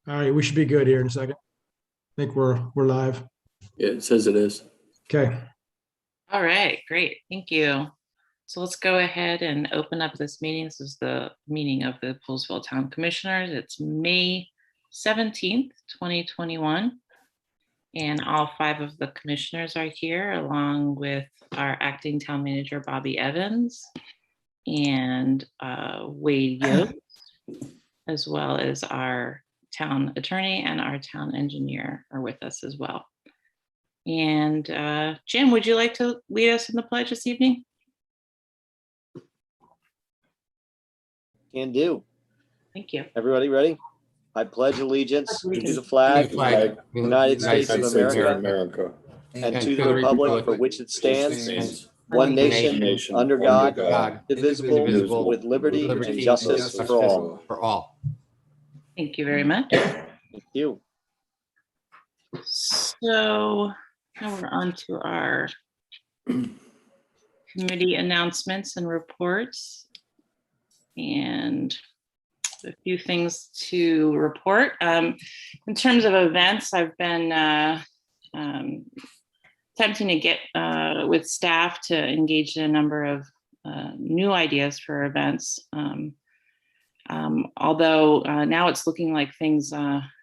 All right, we should be good here in a second. I think we're live. Yeah, it says it is. Okay. All right, great. Thank you. So let's go ahead and open up this meeting. This is the meeting of the Poolesville Town Commissioners. It's May 17th, 2021. And all 5 of the commissioners are here, along with our acting town manager, Bobby Evans, and Wade Yost, as well as our town attorney and our town engineer are with us as well. And Jim, would you like to lead us in the pledge this evening? Can do. Thank you. Everybody ready? I pledge allegiance to the flag of the United States of America and to the republic for which it stands, one nation, under God, indivisible, with liberty and justice for all. Thank you very much. Thank you. So now we're on to our committee announcements and reports. And a few things to report. In terms of events, I've been attempting to get with staff to engage in a number of new ideas for events. Although now it's looking like things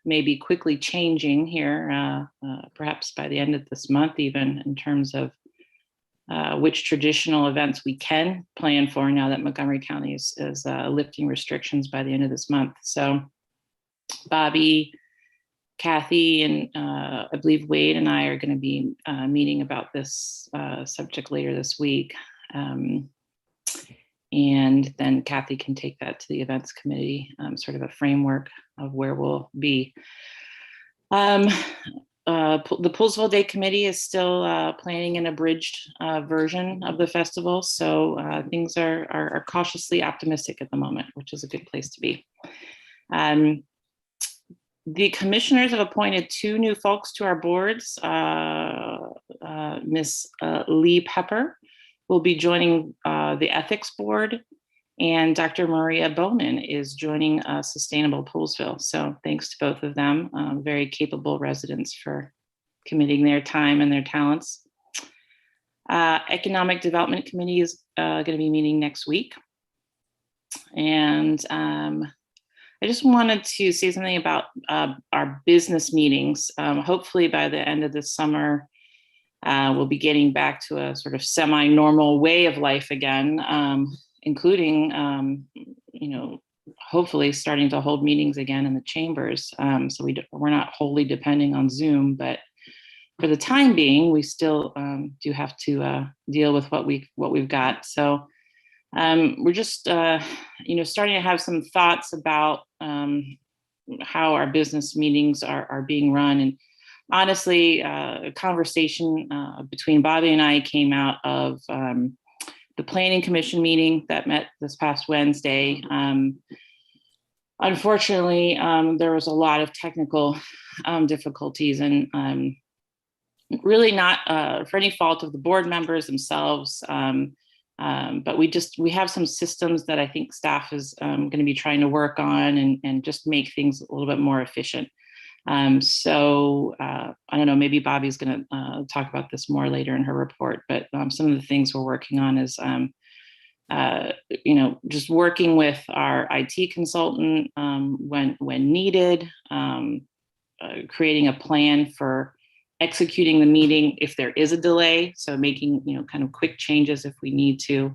may be quickly changing here, perhaps by the end of this month, even in terms of which traditional events we can plan for now that Montgomery County is lifting restrictions by the end of this month. So Bobby, Kathy, and I believe Wade and I are going to be meeting about this subject later this week. And then Kathy can take that to the events committee, sort of a framework of where we'll be. The Poolesville Day Committee is still planning an abridged version of the festival, so things are cautiously optimistic at the moment, which is a good place to be. The commissioners have appointed 2 new folks to our boards. Miss Lee Pepper will be joining the ethics board, and Dr. Maria Bowman is joining Sustainable Poolesville. So thanks to both of them, very capable residents for committing their time and their talents. Economic Development Committee is going to be meeting next week. And I just wanted to say something about our business meetings. Hopefully by the end of the summer, we'll be getting back to a sort of semi-normal way of life again, including, hopefully starting to hold meetings again in the chambers. So we're not wholly depending on Zoom, but for the time being, we still do have to deal with what we've got. So we're just, starting to have some thoughts about how our business meetings are being run. And honestly, a conversation between Bobby and I came out of the Planning Commission meeting that met this past Wednesday. Unfortunately, there was a lot of technical difficulties, and really not for any fault of the board members themselves. But we have some systems that I think staff is going to be trying to work on and just make things a little bit more efficient. So I don't know, maybe Bobby's going to talk about this more later in her report, but some of the things we're working on is, just working with our IT consultant when needed, creating a plan for executing the meeting if there is a delay. So making, kind of quick changes if we need to,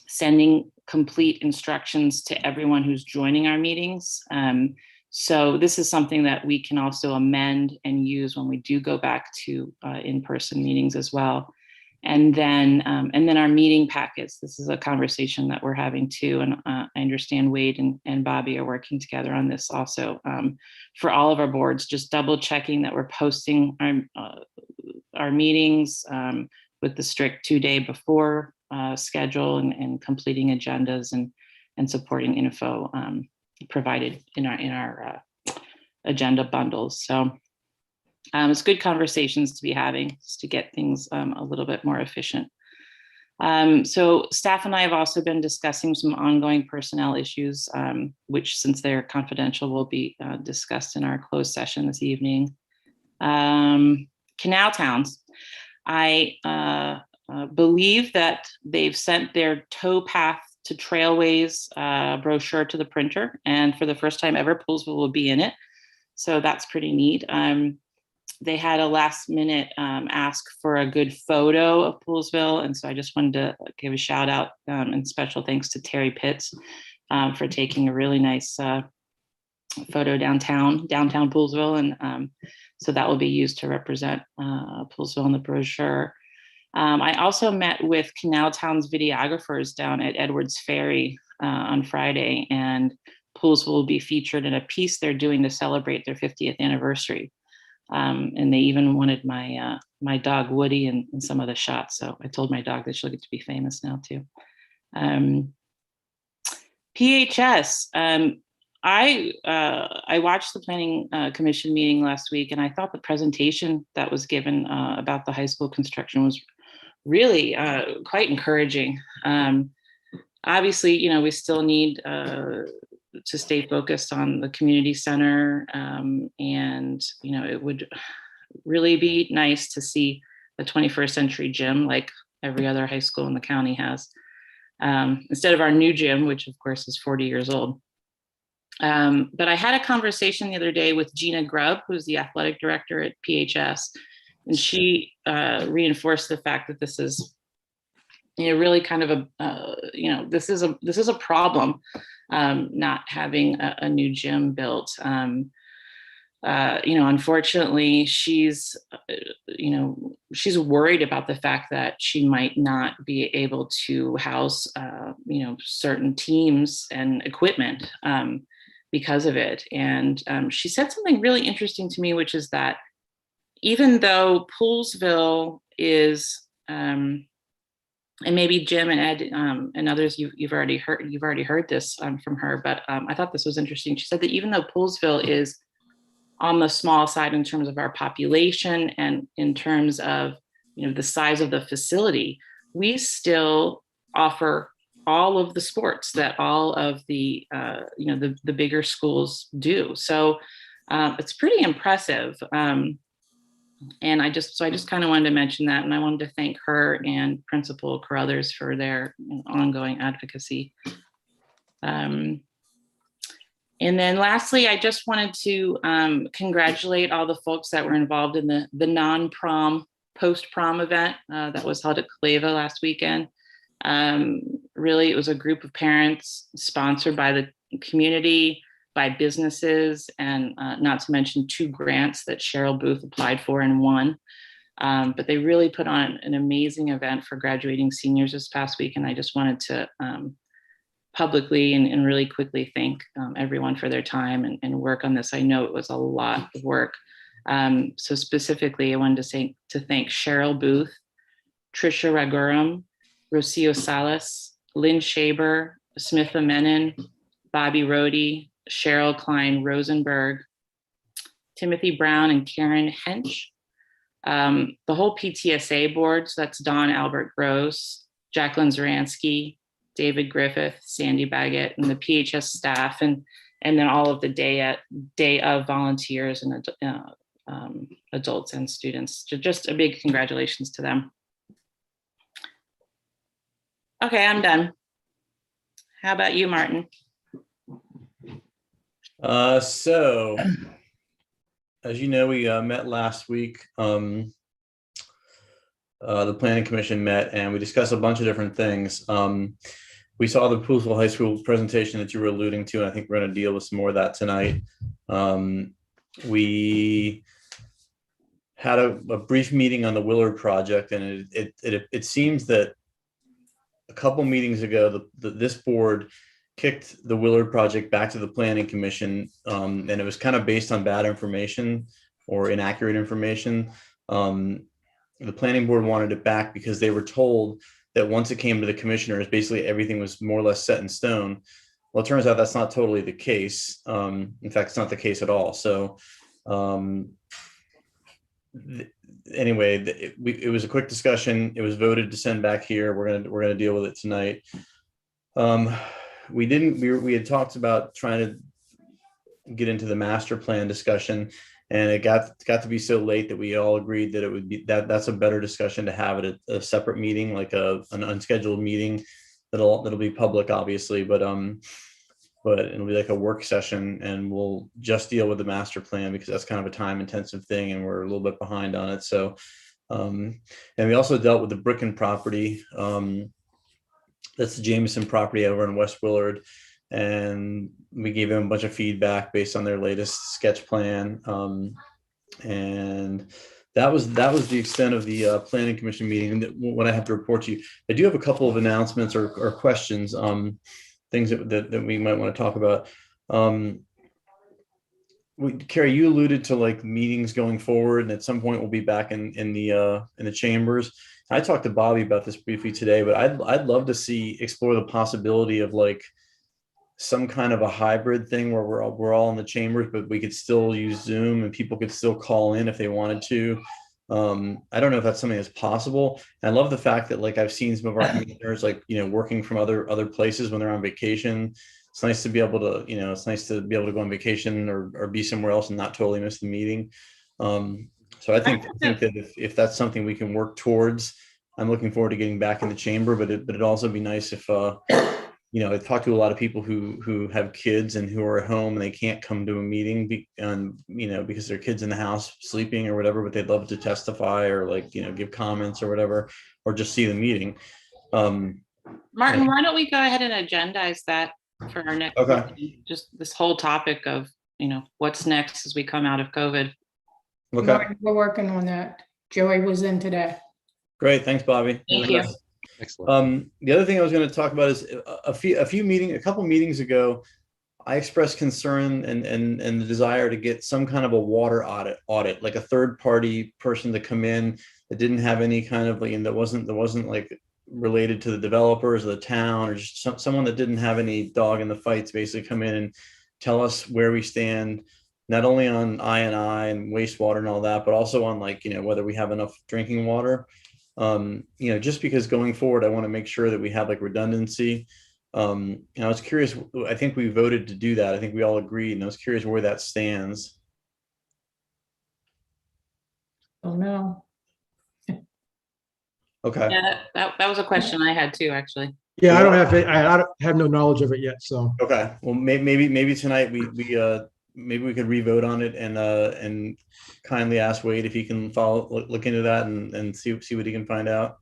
sending complete instructions to everyone who's joining our meetings. So this is something that we can also amend and use when we do go back to in-person meetings as well. And then our meeting packets. This is a conversation that we're having too. And I understand Wade and Bobby are working together on this also for all of our boards, just double checking that we're posting our meetings with the strict 2-day before schedule and completing agendas and supporting info provided in our agenda bundles. So it's good conversations to be having just to get things a little bit more efficient. So staff and I have also been discussing some ongoing personnel issues, which, since they're confidential, will be discussed in our closed session this evening. Canal Towns. I believe that they've sent their Towpath to Trailways brochure to the printer, and for the first time ever, Poolsville will be in it. So that's pretty neat. They had a last minute ask for a good photo of Poolsville. And so I just wanted to give a shout out and special thanks to Terry Pitts for taking a really nice photo downtown Poolsville. And so that will be used to represent Poolsville in the brochure. I also met with Canal Town's videographers down at Edwards Ferry on Friday, and Poolsville will be featured in a piece they're doing to celebrate their 50th anniversary. And they even wanted my my dog Woody in some of the shots. So I told my dog that she'll get to be famous now too. PHS. I watched the Planning Commission meeting last week, and I thought the presentation that was given about the high school construction was really quite encouraging. Obviously, you know, we still need to stay focused on the community center, and you know, it would really be nice to see the 21st century gym like every other high school in the county has, instead of our new gym, which of course is 40 years old. But I had a conversation the other day with Gina Grubb, who's the athletic director at PHS, and she reinforced the fact that this is, you know, really kind of a, you know, this is a problem, not having a new gym built. You know, unfortunately, she's, you know, she's worried about the fact that she might not be able to house, you know, certain teams and equipment because of it. And she said something really interesting to me, which is that even though Poolsville is, and maybe Jim and Ed and others, you've already heard this from her, but I thought this was interesting. She said that even though Poolsville is on the small side in terms of our population and in terms of, you know, the size of the facility, we still offer all of the sports that all of the, you know, the bigger schools do. So it's pretty impressive. And I just kind of wanted to mention that, and I wanted to thank her and Principal Carruthers for their ongoing advocacy. And then lastly, I just wanted to congratulate all the folks that were involved in the non-prom, post-prom event that was held at Caleva last weekend. Really, it was a group of parents sponsored by the community, by businesses, and not to mention 2 grants that Cheryl Booth applied for and won. But they really put on an amazing event for graduating seniors this past week. And I just wanted to publicly and really quickly thank everyone for their time and work on this. I know it was a lot of work. So specifically, I wanted to thank Cheryl Booth, Trisha Raguram, Rocio Salas, Lynn Shaber, Smitha Menon, Bobby Rohde, Cheryl Klein Rosenberg, Timothy Brown, and Karen Hench. The whole PTSA board, so that's Don Albert Gross, Jacqueline Zaransky, David Griffith, Sandy Baggett, and the PHS staff, and then all of the day of volunteers and adults and students. Just a big congratulations to them. Okay, I'm done. How about you, Martin? So, as you know, we met last week. The Planning Commission met and we discussed a bunch of different things. We saw the Poolsville High School presentation that you were alluding to, and I think we're going to deal with some more of that tonight. We had a brief meeting on the Willard project, and it seems that a couple meetings ago, this board kicked the Willard project back to the Planning Commission, and it was kind of based on bad information or inaccurate information. The planning board wanted it back because they were told that once it came to the commissioners, basically everything was more or less set in stone. Well, it turns out that's not totally the case. In fact, it's not the case at all. So anyway, it was a quick discussion. It was voted to send back here. We're gonna deal with it tonight. We had talked about trying to get into the master plan discussion, and it got to be so late that we all agreed that it would be that's a better discussion to have at a separate meeting, like an unscheduled meeting that'll be public, obviously, but it'll be like a work session, and we'll just deal with the master plan because that's kind of a time intensive thing and we're a little bit behind on it. So and we also dealt with the Bricken property. That's the Jameson property over in West Willard, and we gave them a bunch of feedback based on their latest sketch plan. And that was the extent of the planning commission meeting. What I have to report to you, I do have a couple of announcements or questions, things that we might want to talk about. Carrie, you alluded to like meetings going forward, and at some point we'll be back in the chambers. I talked to Bobby about this briefly today, but I'd love to explore the possibility of like some kind of a hybrid thing where we're all in the chambers, but we could still use Zoom and people could still call in if they wanted to. I don't know if that's something that's possible. And I love the fact that like I've seen some of our commissioners like, working from other places when they're on vacation. It's nice to be able to, go on vacation or be somewhere else and not totally miss the meeting. So I think that if that's something we can work towards, I'm looking forward to getting back in the chamber, but it'd also be nice if, I talk to a lot of people who have kids and who are at home and they can't come to a meeting, because their kids in the house sleeping or whatever, but they'd love to testify or like, give comments or whatever, or just see the meeting. Martin, why don't we go ahead and agendize that for our next, meeting? Just this whole topic of, what's next as we come out of COVID. Okay. Martin, we're working on that. Joey was in today. Great. Thanks, Bobby. Thank you. Excellent. The other thing I was going to talk about is a couple meetings ago, I expressed concern and the desire to get some kind of a water audit, like a third party person to come in that didn't have any kind of, that wasn't like related to the developers of the town, or just someone that didn't have any dog in the fights, basically come in and tell us where we stand, not only on I&I and wastewater and all that, but also on like, whether we have enough drinking water. Just because going forward, I want to make sure that we have like redundancy. I was curious, I think we voted to do that. I think we all agreed, and I was curious where that stands. Oh, no. Okay. Yeah, that was a question I had too, actually. Yeah, I don't have no knowledge of it yet, so. Okay. Well, maybe tonight maybe we could re-vote on it and kindly ask Wade if he can look into that and see what he can find out.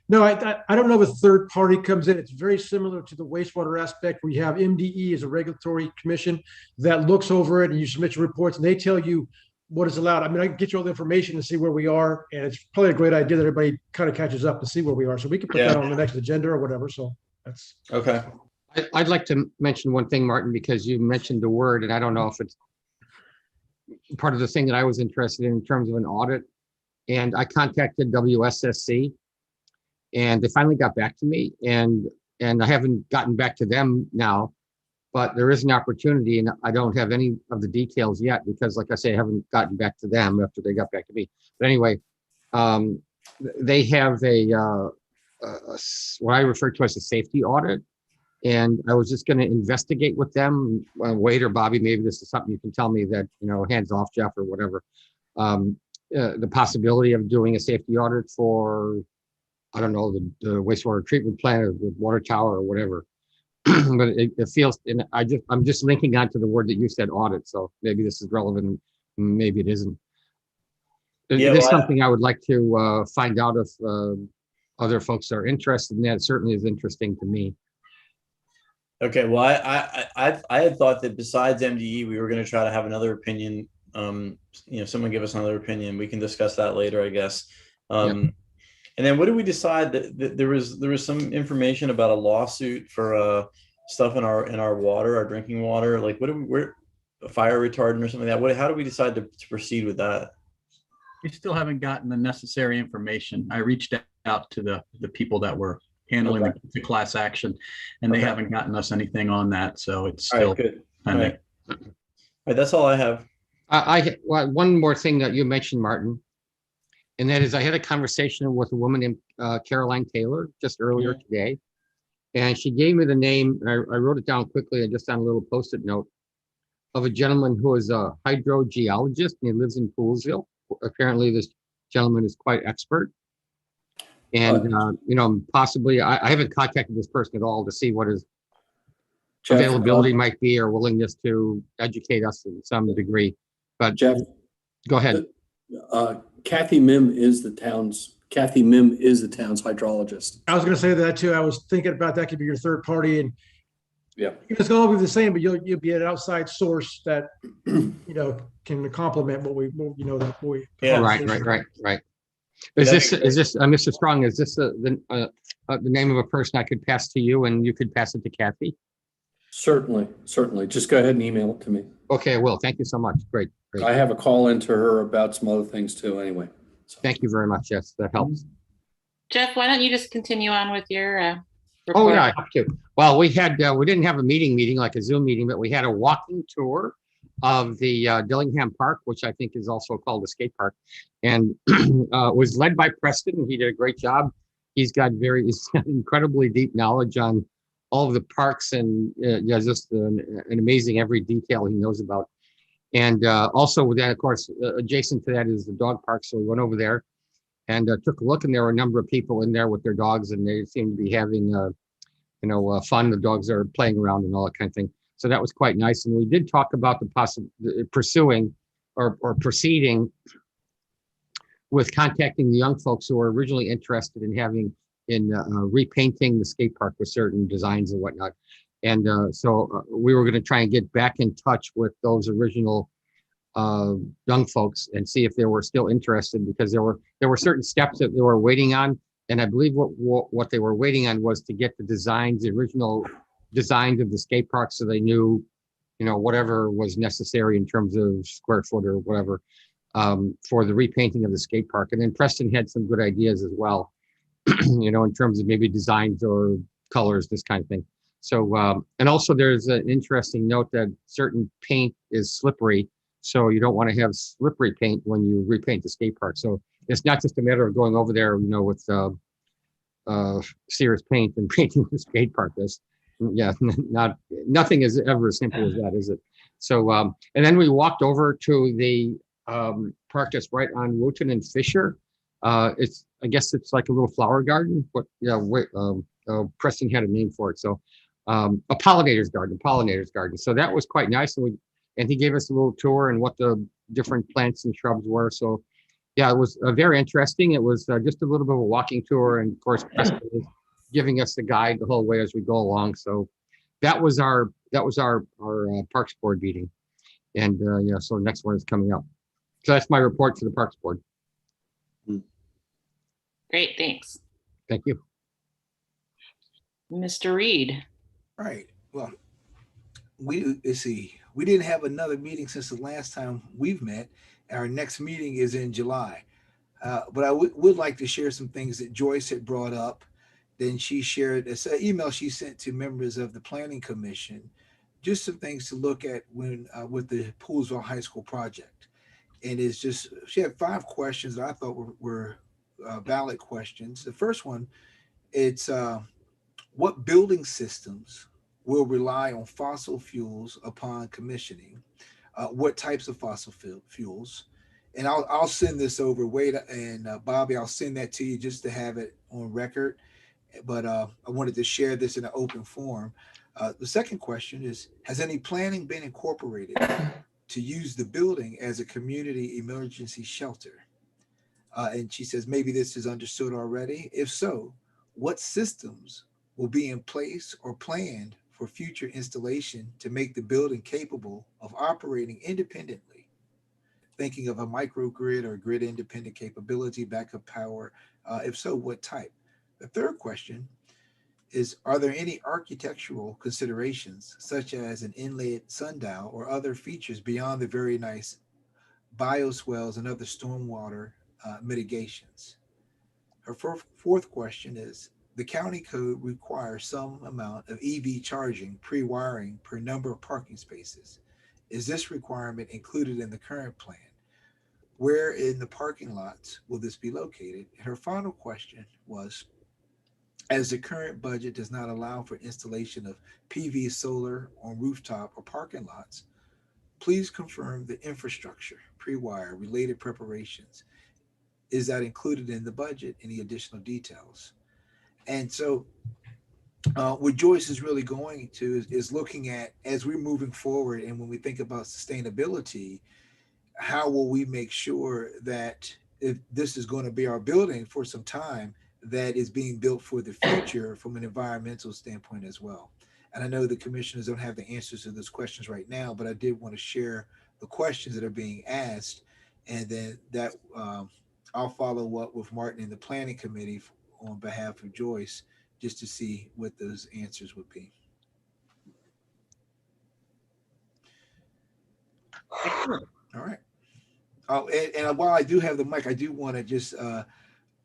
No, I don't know if a third party comes in. It's very similar to the wastewater aspect where you have MDE as a regulatory commission that looks over it and you submit your reports and they tell you what is allowed. I mean, I can get you all the information to see where we are, and it's probably a great idea that everybody kind of catches up to see where we are. So we can put that on the next agenda or whatever. So that's okay. I'd like to mention one thing, Martin, because you mentioned the word, and I don't know if it's part of the thing that I was interested in terms of an audit. And I contacted WSSC, and they finally got back to me, and I haven't gotten back to them now, but there is an opportunity, and I don't have any of the details yet because, like I say, I haven't gotten back to them after they got back to me. But anyway, they have what I refer to as a safety audit. And I was just going to investigate with them. Wade or Bobby, maybe this is something you can tell me that, hands off, Jeff, or whatever. The possibility of doing a safety audit for, I don't know, the wastewater treatment plant or the water tower or whatever. But it feels, and I'm just linking on to the word that you said, audit. So maybe this is relevant, maybe it isn't. It's something I would like to find out if other folks are interested in that. It certainly is interesting to me. Okay, well, I had thought that besides MDE, we were going to try to have another opinion. Someone give us another opinion. We can discuss that later, I guess. And then what did we decide that there was some information about a lawsuit for stuff in our water, our drinking water, like we're a fire retardant or something like that. How do we decide to proceed with that? We still haven't gotten the necessary information. I reached out to the people that were handling the class action, and they haven't gotten us anything on that. So it's still good. Pending. All right, that's all I have. One more thing that you mentioned, Martin, And that is, I had a conversation with a woman named Caroline Taylor just earlier today. And she gave me the name, and I wrote it down quickly, and just on a little Post-it note, of a gentleman who is a hydrogeologist, and he lives in Poolsville. Apparently, this gentleman is quite expert. And, possibly, I haven't contacted this person at all to see what his availability might be or willingness to educate us in some degree. But Jeff, go ahead. Kathy Mim is the town's hydrologist. I was going to say that too. I was thinking about that could be your third party, and Yeah. it's going to be the same, but you'll be an outside source that can complement what we. Yeah. Right. Is this Mr. Strong? Is this the name of a person I could pass to you, and you could pass it to Kathy? Certainly. Just go ahead and email it to me. Okay, I will. Thank you so much. Great. I have a call into her about some other things too, anyway. So. Thank you very much. Yes, that helps. Jeff, why don't you just continue on with your report? Oh, yeah, I have to. Well, we didn't have a meeting like a Zoom meeting, but we had a walking tour of the Dillingham Park, which I think is also called the skate park, and was led by Preston. He did a great job. He's got incredibly deep knowledge on all of the parks, and just an amazing every detail he knows about. And also with that, of course, adjacent to that is the dog park. So we went over there and took a look, and there were a number of people in there with their dogs, and they seemed to be having, fun. The dogs are playing around and all that kind of thing. So that was quite nice. And we did talk about proceeding with contacting the young folks who were originally interested in repainting the skate park with certain designs and whatnot. And so we were going to try and get back in touch with those original young folks and see if they were still interested, because there were certain steps that they were waiting on. And I believe what they were waiting on was to get the original designs of the skate park, so they knew, whatever was necessary in terms of square foot or whatever for the repainting of the skate park. And then Preston had some good ideas as well, in terms of maybe designs or colors, this kind of thing. So, and also there's an interesting note that certain paint is slippery. So you don't want to have slippery paint when you repaint the skate park. So it's not just a matter of going over there, with Sears paint and painting the skate park. Nothing is ever as simple as that, is it? So, and then we walked over to the park that's right on Wooten and Fisher. I guess it's like a little flower garden, but Preston had a name for it. So a pollinator's garden. So that was quite nice. And he gave us a little tour and what the different plants and shrubs were. So yeah, it was very interesting. It was just a little bit of a walking tour. And of course, Preston was giving us the guide the whole way as we go along. So that was our Parks Board meeting. And so the next one is coming up. So that's my report to the Parks Board. Great, thanks. Thank you. Mr. Reed. Right. Well, let's see. We didn't have another meeting since the last time we've met. Our next meeting is in July. But I would like to share some things that Joyce had brought up. Then she shared an email she sent to members of the Planning Commission, just some things to look at when with the Poolsville High School project. And it's just, she had 5 questions that I thought were valid questions. The first one, it's what building systems will rely on fossil fuels upon commissioning? What types of fossil fuels? And I'll send this over, Wade and Bobby, I'll send that to you just to have it on record. But I wanted to share this in an open forum. The second question is, has any planning been incorporated to use the building as a community emergency shelter? And she says, maybe this is understood already. If so, what systems will be in place or planned for future installation to make the building capable of operating independently? Thinking of a microgrid or grid independent capability, backup power. If so, what type? The third question is, are there any architectural considerations such as an inlet sundial or other features beyond the very nice bioswales and other stormwater mitigations? Her fourth question is, the county code requires some amount of EV charging pre-wiring per number of parking spaces. Is this requirement included in the current plan? where in the parking lots will this be located? And her final question was, as the current budget does not allow for installation of PV solar on rooftop or parking lots, please confirm the infrastructure, pre-wire, related preparations. Is that included in the budget? Any additional details? And so what Joyce is really going to is looking at, as we're moving forward, and when we think about sustainability, how will we make sure that if this is going to be our building for some time, that is being built for the future from an environmental standpoint as well. And I know the commissioners don't have the answers to those questions right now, but I did want to share the questions that are being asked, and then that I'll follow up with Martin and the planning committee on behalf of Joyce, just to see what those answers would be. Excellent. All right. Oh, and while I do have the mic, I do want to just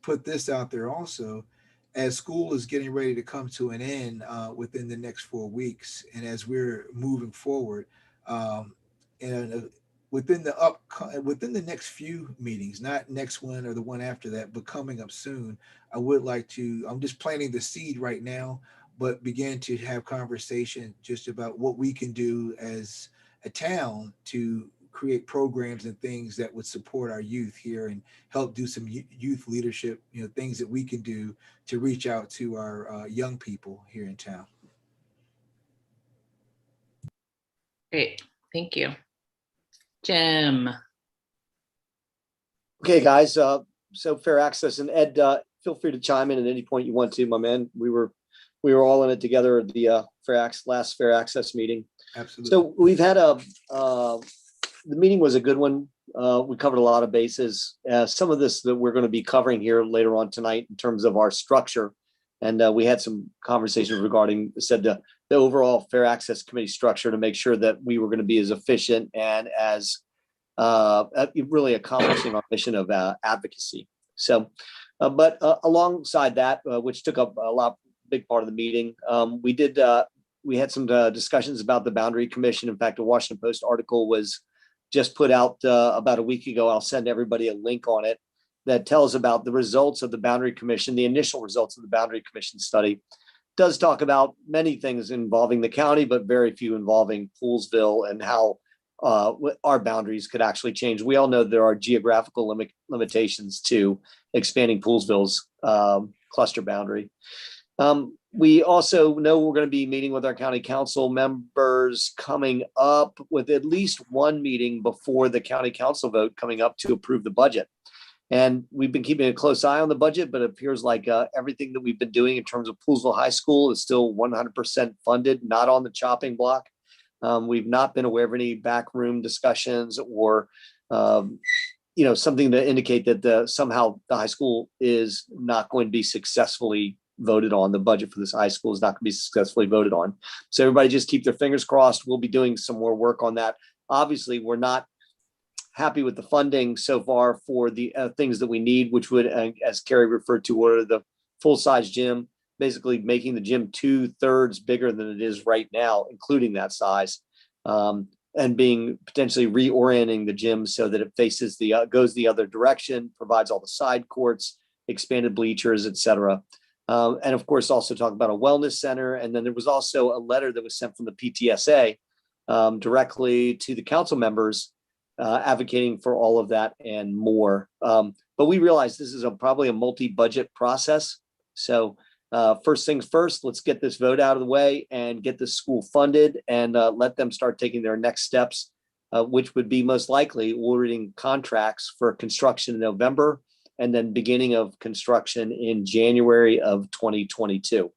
put this out there also. As school is getting ready to come to an end within the next 4 weeks, and as we're moving forward, and within the next few meetings, not next one or the one after that, but coming up soon, I would like to, I'm just planting the seed right now, but begin to have conversation just about what we can do as a town to create programs and things that would support our youth here and help do some youth leadership, things that we can do to reach out to our young people here in town. Great, thank you. Jim. Okay, guys. So fair access, and Ed, feel free to chime in at any point you want to, my man. We were all in it together at the last fair access meeting. Absolutely. So we've had the meeting was a good one. We covered a lot of bases. Some of this that we're going to be covering here later on tonight in terms of our structure. And we had some conversations regarding the overall Fair Access Committee structure to make sure that we were going to be as efficient and as really accomplishing our mission of advocacy. So, but alongside that, which took up a big part of the meeting, we had some discussions about the Boundary Commission. In fact, a Washington Post article was just put out about a week ago. I'll send everybody a link on it that tells about the results of the Boundary Commission, the initial results of the Boundary Commission study. Does talk about many things involving the county, but very few involving Poolesville and how our boundaries could actually change. We all know there are geographical limitations to expanding Poolesville's cluster boundary. We also know we're going to be meeting with our county council members coming up with at least one meeting before the county council vote coming up to approve the budget. And we've been keeping a close eye on the budget, but it appears like everything that we've been doing in terms of Poolesville High School is still 100% funded, not on the chopping block. We've not been aware of any backroom discussions or, something to indicate that somehow the high school is not going to be successfully voted on. The budget for this high school is not going to be successfully voted on. So everybody just keep their fingers crossed. We'll be doing some more work on that. Obviously, we're not happy with the funding so far for the things that we need, which would, as Carrie referred to, order the full-size gym, basically making the gym 2/3 bigger than it is right now, including that size, and being potentially reorienting the gym so that it faces goes the other direction, provides all the side courts, expanded bleachers, etc. And of course, also talk about a wellness center. And then there was also a letter that was sent from the PTSA directly to the council members advocating for all of that and more. But we realize this is probably a multi-budget process. So first things first, let's get this vote out of the way and get the school funded and let them start taking their next steps, which would be most likely ordering contracts for construction in November and then beginning of construction in January of 2022.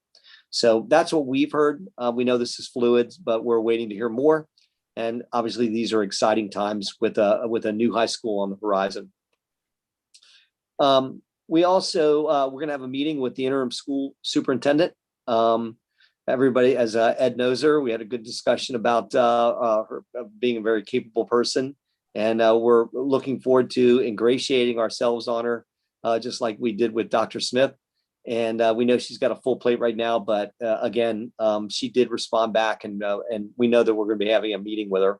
So that's what we've heard. We know this is fluid, but we're waiting to hear more. And obviously these are exciting times with a new high school on the horizon. We also, we're gonna have a meeting with the interim school superintendent. Everybody, as Ed knows her, we had a good discussion about her being a very capable person. And we're looking forward to ingratiating ourselves on her, just like we did with Dr. Smith. And we know she's got a full plate right now, but again, she did respond back, and we know that we're going to be having a meeting with her.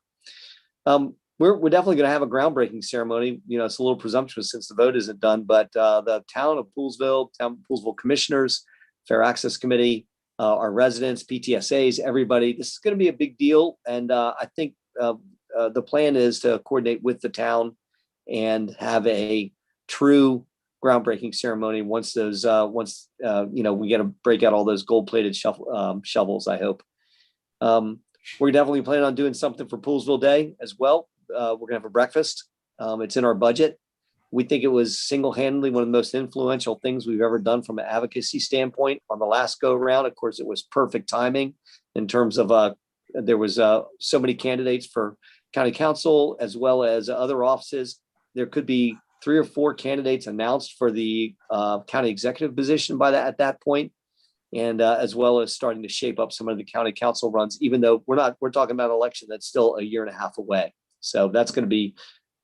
we're definitely going to have a groundbreaking ceremony. You know, it's a little presumptuous since the vote isn't done, but the town of Poolesville commissioners, Fair Access Committee, our residents, PTSAs, everybody, this is going to be a big deal. And I think the plan is to coordinate with the town and have a true groundbreaking ceremony once those you know, we get to break out all those gold-plated shovels, I hope. We're definitely planning on doing something for Poolesville Day as well. We're gonna have a breakfast. It's in our budget. We think it was single-handedly one of the most influential things we've ever done from an advocacy standpoint on the last go around. Of course, it was perfect timing in terms of there was so many candidates for county council as well as other offices. There could be 3 or 4 candidates announced for the county executive position at that point. And as well as starting to shape up some of the county council runs, even though we're talking about an election that's still a year and a half away. So that's going to be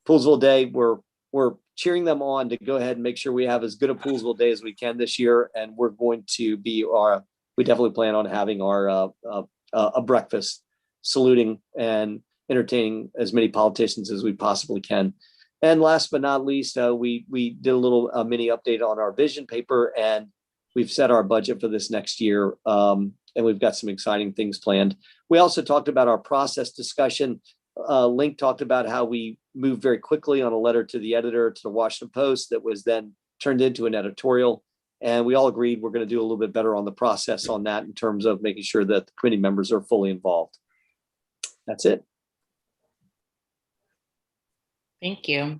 Poolesville Day. We're cheering them on to go ahead and make sure we have as good a Poolesville Day as we can this year. And we're going to we definitely plan on having a breakfast, saluting and entertaining as many politicians as we possibly can. And last but not least, we did a little mini update on our vision paper, and we've set our budget for this next year, and we've got some exciting things planned. We also talked about our process discussion. Link talked about how we moved very quickly on a letter to the editor to the Washington Post that was then turned into an editorial. And we all agreed we're going to do a little bit better on the process on that in terms of making sure that the committee members are fully involved. That's it. Thank you.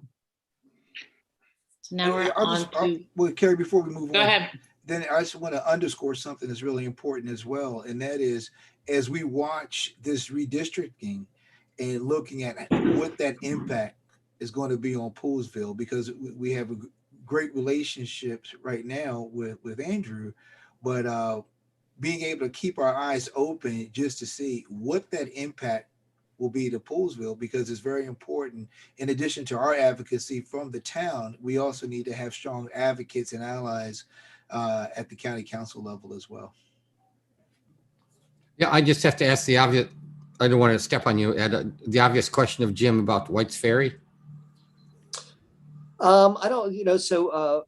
So now we're on to. Well, Carrie, before we move on. Go ahead. Then I just want to underscore something that's really important as well. And that is, as we watch this redistricting and looking at what that impact is going to be on Poolesville, because we have a great relationships right now with Andrew, but being able to keep our eyes open just to see what that impact will be to Poolesville, because it's very important. In addition to our advocacy from the town, we also need to have strong advocates and allies at the county council level as well. Yeah, I just have to ask the obvious, I don't want to step on you, Ed, the obvious question of Jim about White's Ferry. I don't, so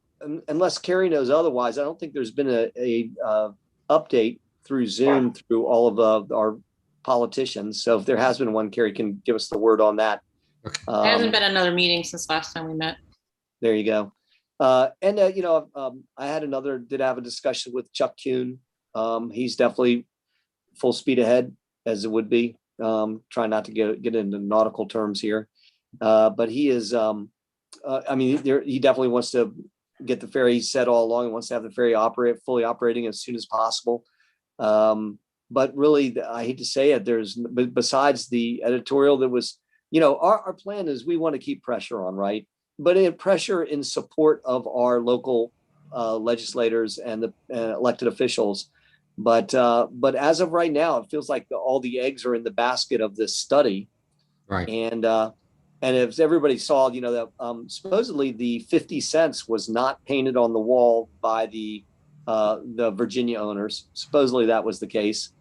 unless Carrie knows otherwise, I don't think there's been a update through Zoom through all of our politicians. So if there has been one, Carrie can give us the word on that. Okay. There hasn't been another meeting since last time we met. There you go. I did have a discussion with Chuck Kuhn. He's definitely full speed ahead, as it would be. Trying not to get into nautical terms here. But he is, he definitely wants to get the ferry set all along. He wants to have the ferry fully operating as soon as possible. But really, I hate to say it, besides the editorial that was, our plan is we want to keep pressure on, right? But pressure in support of our local legislators and the elected officials. But as of right now, it feels like all the eggs are in the basket of this study. Right. And as everybody saw, that supposedly the 50 cents was not painted on the wall by the Virginia owners. Supposedly that was the case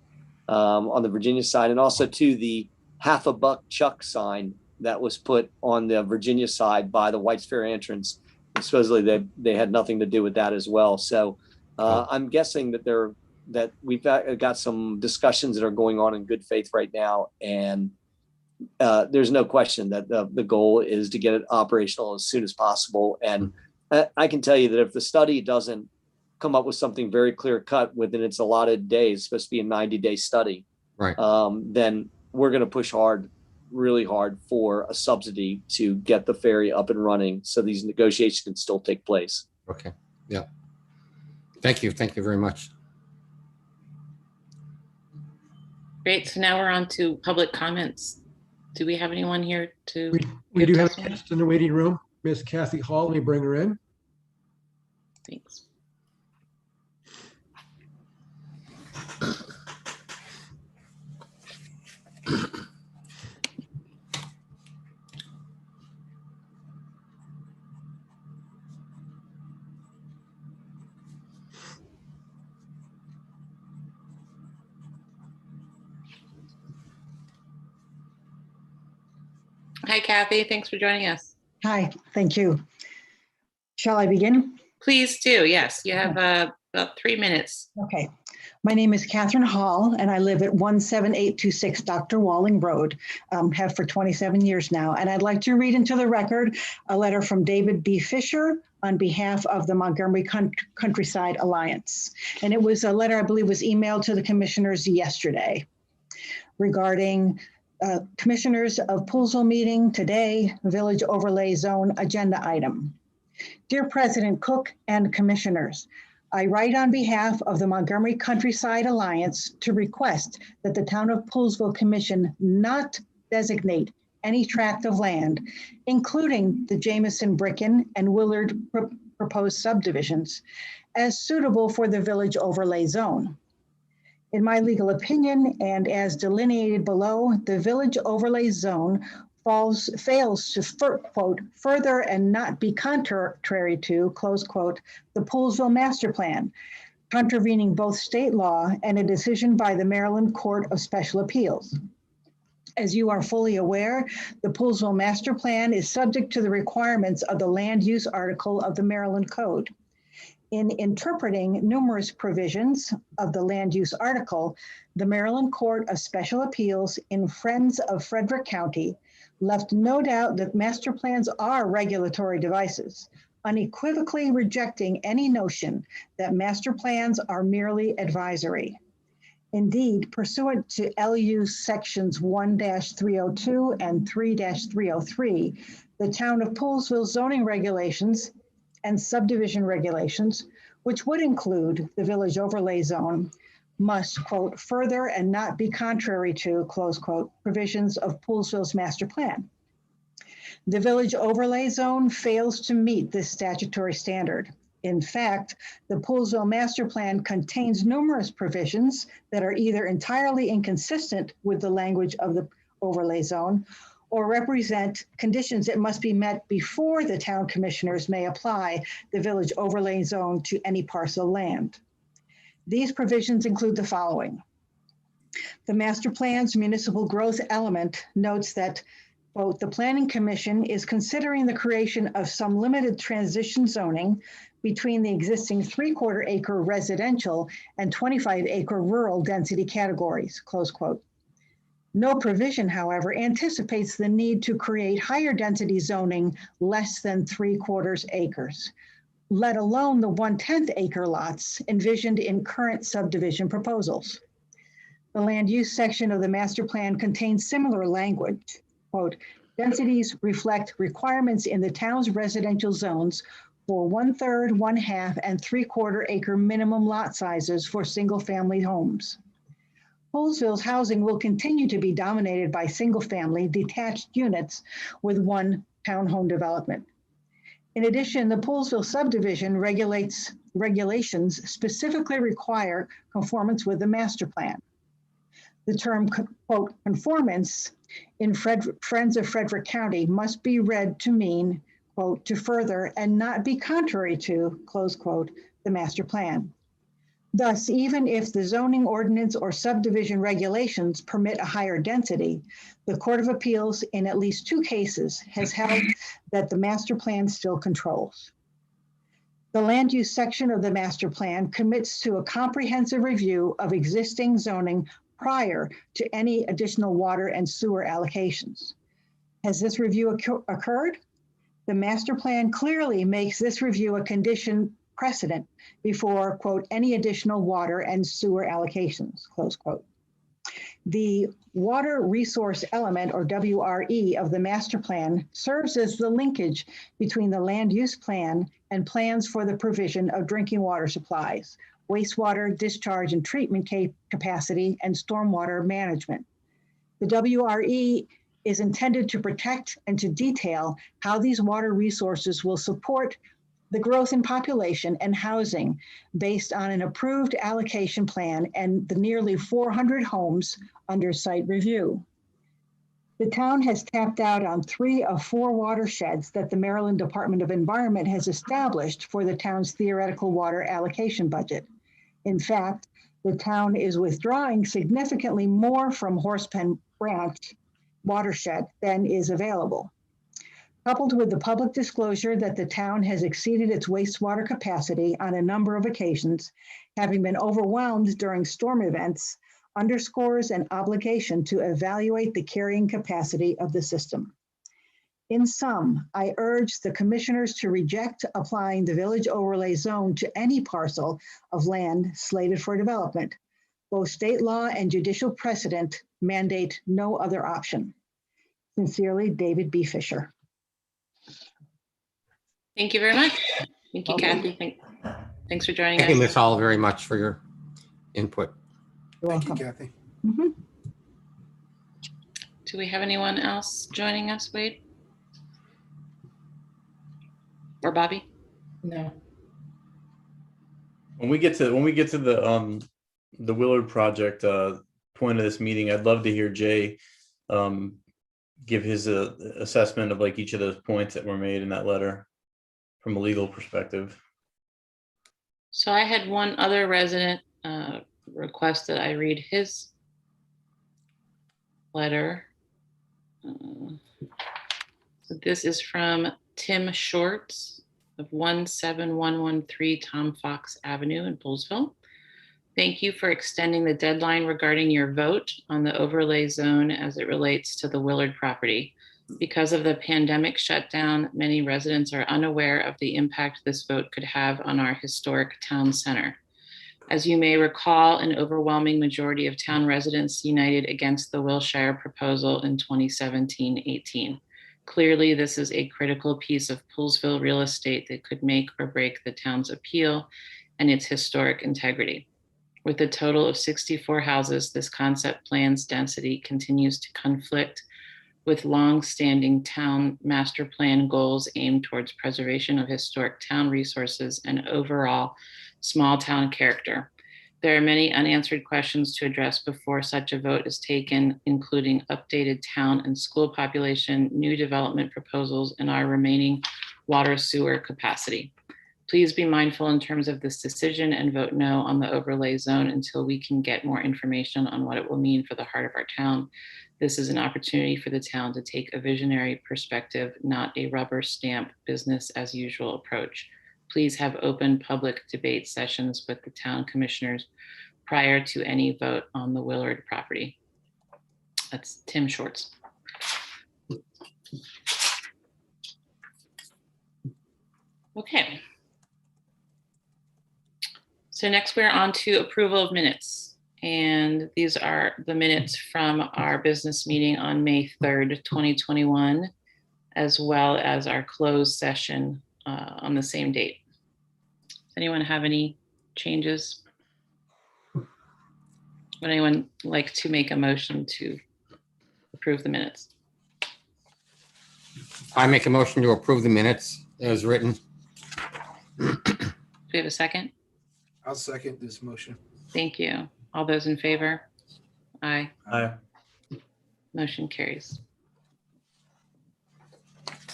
on the Virginia side, and also to the $50 Chuck sign that was put on the Virginia side by the White's Ferry entrance. And supposedly they had nothing to do with that as well. So I'm guessing that we've got some discussions that are going on in good faith right now, and there's no question that the goal is to get it operational as soon as possible. And I can tell you that if the study doesn't come up with something very clear cut within its allotted days, supposed to be a 90-day study, right? Then we're going to push really hard for a subsidy to get the ferry up and running so these negotiations can still take place. Okay. Yeah. Thank you. Thank you very much. Great. So now we're on to public comments. Do we have anyone here to? We do have a guest in the waiting room, Miss Kathy Hall. Let me bring her in. Thanks. Hi, Kathy. Thanks for joining us. Hi, thank you. Shall I begin? Please do. Yes, you have about 3 minutes. Okay. My name is Catherine Hall, and I live at 17826 Dr. Walling Road, have for 27 years now. And I'd like to read into the record a letter from David B. Fisher on behalf of the Montgomery Countryside Alliance. And it was a letter I believe was emailed to the commissioners yesterday regarding commissioners of Poolsville meeting today, Village Overlay Zone agenda item. Dear President Cook and commissioners, I write on behalf of the Montgomery Countryside Alliance to request that the Town of Poolsville Commission not designate any tract of land, including the Jameson, Bricken, and Willard proposed subdivisions, as suitable for the Village Overlay Zone. In my legal opinion, and as delineated below, the Village Overlay Zone fails to, quote, further and not be contrary to, close quote, the Poolsville Master Plan, contravening both state law and a decision by the Maryland Court of Special Appeals. As you are fully aware, the Poolsville Master Plan is subject to the requirements of the Land Use Article of the Maryland Code. In interpreting numerous provisions of the Land Use Article, the Maryland Court of Special Appeals in Friends of Frederick County left no doubt that master plans are regulatory devices, unequivocally rejecting any notion that master plans are merely advisory. Indeed, pursuant to LU sections 1-302 and 3-303, the Town of Poolsville zoning regulations and subdivision regulations, which would include the Village Overlay Zone, must, quote, further and not be contrary to, close quote, provisions of Poolsville's master plan. The Village Overlay Zone fails to meet this statutory standard. In fact, the Poolsville master plan contains numerous provisions that are either entirely inconsistent with the language of the overlay zone or represent conditions that must be met before the town commissioners may apply the Village Overlay Zone to any parcel land. These provisions include the following. The master plan's municipal growth element notes that, quote, the Planning Commission is considering the creation of some limited transition zoning between the existing 3/4 acre residential and 25 acre rural density categories, close quote. No provision, however, anticipates the need to create higher density zoning less than 3/4 acres, let alone the 1/10 acre lots envisioned in current subdivision proposals. The land use section of the master plan contains similar language. Quote, densities reflect requirements in the town's residential zones for 1/3, 1/2, and 3/4 acre minimum lot sizes for single family homes. Poolsville's housing will continue to be dominated by single family detached units with one townhome development. In addition, the Poolsville subdivision regulations specifically require conformance with the master plan. The term, quote, conformance in Friends of Frederick County must be read to mean, quote, to further and not be contrary to, close quote, the master plan. Thus, even if the zoning ordinance or subdivision regulations permit a higher density, the Court of Appeals in at least 2 cases has held that the master plan still controls. The land use section of the master plan commits to a comprehensive review of existing zoning prior to any additional water and sewer allocations. Has this review occurred? The master plan clearly makes this review a condition precedent before, quote, any additional water and sewer allocations, close quote. The water resource element, or WRE, of the master plan serves as the linkage between the land use plan and plans for the provision of drinking water supplies, wastewater discharge and treatment capacity, and stormwater management. The WRE is intended to protect and to detail how these water resources will support the growth in population and housing based on an approved allocation plan and the nearly 400 homes under site review. The town has tapped out on 3 of 4 watersheds that the Maryland Department of Environment has established for the town's theoretical water allocation budget. In fact, the town is withdrawing significantly more from Horsepen Branch watershed than is available. Coupled with the public disclosure that the town has exceeded its wastewater capacity on a number of occasions, having been overwhelmed during storm events, underscores an obligation to evaluate the carrying capacity of the system. In sum, I urge the commissioners to reject applying the village overlay zone to any parcel of land slated for development. Both state law and judicial precedent mandate no other option. Sincerely, David B. Fisher. Thank you very much. Thank you, Kathy. Thanks for joining Thank you, us. Ms. Hall, very much for your input. You're Thank you, welcome. Kathy. Mhm. Do we have anyone else joining us, Wade? Or Bobby? No. When we get to the Willard project point of this meeting, I'd love to hear Jay give his assessment of like each of those points that were made in that letter from a legal perspective. So I had one other resident request that I read his letter. So this is from Tim Shorts of 17113 Tom Fox Avenue in Poolesville. Thank you for extending the deadline regarding your vote on the overlay zone as it relates to the Willard property. Because of the pandemic shutdown, many residents are unaware of the impact this vote could have on our historic town center. As you may recall, an overwhelming majority of town residents united against the Wilshire proposal in 2017-18. Clearly, this is a critical piece of Poolesville real estate that could make or break the town's appeal and its historic integrity. With a total of 64 houses, this concept plan's density continues to conflict with long-standing town master plan goals aimed towards preservation of historic town resources and overall small town character. There are many unanswered questions to address before such a vote is taken, including updated town and school population, new development proposals, and our remaining water sewer capacity. Please be mindful in terms of this decision and vote no on the overlay zone until we can get more information on what it will mean for the heart of our town. This is an opportunity for the town to take a visionary perspective, not a rubber stamp business as usual approach. Please have open public debate sessions with the town commissioners prior to any vote on the Willard property. That's Tim Shorts. Okay. So next we're on to approval of minutes. And these are the minutes from our business meeting on May 3rd, 2021, as well as our closed session on the same date. Does anyone have any changes? Would anyone like to make a motion to approve the minutes? I make a motion to approve the minutes as written. Do we have a second? I'll second this motion. Thank you. All those in favor? Aye. Aye. Motion carries.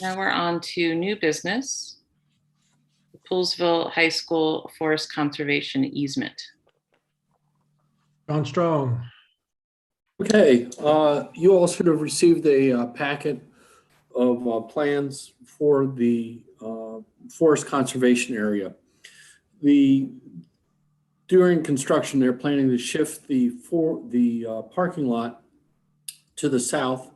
Now we're on to new business. The Poolesville High School Forest Conservation Easement. John Strong. Okay, you all should have received a packet of plans for the forest conservation area. During construction, they're planning to shift the parking lot to the south,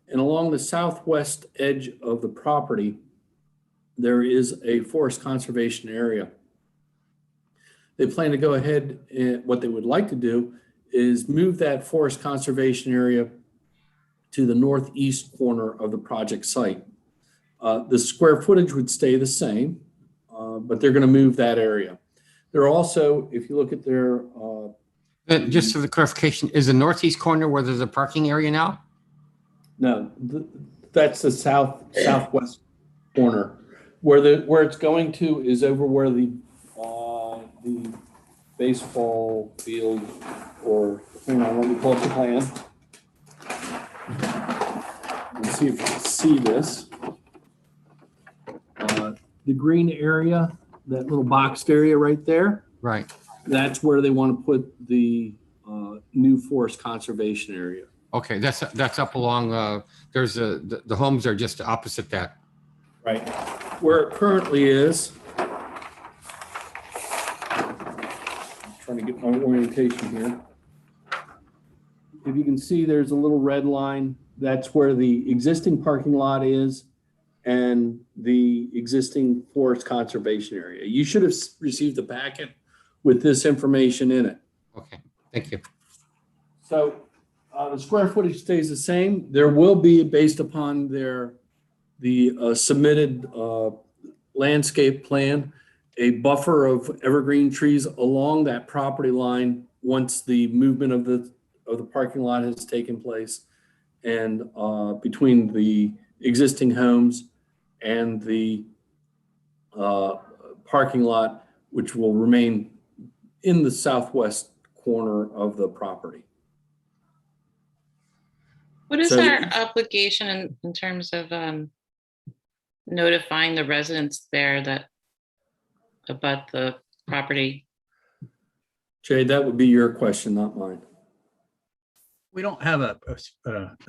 and along the southwest edge of the property, there is a forest conservation area. They plan to go ahead and what they would like to do is move that forest conservation area to the northeast corner of the project site. The square footage would stay the same, but they're going to move that area. They're also, if you look at their... Just for the clarification, is the northeast corner where there's a parking area now? No, that's the southwest corner. Where it's going to is over where the baseball field, or hang on, let me pull up the plan. Let's see if you can see this. The green area, that little boxed area right there. Right. That's where they want to put the new forest conservation area. Okay, that's up along, there's the homes are just opposite that. Right. Where it currently is. Trying to get my orientation here. If you can see, there's a little red line. That's where the existing parking lot is and the existing forest conservation area. You should have received a packet with this information in it. Okay, thank you. So the square footage stays the same. There will be, based upon the submitted landscape plan, a buffer of evergreen trees along that property line once the movement of the parking lot has taken place, and between the existing homes and the parking lot, which will remain in the southwest corner of the property. What is So- our obligation in terms of notifying the residents there that about the property? Jay, that would be your question, not mine. We don't have a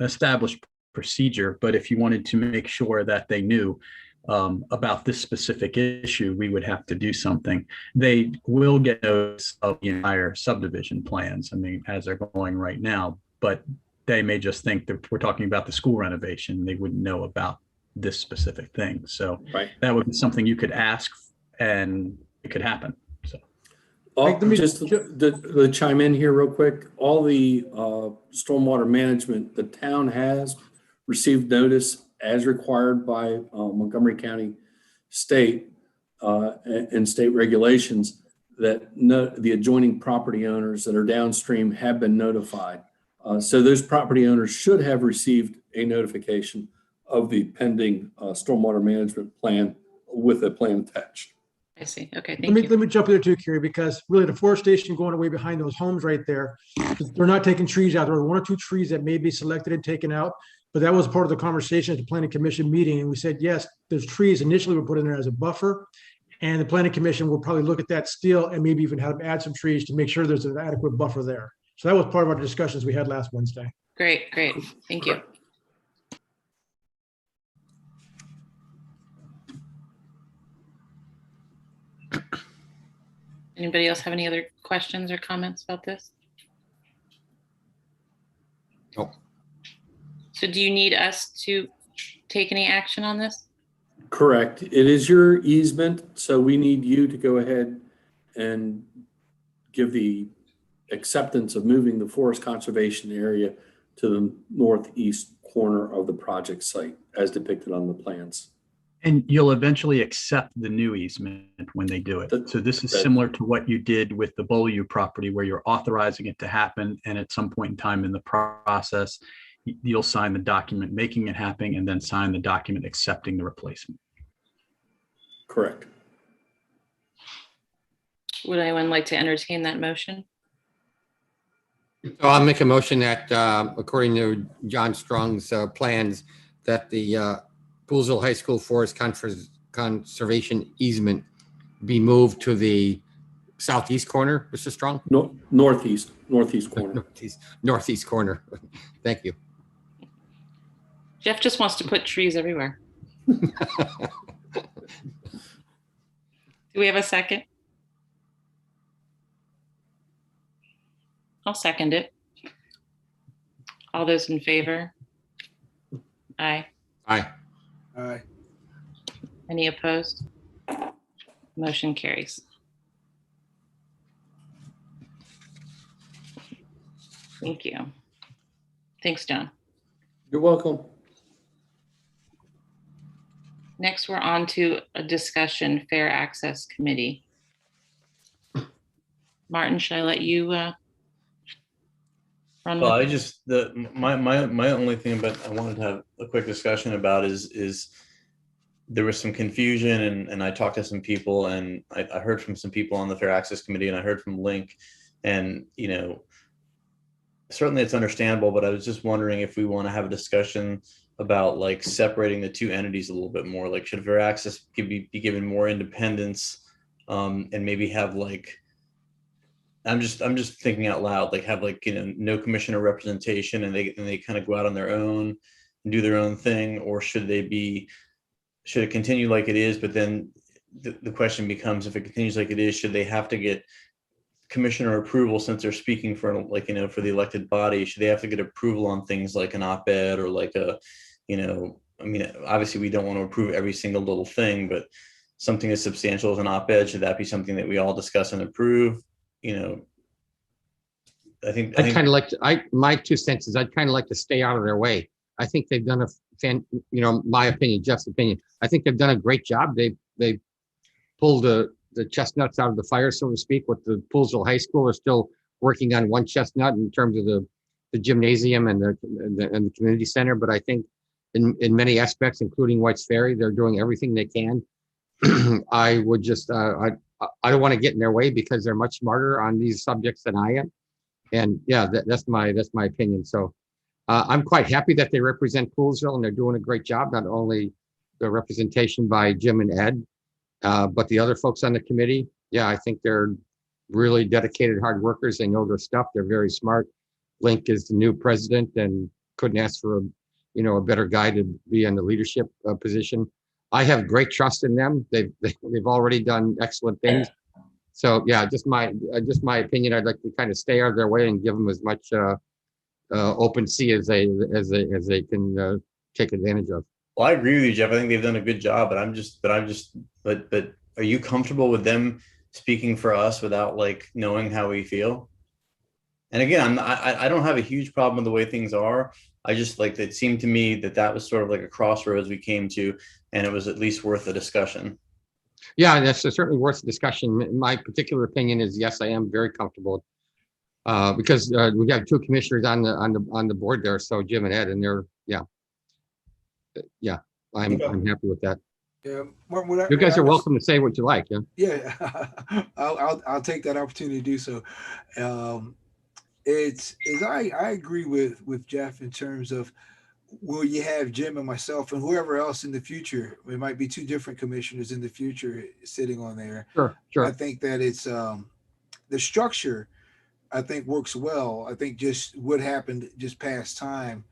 established procedure, but if you wanted to make sure that they knew about this specific issue, we would have to do something. They will get notice of the entire subdivision plans, I mean, as they're going right now, but they may just think that we're talking about the school renovation. They wouldn't know about this specific thing. So Right. that would be something you could ask and it could happen. So Just to chime in here real quick, all the stormwater management, the town has received notice as required by Montgomery County State and state regulations that the adjoining property owners that are downstream have been notified. So those property owners should have received a notification of the pending stormwater management plan with a plan attached. I see. Okay, Let thank me, you. let me jump in there too, Carrie, because really the forestation going away behind those homes right there, they're not taking trees out. There are one or two trees that may be selected and taken out, but that was part of the conversation at the planning commission meeting. And we said, yes, there's trees initially were put in there as a buffer. And the planning commission will probably look at that still and maybe even have them add some trees to make sure there's an adequate buffer there. So that was part of our discussions we had last Wednesday. Great, great. Thank you. Anybody else have any other questions or comments about this? Nope. So do you need us to take any action on this? Correct. It is your easement, so we need you to go ahead and give the acceptance of moving the forest conservation area to the northeast corner of the project site as depicted on the plans. and you'll eventually accept the new easement when they do it. So this is similar to what you did with the Beaulieu property where you're authorizing it to happen. And at some point in time in the process, you'll sign the document making it happen and then sign the document accepting the replacement. Correct. Would anyone like to entertain that motion? So I'll make a motion that, according to John Strong's plans, that the Poolsville High School Forest Conservation easement be moved to the southeast corner, Mr. Strong? No, northeast corner. Northeast corner. Thank you. Jeff just wants to put trees everywhere. Do we have a second? I'll second it. All those in favor? Aye. Aye. All right. Any opposed? Motion carries. Thank you. Thanks, John. You're welcome. Next, we're on to a discussion, Fair Access Committee. Martin, should I let you run Well, I with it? just, my only thing about, I wanted to have a quick discussion about is there was some confusion and I talked to some people and I heard from some people on the Fair Access Committee and I heard from Link and, you know, certainly it's understandable, but I was just wondering if we want to have a discussion about like separating the two entities a little bit more. Like should Fair Access be given more independence and maybe have like I'm just thinking out loud, like have like, no commissioner representation and they kind of go out on their own and do their own thing, or should it continue like it is? But then the question becomes, if it continues like it is, should they have to get commissioner approval since they're speaking for like, for the elected body? Should they have to get approval on things like an op-ed or like a, I mean, obviously we don't want to approve every single little thing, but something as substantial as an op-ed, should that be something that we all discuss and approve? I think my 2 cents is I'd kind of like to stay out of their way. I think they've done my opinion, Jeff's opinion, I think they've done a great job. They pulled the chestnuts out of the fire, so to speak, with the Poolsville High School. They're still working on one chestnut in terms of the gymnasium and the community center. But I think in many aspects, including White's Ferry, they're doing everything they can. I would just, I don't want to get in their way because they're much smarter on these subjects than I am. And yeah, that's my opinion. So I'm quite happy that they represent Poolsville and they're doing a great job. Not only the representation by Jim and Ed, but the other folks on the committee. Yeah, I think they're really dedicated, hard workers. They know their stuff. They're very smart. Link is the new president and couldn't ask for a better guy to be in the leadership position. I have great trust in them. They've already done excellent things. So yeah, just my opinion. I'd like to kind of stay out of their way and give them as much open sea as they can take advantage of. Well, I agree with you, Jeff. I think they've done a good job, but are you comfortable with them speaking for us without like knowing how we feel? And again, I don't have a huge problem with the way things are. I just like, it seemed to me that was sort of like a crossroads we came to, and it was at least worth a discussion. Yeah, that's certainly worth a discussion. My particular opinion is, yes, I am very comfortable because we have 2 commissioners on the board there. So Jim and Ed, and they're, I'm happy with that. Yeah, you guys are welcome to say what you like. Yeah, I'll take that opportunity to do so. I agree with Jeff in terms of, will you have Jim and myself and whoever else in the future? It might be 2 different commissioners in the future sitting on there. Sure. I think that it's the structure, I think, works well. I think just what happened just past time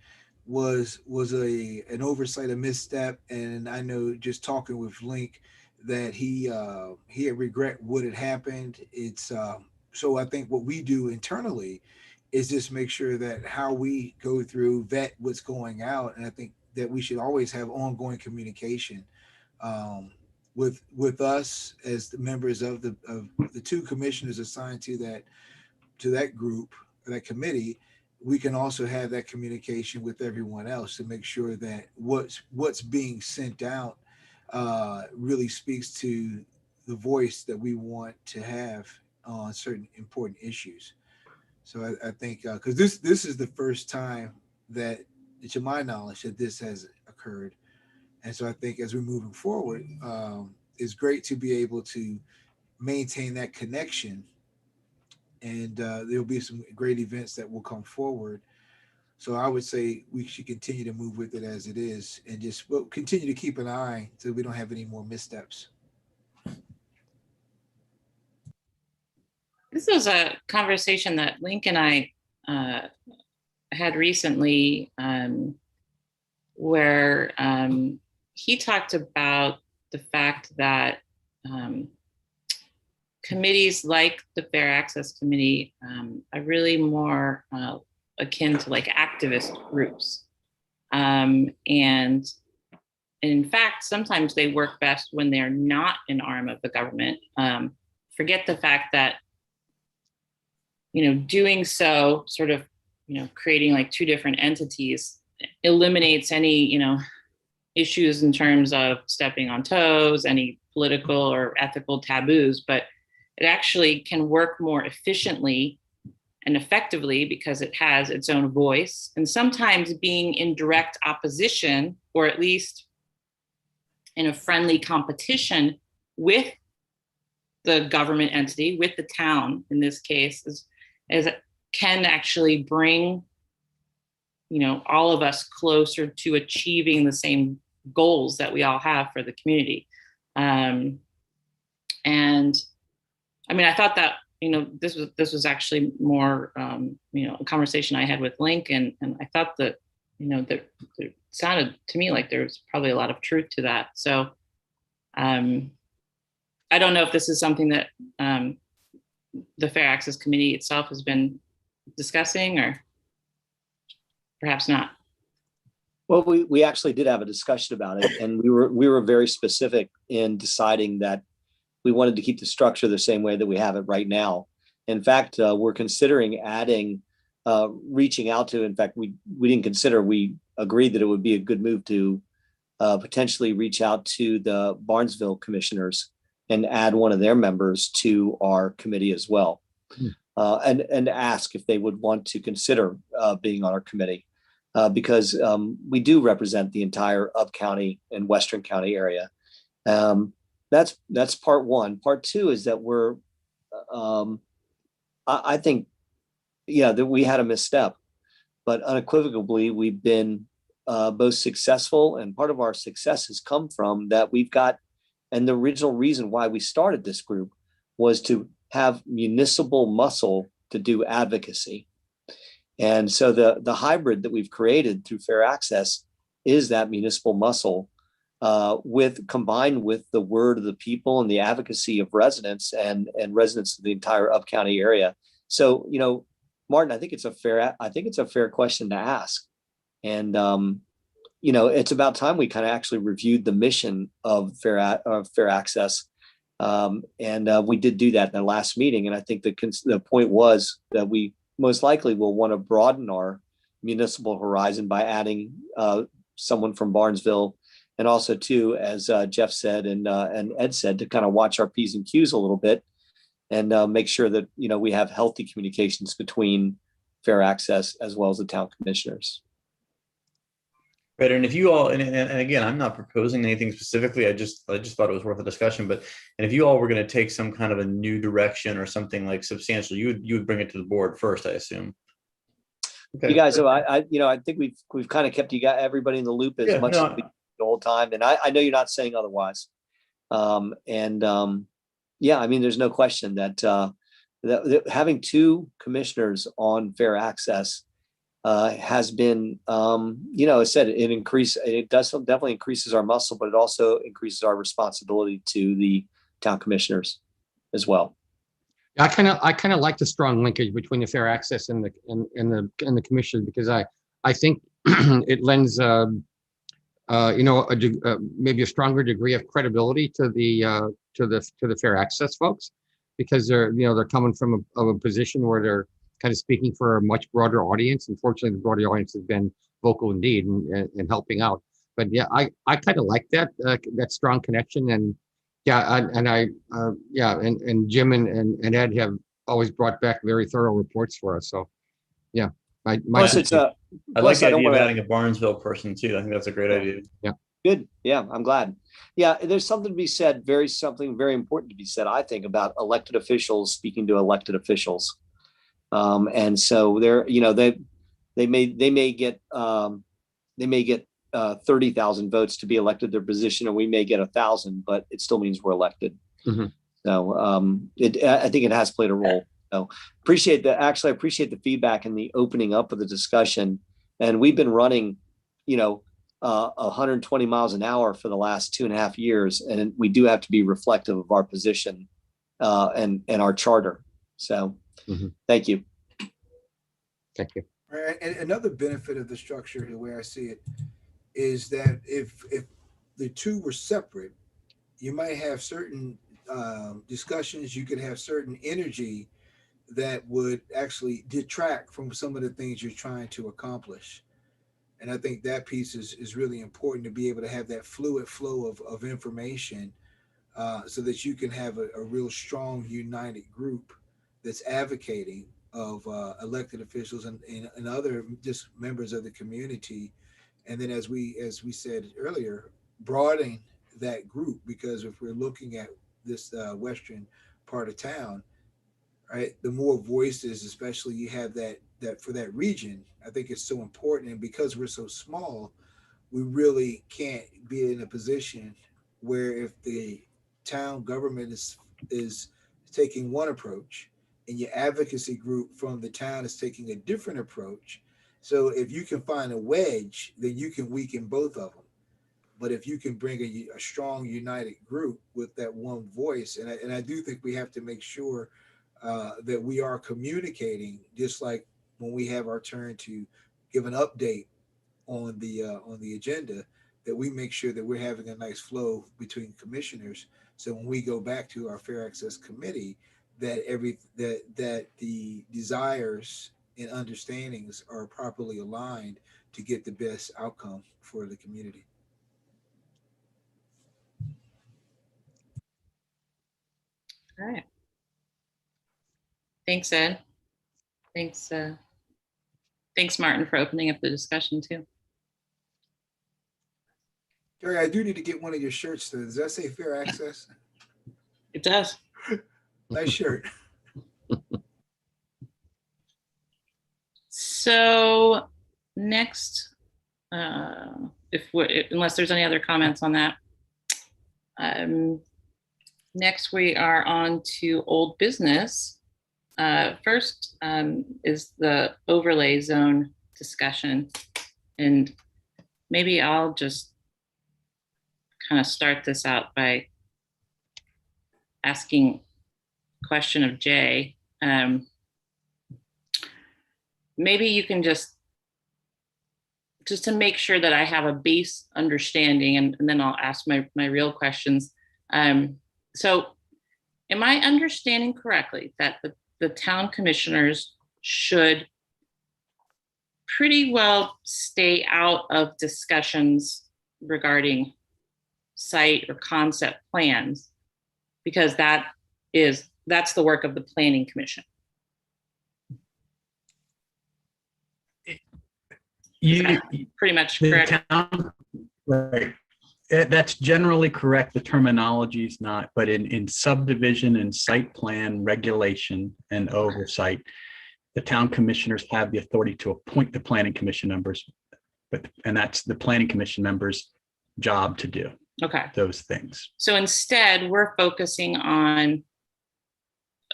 was an oversight, a misstep, and I know just talking with Link that he had regret what had happened. It's so I think what we do internally is just make sure that how we go through, vet what's going out. And I think that we should always have ongoing communication with us as the members of the 2 commissioners assigned to that group, that committee. We can also have that communication with everyone else to make sure that what's being sent out really speaks to the voice that we want to have on certain important issues. So I think because this is the first time that, to my knowledge, that this has occurred, and so I think as we're moving forward, it's great to be able to maintain that connection, and there'll be some great events that will come forward. So I would say we should continue to move with it as it is, and just continue to keep an eye so we don't have any more missteps. This was a conversation that Link and I had recently, where he talked about the fact that committees like the Fair Access Committee are really more akin to like activist groups. And in fact, sometimes they work best when they're not an arm of the government. Forget the fact that doing so, sort of, creating like 2 different entities eliminates any, issues in terms of stepping on toes, any political or ethical taboos, but it actually can work more efficiently and effectively because it has its own voice. And sometimes being in direct opposition, or at least in a friendly competition with the government entity, with the town in this case, is can actually bring all of us closer to achieving the same goals that we all have for the community. And I mean, I thought that this was actually more, a conversation I had with Link, and I thought that, that it sounded to me like there was probably a lot of truth to that. So I don't know if this is something that the Fair Access Committee itself has been discussing, or perhaps not. Well, we actually did have a discussion about it, and we were very specific in deciding that we wanted to keep the structure the same way that we have it right now. In fact, we're considering adding, reaching out to, in fact, we didn't consider, we agreed that it would be a good move to potentially reach out to the Barnesville commissioners and add one of their members to our committee as well. And ask if they would want to consider being on our committee. Because we do represent the entire Up County and Western County area. That's part one. Part two is that we're, I think, that we had a misstep, but unequivocally we've been both successful, and part of our success has come from that we've got, and the original reason why we started this group was to have municipal muscle to do advocacy. And so the hybrid that we've created through Fair Access is that municipal muscle combined with the word of the people and the advocacy of residents and residents of the entire Up County area. So, Martin, I think it's a fair question to ask. And, it's about time we kind of actually reviewed the mission of Fair Access. And we did do that in the last meeting. And I think the point was that we most likely will want to broaden our municipal horizon by adding someone from Barnesville, and also too, as Jeff said and Ed said, to kind of watch our P's and Q's a little bit and make sure that we have healthy communications between Fair Access as well as the town commissioners. Right, and if you all, and again, I'm not proposing anything specifically. I just thought it was worth a discussion. But if you all were going to take some kind of a new direction or something like substantial, you would bring it to the board first, I assume. Okay. You guys, I think we've kind of kept everybody in the loop as much as we the whole time, and I know you're not saying otherwise. There's no question that having two commissioners on Fair Access has been, I said it definitely increases our muscle, but it also increases our responsibility to the town commissioners as well. I kind of like the strong linkage between the Fair Access and the commission, because I think it lends maybe a stronger degree of credibility to the Fair Access folks, because they're coming from a position where they're kind of speaking for a much broader audience. Unfortunately, the broader audience has been vocal indeed in helping out. But yeah, I kind of like that strong connection. And and Jim and Ed have always brought back very thorough reports for us. So yeah, I like the idea of adding a Barnesville person too. I think that's a great idea. Yeah. Good. Yeah, I'm glad. Yeah, there's something to be said, something very important to be said, I think, about elected officials speaking to elected officials. And so they may get 30,000 votes to be elected their position, and we may get 1,000, but it still means we're elected. Mm-hmm. So I think it has played a role. So appreciate that. Actually, I appreciate the feedback and the opening up of the discussion. And we've been running, 120 miles an hour for the last 2.5 years, and we do have to be reflective of our position and our charter. So. Mm-hmm. Thank you. Thank you. Right. And another benefit of the structure, the way I see it, is that if the two were separate, you might have certain discussions, you could have certain energy that would actually detract from some of the things you're trying to accomplish. And I think that piece is really important, to be able to have that fluid flow of information so that you can have a real strong, united group that's advocating of elected officials and other just members of the community. And then as we said earlier, broadening that group, because if we're looking at this western part of town, right, the more voices, especially you have that for that region, I think it's so important. And because we're so small, we really can't be in a position where if the town government is taking one approach and your advocacy group from the town is taking a different approach. So if you can find a wedge, then you can weaken both of them. But if you can bring a strong, united group with that one voice, and I do think we have to make sure that we are communicating, just like when we have our turn to give an update on the agenda, that we make sure that we're having a nice flow between commissioners. So when we go back to our Fair Access Committee, that that the desires and understandings are properly aligned to get the best outcome for the community. All right. Thanks, Ed. Thanks, thanks, Martin, for opening up the discussion too. Gary, I do need to get one of your shirts. Does that say Fair Access? It does. Nice shirt. So next, unless there's any other comments on that, next we are on to old business. First is the overlay zone discussion, and maybe I'll just kind of start this out by asking a question of Jay. Maybe you can just to make sure that I have a base understanding, and then I'll ask my real questions. So am I understanding correctly that the town commissioners should pretty well stay out of discussions regarding site or concept plans, because that's the work of the Planning Commission? Pretty much correct. Right. That's generally correct. The terminology is not, but in subdivision and site plan regulation and oversight, the town commissioners have the authority to appoint the planning commission members, and that's the planning commission members' job to do. Okay. Those things. So instead, we're focusing on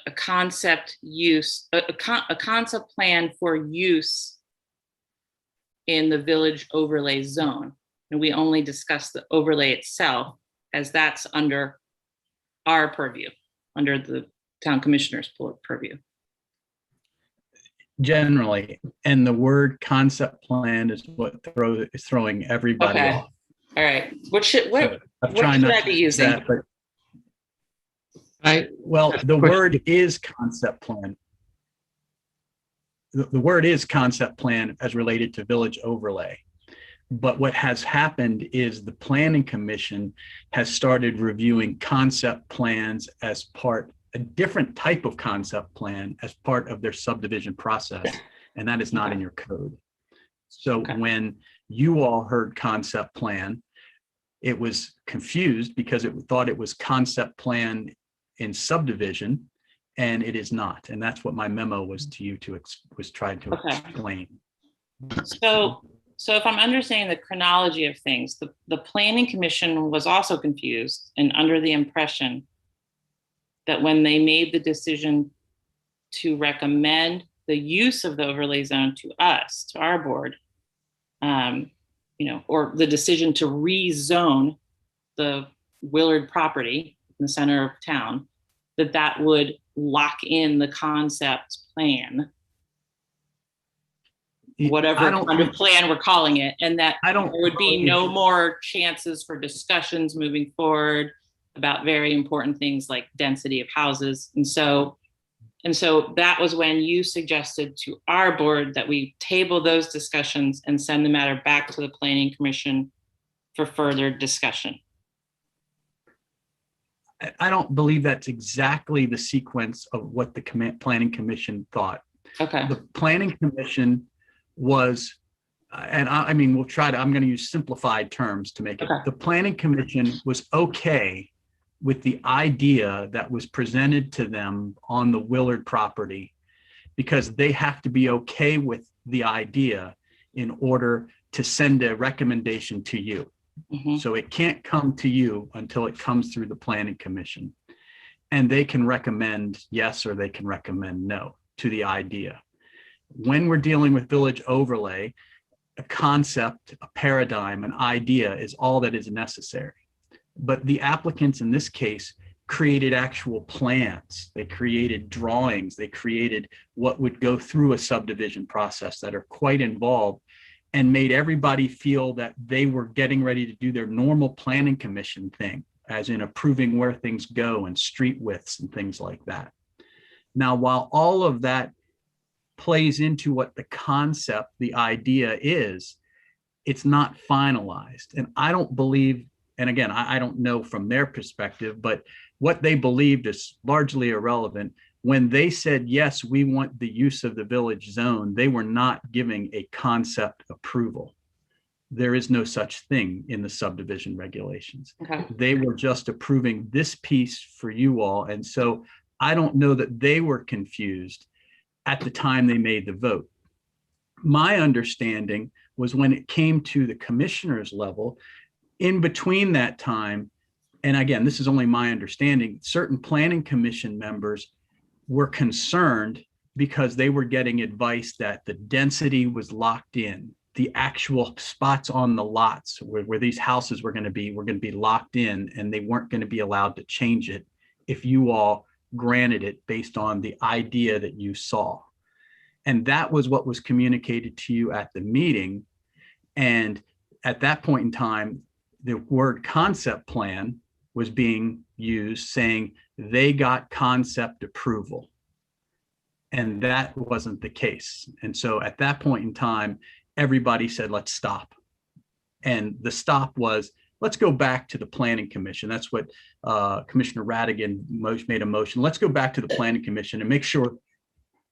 a concept use, a concept plan for use in the village overlay zone. And we only discuss the overlay itself, as that's under our purview, under the town commissioner's purview. Generally, and the word concept plan is what is throwing everybody off. All right. What should I be using? That, well, the word is concept plan. The word is concept plan as related to village overlay. But what has happened is the Planning Commission has started reviewing concept plans as a different type of concept plan as part of their subdivision process. And that is not in your code. So when you all heard concept plan, it was confused because it thought it was concept plan in subdivision, and it is not. And that's what my memo was to you was trying to explain. So if I'm understanding the chronology of things, the Planning Commission was also confused and under the impression that when they made the decision to recommend the use of the overlay zone to us, to our board, or the decision to rezone the Willard property in the center of town, that would lock in the concept plan, whatever kind of plan we're calling it, and that there would be no more chances for discussions moving forward about very important things like density of houses. And so that was when you suggested to our board that we table those discussions and send the matter back to the Planning Commission for further discussion. I don't believe that's exactly the sequence of what the Planning Commission thought. Okay. The Planning Commission was, and I'm going to use simplified terms to make it. The Planning Commission was okay with the idea that was presented to them on the Willard property, because they have to be okay with the idea in order to send a recommendation to you. So it can't come to you until it comes through the Planning Commission. and they can recommend yes or they can recommend no to the idea. When we're dealing with village overlay, a concept, a paradigm, an idea is all that is necessary. But the applicants in this case created actual plans. They created drawings. They created what would go through a subdivision process that are quite involved, and made everybody feel that they were getting ready to do their normal planning commission thing, as in approving where things go and street widths and things like that. Now, while all of that plays into what the concept, the idea is, it's not finalized. And I don't believe, and again, I don't know from their perspective, but what they believed is largely irrelevant. When they said, yes, we want the use of the village zone, they were not giving a concept approval. There is no such thing in the subdivision regulations. Okay. They were just approving this piece for you all. And so I don't know that they were confused at the time they made the vote. My understanding was when it came to the commissioners level, in between that time, and again, this is only my understanding, certain planning commission members were concerned because they were getting advice that the density was locked in. The actual spots on the lots where these houses were going to be locked in, and they weren't going to be allowed to change it if you all granted it based on the idea that you saw. And that was what was communicated to you at the meeting. And at that point in time, the word concept plan was being used, saying they got concept approval. And that wasn't the case. And so at that point in time, everybody said, let's stop. And the stop was, let's go back to the planning commission. That's what Commissioner Radigan made a motion. Let's go back to the planning commission and make sure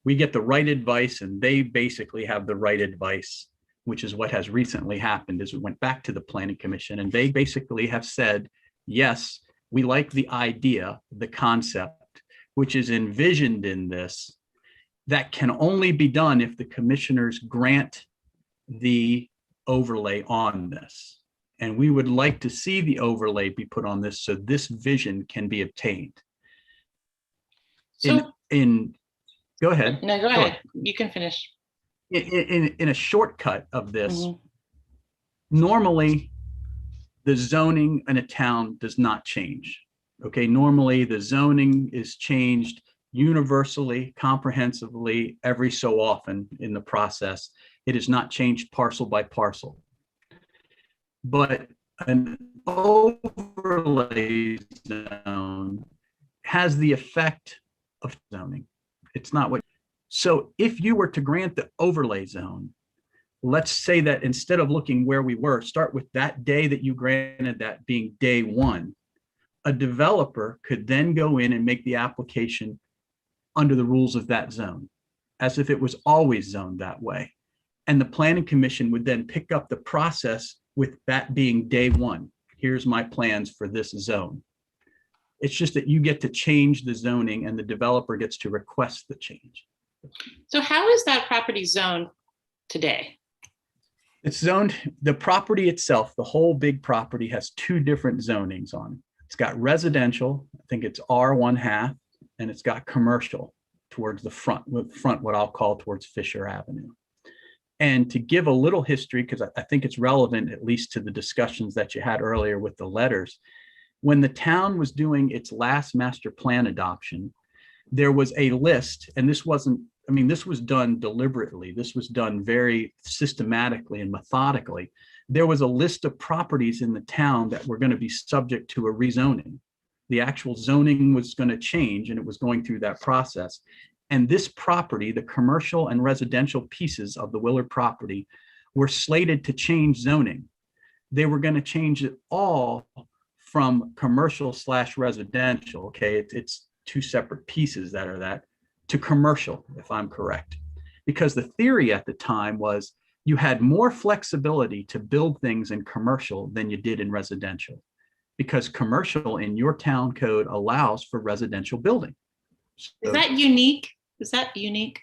we get the right advice, and they basically have the right advice, which is what has recently happened. Is we went back to the planning commission and they basically have said, yes, we like the idea, the concept, which is envisioned in this, that can only be done if the commissioners grant the overlay on this. And we would like to see the overlay be put on this so this vision can be obtained. So, Go ahead. No, go ahead. You can finish. In a shortcut of this, Mhm. normally the zoning in a town does not change. Okay, normally the zoning is changed universally, comprehensively, every so often in the process. It is not changed parcel by parcel. But an overlay zone has the effect of zoning. It's not what. So if you were to grant the overlay zone, let's say that instead of looking where we were, start with that day that you granted, that being day one, a developer could then go in and make the application under the rules of that zone, as if it was always zoned that way. And the planning commission would then pick up the process with that being day one. Here's my plans for this zone. It's just that you get to change the zoning and the developer gets to request the change. So how is that property zoned today? It's zoned, the property itself, the whole big property has two different zonings on it. It's got residential, I think it's R1/2, and it's got commercial towards the front, what I'll call towards Fisher Avenue. And to give a little history, because I think it's relevant, at least to the discussions that you had earlier with the letters, when the town was doing its last master plan adoption, there was a list, and this wasn't, I mean, this was done deliberately. This was done very systematically and methodically. There was a list of properties in the town that were going to be subject to a rezoning. The actual zoning was going to change, and it was going through that process. And this property, the commercial and residential pieces of the Willard property, were slated to change zoning. They were going to change it all from commercial/residential. Okay, it's two separate pieces that are that, to commercial, if I'm correct. Because the theory at the time was you had more flexibility to build things in commercial than you did in residential, because commercial in your town code allows for residential building. Is that unique? Is that unique?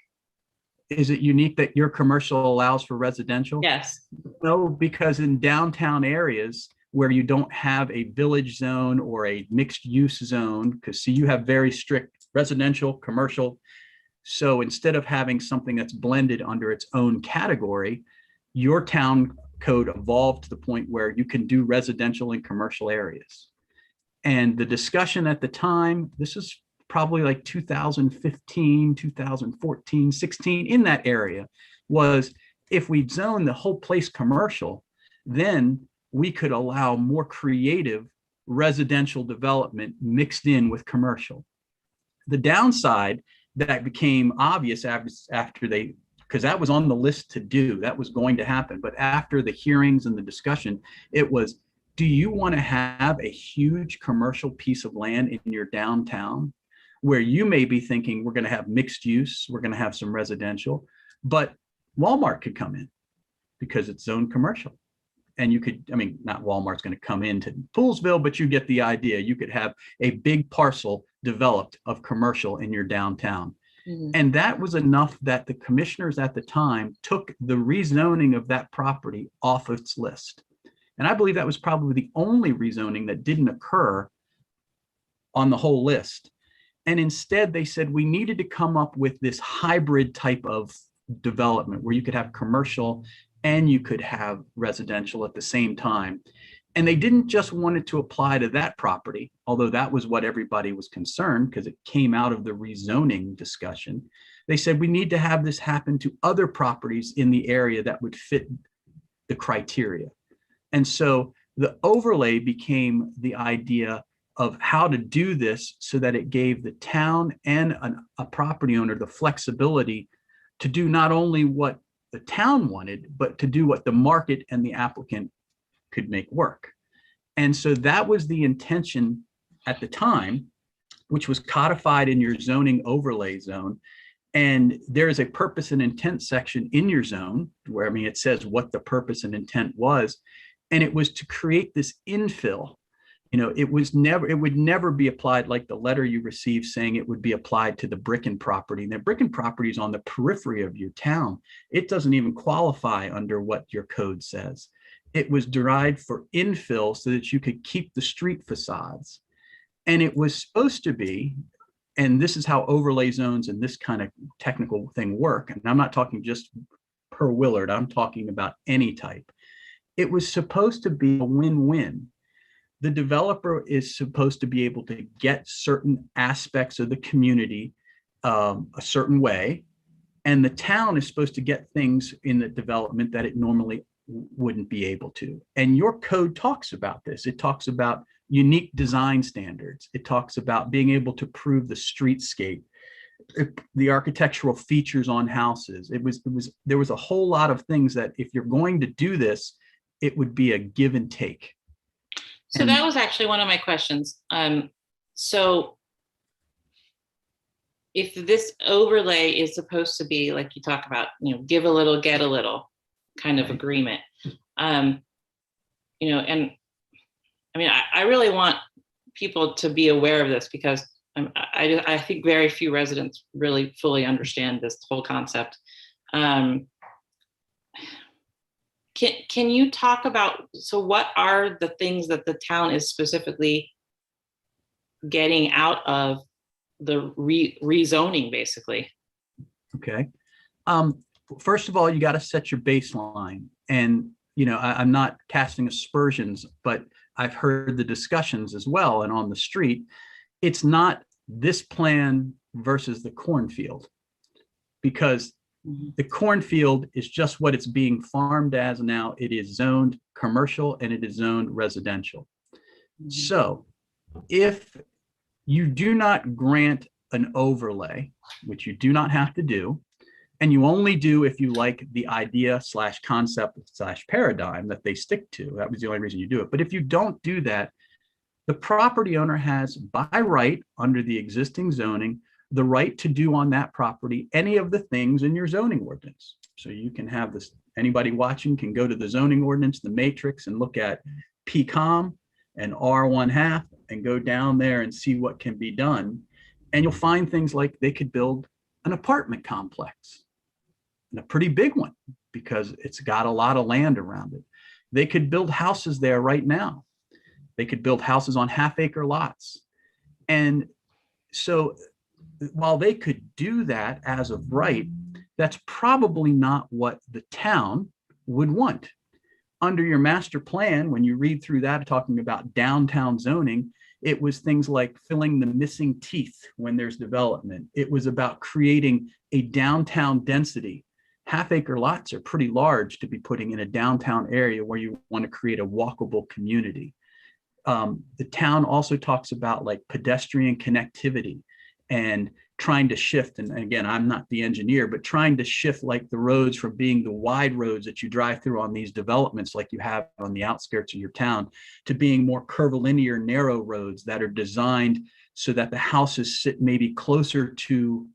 Is it unique that your commercial allows for residential? Yes. No, because in downtown areas where you don't have a village zone or a mixed use zone, because see, you have very strict residential, commercial. So instead of having something that's blended under its own category, your town code evolved to the point where you can do residential and commercial areas. And the discussion at the time, this is probably like 2015, 2014, 16, in that area, was if we zone the whole place commercial, then we could allow more creative residential development mixed in with commercial. The downside that became obvious after they, because that was on the list to do, that was going to happen. But after the hearings and the discussion, it was, do you want to have a huge commercial piece of land in your downtown where you may be thinking we're going to have mixed use, we're going to have some residential, but Walmart could come in because it's zoned commercial. And you could, I mean, not Walmart's going to come into Poolsville, but you get the idea. You could have a big parcel developed of commercial in your downtown. Mhm. And that was enough that the commissioners at the time took the rezoning of that property off its list. And I believe that was probably the only rezoning that didn't occur on the whole list. And instead they said we needed to come up with this hybrid type of development where you could have commercial and you could have residential at the same time. And they didn't just want it to apply to that property, although that was what everybody was concerned because it came out of the rezoning discussion. They said we need to have this happen to other properties in the area that would fit the criteria. And so the overlay became the idea of how to do this so that it gave the town and a property owner the flexibility to do not only what the town wanted, but to do what the market and the applicant could make work. And so that was the intention at the time, which was codified in your zoning overlay zone. And there is a purpose and intent section in your zone where, I mean, it says what the purpose and intent was. And it was to create this infill. You know, it would never be applied like the letter you received saying it would be applied to the Bricken property. And the Bricken property is on the periphery of your town. It doesn't even qualify under what your code says. It was derived for infill so that you could keep the street facades. And it was supposed to be, and this is how overlay zones and this kind of technical thing work. And I'm not talking just per Willard, I'm talking about any type. It was supposed to be a win-win. The developer is supposed to be able to get certain aspects of the community a certain way, and the town is supposed to get things in the development that it normally wouldn't be able to. And your code talks about this. It talks about unique design standards. It talks about being able to prove the streetscape, the architectural features on houses. There was a whole lot of things that if you're going to do this, it would be a give and take. So that was actually one of my questions. So if this overlay is supposed to be like you talk about, you know, give a little, get a little kind of agreement, you know, and I mean, I really want people to be aware of this because I think very few residents really fully understand this whole concept. Can you talk about, so what are the things that the town is specifically getting out of the rezoning basically? Okay. First of all, you got to set your baseline. And, you know, I'm not casting aspersions, but I've heard the discussions as well. And on the street, it's not this plan versus the cornfield, because the cornfield is just what it's being farmed as now. It is zoned commercial and it is zoned residential. So if you do not grant an overlay, which you do not have to do, and you only do if you like the idea / concept / paradigm that they stick to, that was the only reason you do it. But if you don't do that, the property owner has by right under the existing zoning the right to do on that property any of the things in your zoning ordinance. So you can have this, anybody watching can go to the zoning ordinance, the matrix, and look at PCOM and R1/2 and go down there and see what can be done. And you'll find things like they could build an apartment complex, and a pretty big one, because it's got a lot of land around it. They could build houses there right now. They could build houses on half-acre lots. And so while they could do that as of right, that's probably not what the town would want. Under your master plan, when you read through that, talking about downtown zoning, it was things like filling the missing teeth when there's development. It was about creating a downtown density. Half-acre lots are pretty large to be putting in a downtown area where you want to create a walkable community. The town also talks about like pedestrian connectivity and trying to shift. And again, I'm not the engineer, but trying to shift like the roads from being the wide roads that you drive through on these developments like you have on the outskirts of your town to being more curvilinear, narrow roads that are designed so that the houses sit maybe closer to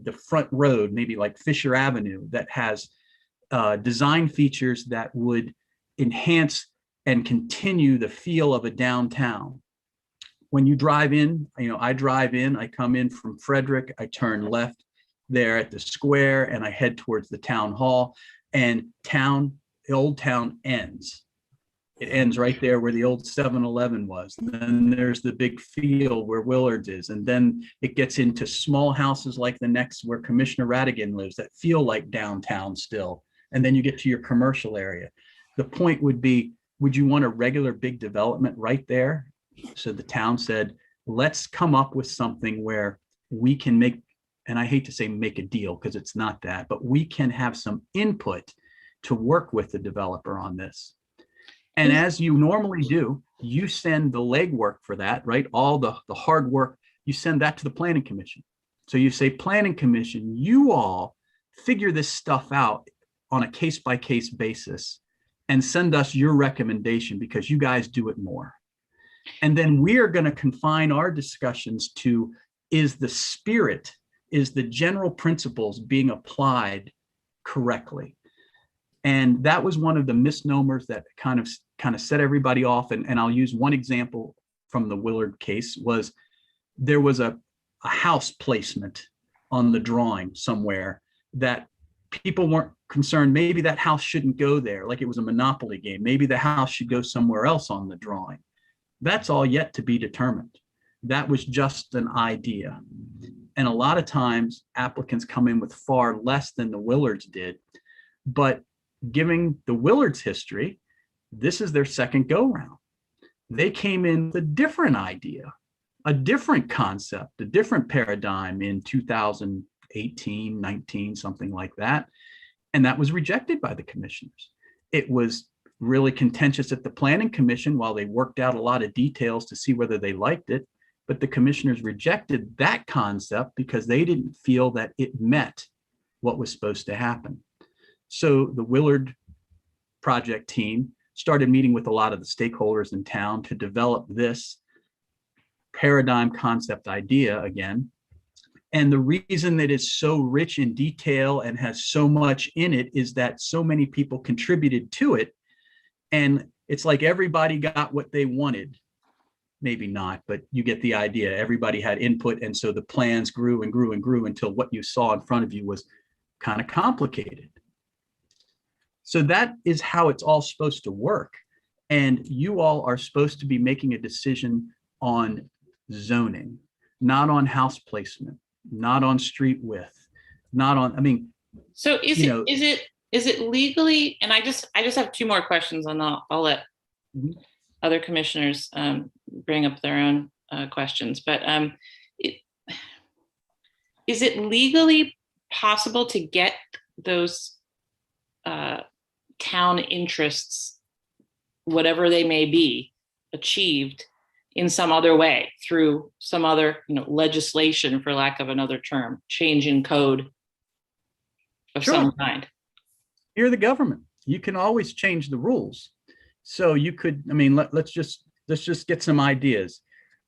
the front road, maybe like Fisher Avenue, that has design features that would enhance and continue the feel of a downtown. When you drive in, I drive in, I come in from Frederick, I turn left there at the square and I head towards the town hall, and the old town ends. It ends right there where the old 7-Eleven was. And then there's the big field where Willard's is. And then it gets into small houses like the next where Commissioner Radigan lives that feel like downtown still. And then you get to your commercial area. The point would be, would you want a regular big development right there? So the town said, let's come up with something where we can make, and I hate to say make a deal because it's not that, but we can have some input to work with the developer on this. And as you normally do, you send the legwork for that, right? All the hard work, you send that to the Planning Commission. So you say, Planning Commission, you all figure this stuff out on a case-by-case basis and send us your recommendation because you guys do it more. And then we are going to confine our discussions to, is the spirit, is the general principles being applied correctly? And that was one of the misnomers that kind of set everybody off. And I'll use one example from the Willard case. Was there was a house placement on the drawing somewhere that people weren't concerned. Maybe that house shouldn't go there, like it was a Monopoly game. Maybe the house should go somewhere else on the drawing. That's all yet to be determined. That was just an idea. And a lot of times applicants come in with far less than the Willards did. But giving the Willards history, this is their second go round. They came in with a different idea, a different concept, a different paradigm in 2018, 19, something like that. And that was rejected by the commissioners. It was really contentious at the Planning Commission while they worked out a lot of details to see whether they liked it. But the commissioners rejected that concept because they didn't feel that it met what was supposed to happen. So the Willard project team started meeting with a lot of the stakeholders in town to develop this paradigm concept idea again. And the reason that it's so rich in detail and has so much in it is that so many people contributed to it. And it's like everybody got what they wanted. Maybe not, but you get the idea. Everybody had input. And so the plans grew and grew and grew until what you saw in front of you was kind of complicated. So that is how it's all supposed to work. And you all are supposed to be making a decision on zoning, not on house placement, not on street width, not on, I mean. So is it legally, and I just have two more questions and I'll let other commissioners bring up their own questions, but is it legally possible to get those town interests, whatever they may be, achieved in some other way through some other, legislation, for lack of another term, change in code of some kind? You're the government. You can always change the rules. So you could, I mean, let's just get some ideas.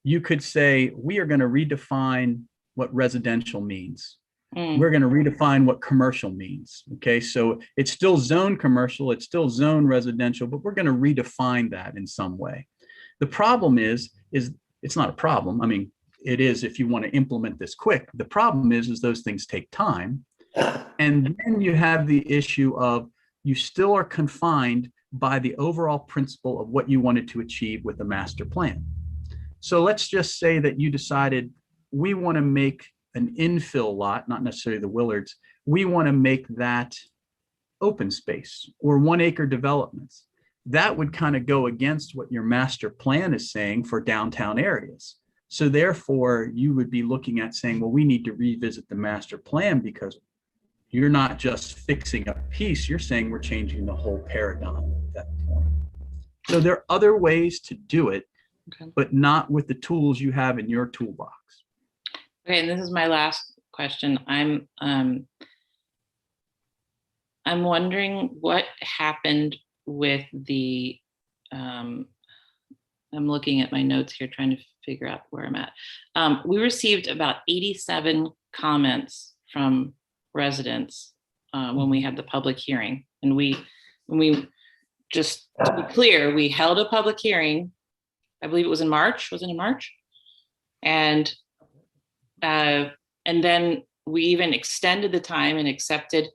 You could say, we are going to redefine what residential means. We're going to redefine what commercial means. Okay, so it's still zone commercial, it's still zone residential, but we're going to redefine that in some way. The problem is it's not a problem. I mean, it is if you want to implement this quick. The problem is those things take time. And then you have the issue of you still are confined by the overall principle of what you wanted to achieve with the master plan. So let's just say that you decided we want to make an infill lot, not necessarily the Willards. We want to make that open space or 1 acre developments. That would kind of go against what your master plan is saying for downtown areas. So therefore, you would be looking at saying, well, we need to revisit the master plan because you're not just fixing a piece, you're saying we're changing the whole paradigm at that point. So there are other ways to do it, Okay. but not with the tools you have in your toolbox. Okay, and this is my last question. I'm wondering what happened with the, I'm looking at my notes here, trying to figure out where I'm at. We received about 87 comments from residents when we had the public hearing. And when we, just to be clear, we held a public hearing, I believe it was in March, was it in March? And then we even extended the time and accepted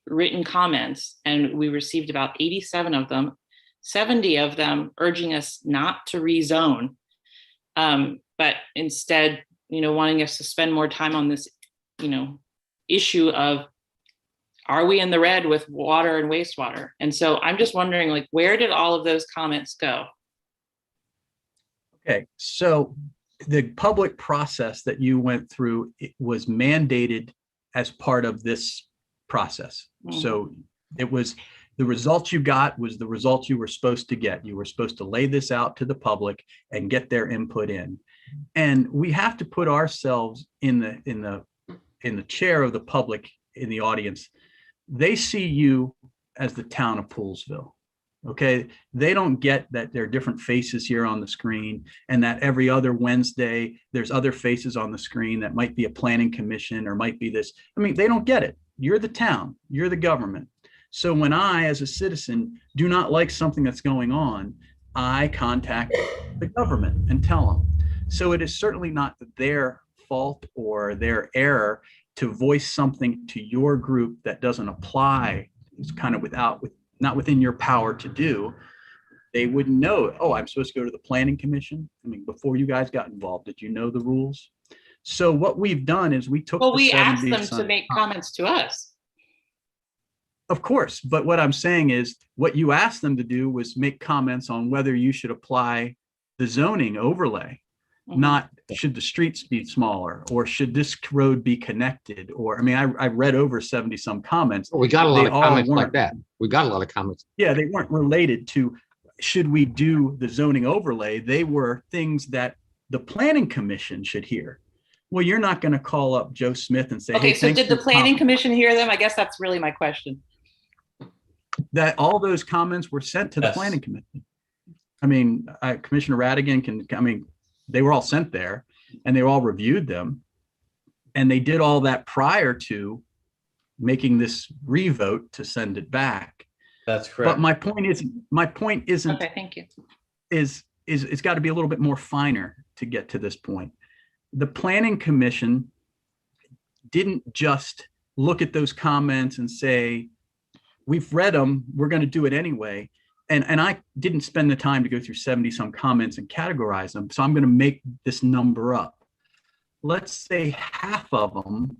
written comments, and we received about 87 of them, 70 of them urging us not to rezone, but instead, wanting us to spend more time on this, issue of, are we in the red with water and wastewater? And so I'm just wondering, like, where did all of those comments go? Okay, so the public process that you went through, it was mandated as part of this process. So it was, the results you got was the results you were supposed to get. You were supposed to lay this out to the public and get their input in. And we have to put ourselves in the chair of the public, in the audience. They see you as the town of Poolesville. Okay, they don't get that there are different faces here on the screen, and that every other Wednesday there's other faces on the screen that might be a planning commission or might be this. I mean, they don't get it. You're the town, you're the government. So when I, as a citizen, do not like something that's going on, I contact the government and tell them. So it is certainly not their fault or their error to voice something to your group that doesn't apply. It's kind of not within your power to do. They wouldn't know, oh, I'm supposed to go to the planning commission. I mean, before you guys got involved, did you know the rules? So what we've done is we took, well, we asked them to make comments to us. Of course, but what I'm saying is what you asked them to do was make comments on whether you should apply the zoning overlay, not should the streets be smaller or should this road be connected, or, I mean, I read over 70 some comments. We got a lot of comments like that. We got a lot of comments. Yeah, they weren't related to should we do the zoning overlay. They were things that the planning commission should hear. Well, you're not going to call up Joe Smith and say, okay, hey, so did the planning commission hear them? I guess that's really my question. That all those comments were sent to the planning commission. I mean, Commissioner Radigan they were all sent there and they all reviewed them, and they did all that prior to making this revote to send it back. That's correct. But my point isn't, okay, thank you. Is it's got to be a little bit more finer to get to this point. The planning commission didn't just look at those comments and say, we've read them, we're going to do it anyway. And I didn't spend the time to go through 70 some comments and categorize them. So I'm going to make this number up. Let's say half of them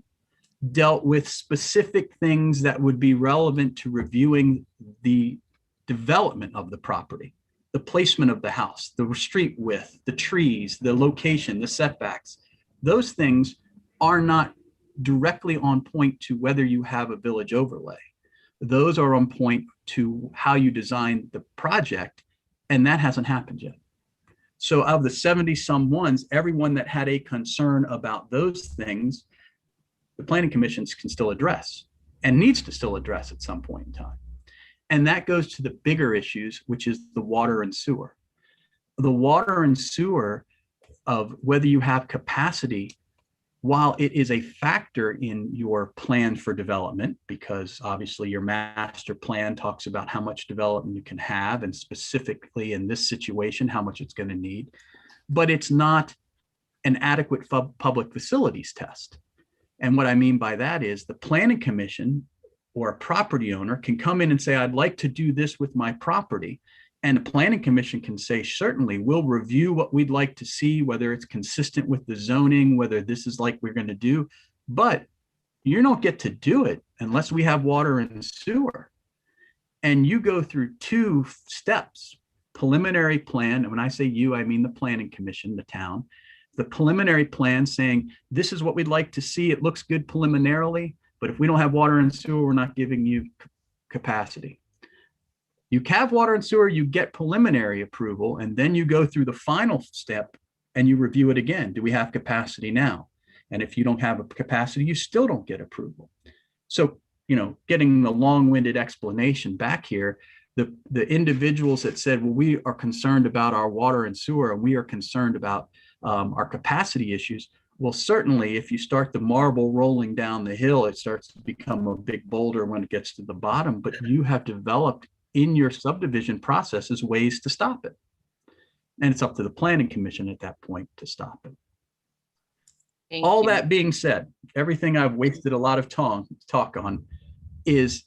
dealt with specific things that would be relevant to reviewing the development of the property, the placement of the house, the street width, the trees, the location, the setbacks. Those things are not directly on point to whether you have a village overlay. Those are on point to how you design the project, and that hasn't happened yet. So of the 70 some ones, everyone that had a concern about those things, the planning commissions can still address and needs to still address at some point in time. And that goes to the bigger issues, which is the water and sewer. The water and sewer of whether you have capacity, while it is a factor in your plan for development, because obviously your master plan talks about how much development you can have, and specifically in this situation, how much it's going to need, but it's not an adequate public facilities test. And what I mean by that is the planning commission or a property owner can come in and say, I'd like to do this with my property. And the planning commission can say, certainly, we'll review what we'd like to see, whether it's consistent with the zoning, whether this is like we're going to do, but you don't get to do it unless we have water and sewer. And you go through 2 steps, preliminary plan. And when I say you, I mean the planning commission, the town, the preliminary plan saying, this is what we'd like to see. It looks good preliminarily, but if we don't have water and sewer, we're not giving you capacity. You have water and sewer, you get preliminary approval, and then you go through the final step and you review it again. Do we have capacity now? And if you don't have a capacity, you still don't get approval. So, getting the long-winded explanation back here, the individuals that said, well, we are concerned about our water and sewer, and we are concerned about our capacity issues. Well, certainly, if you start the marble rolling down the hill, it starts to become a big boulder when it gets to the bottom, but you have developed in your subdivision processes ways to stop it. And it's up to the planning commission at that point to stop it. All that being said, everything I've wasted a lot of talk on is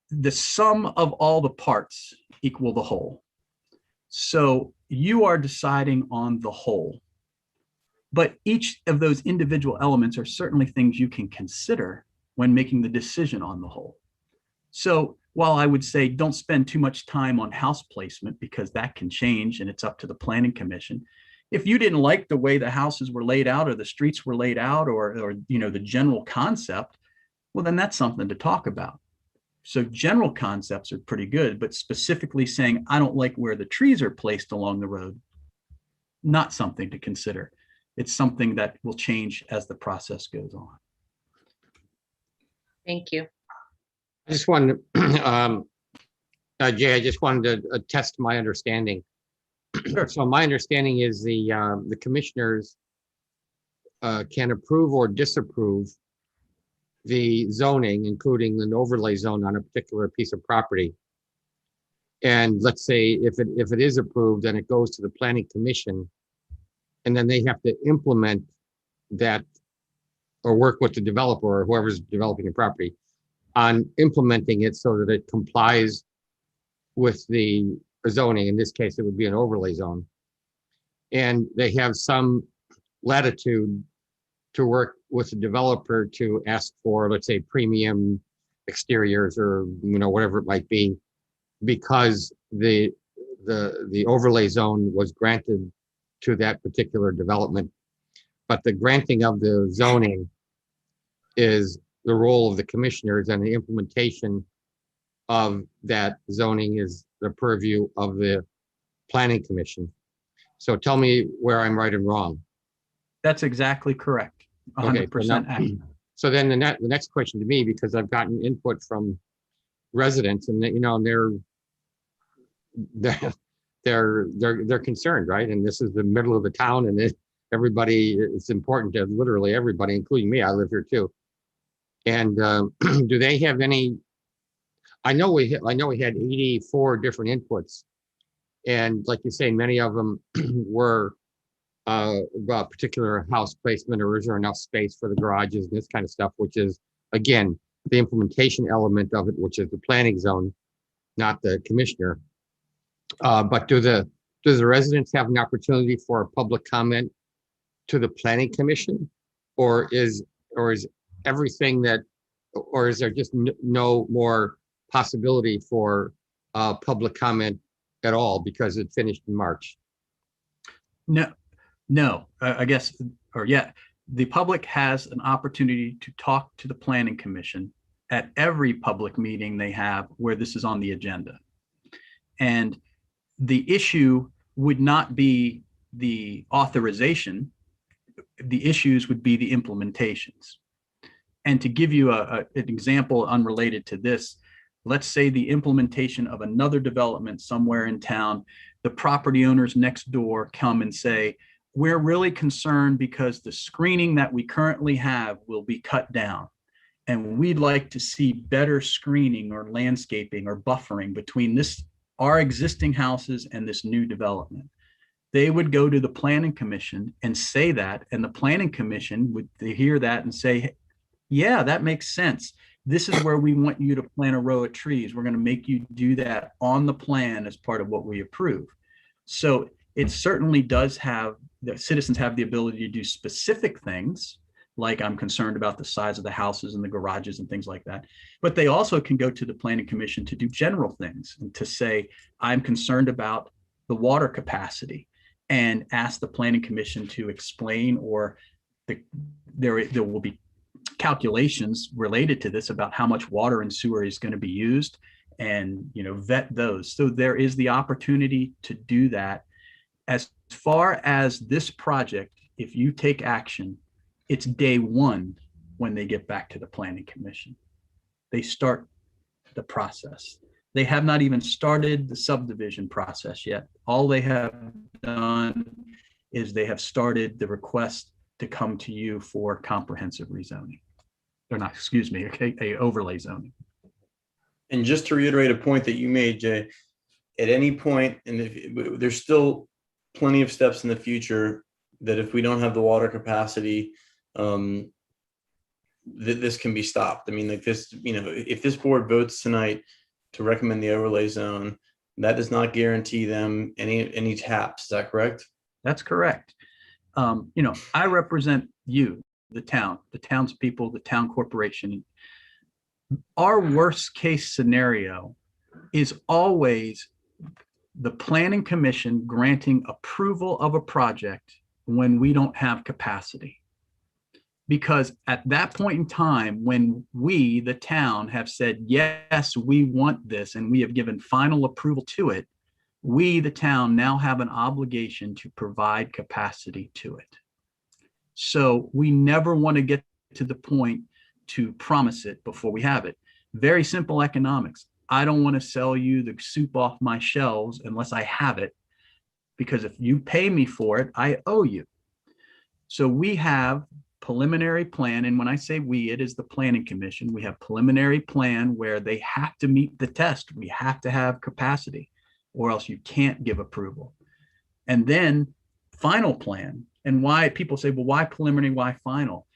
the sum of all the parts equal the whole. So you are deciding on the whole, but each of those individual elements are certainly things you can consider when making the decision on the whole. So while I would say don't spend too much time on house placement, because that can change and it's up to the planning commission. If you didn't like the way the houses were laid out or the streets were laid out or the general concept, well, then that's something to talk about. So general concepts are pretty good, but specifically saying, I don't like where the trees are placed along the road, not something to consider. It's something that will change as the process goes on. Thank you. I just wanted to, Jay, I just wanted to test my understanding. Sure. So my understanding is the commissioners can approve or disapprove the zoning, including an overlay zone on a particular piece of property. And let's say if it is approved, then it goes to the planning commission, and then they have to implement that or work with the developer or whoever's developing the property on implementing it so that it complies with the zoning. In this case, it would be an overlay zone. And they have some latitude to work with the developer to ask for, let's say, premium exteriors or whatever it might be, because the overlay zone was granted to that particular development. But the granting of the zoning is the role of the commissioners, and the implementation of that zoning is the purview of the planning commission. So tell me where I'm right and wrong. That's exactly correct. 100% accurate. So then the next question to me, because I've gotten input from residents, and they're concerned, right? And this is the middle of the town, and it's important to literally everybody, including me. I live here too. And do they have any? I know we had 84 different inputs, and like you say, many of them were about particular house placement, or is there enough space for the garages and this kind of stuff, which is, again, the implementation element of it, which is the planning zone, not the commissioner. But do the residents have an opportunity for a public comment to the planning commission, or is everything that, or is there just no more possibility for public comment at all because it finished in March? No, I guess, or yeah, the public has an opportunity to talk to the planning commission at every public meeting they have where this is on the agenda. And the issue would not be the authorization. The issues would be the implementations. And to give you an example unrelated to this, let's say the implementation of another development somewhere in town, the property owners next door come and say, we're really concerned because the screening that we currently have will be cut down. And we'd like to see better screening or landscaping or buffering between our existing houses and this new development. They would go to the planning commission and say that, and the planning commission would hear that and say, yeah, that makes sense. this is where we want you to plant a row of trees. We're going to make you do that on the plan as part of what we approve. So it certainly does have, the citizens have the ability to do specific things, like I'm concerned about the size of the houses and the garages and things like that. But they also can go to the planning commission to do general things and to say, I'm concerned about the water capacity, and ask the planning commission to explain, or there will be calculations related to this about how much water and sewer is going to be used, and vet those. So there is the opportunity to do that. As far as this project, if you take action, it's day one when they get back to the planning commission. They start the process. They have not even started the subdivision process yet. All they have done is they have started the request to come to you for comprehensive rezoning. Or not, excuse me, a overlay zoning. And just to reiterate a point that you made, Jay, at any point, and if, there's still plenty of steps in the future that if we don't have the water capacity, this can be stopped. I mean, like this, if this board votes tonight to recommend the overlay zone, that does not guarantee them any taps. Is that correct? That's correct. I represent you, the townspeople, the town corporation. Our worst case scenario is always the planning commission granting approval of a project when we don't have capacity. Because at that point in time, when we, the town, have said, yes, we want this, and we have given final approval to it, we, the town, now have an obligation to provide capacity to it. So we never want to get to the point to promise it before we have it. Very simple economics. I don't want to sell you the soup off my shelves unless I have it, because if you pay me for it, I owe you. So we have preliminary plan, and when I say we, it is the planning commission. We have preliminary plan where they have to meet the test. We have to have capacity, or else you can't give approval. And then final plan. And why people say, well, why preliminary, why final?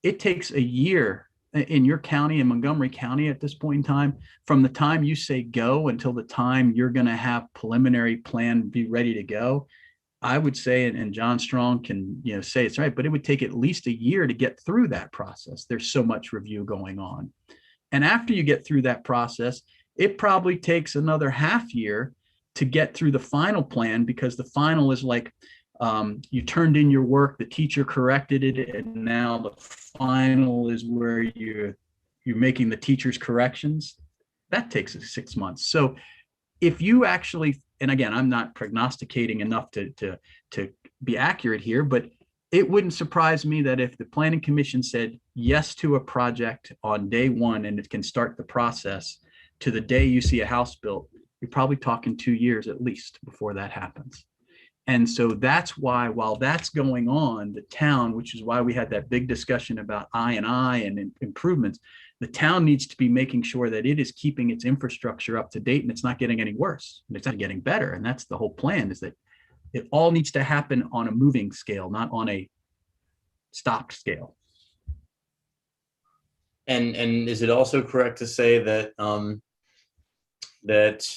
It takes a year in your county, in Montgomery County at this point in time, from the time you say go until the time you're going to have preliminary plan be ready to go. I would say, and John Strong can say it's right, but it would take at least a year to get through that process. There's so much review going on. And after you get through that process, it probably takes another half year to get through the final plan, because the final is like, you turned in your work, the teacher corrected it, and now the final is where you're making the teacher's corrections. That takes 6 months. So if you actually, and again, I'm not prognosticating enough to be accurate here, but it wouldn't surprise me that if the planning commission said yes to a project on day one and it can start the process to the day you see a house built, you're probably talking 2 years at least before that happens. And so that's why, while that's going on, the town, which is why we had that big discussion about I&I and improvements, the town needs to be making sure that it is keeping its infrastructure up to date and it's not getting any worse. It's not getting better. And that's the whole plan, is that it all needs to happen on a moving scale, not on a stopped scale. And is it also correct to say that that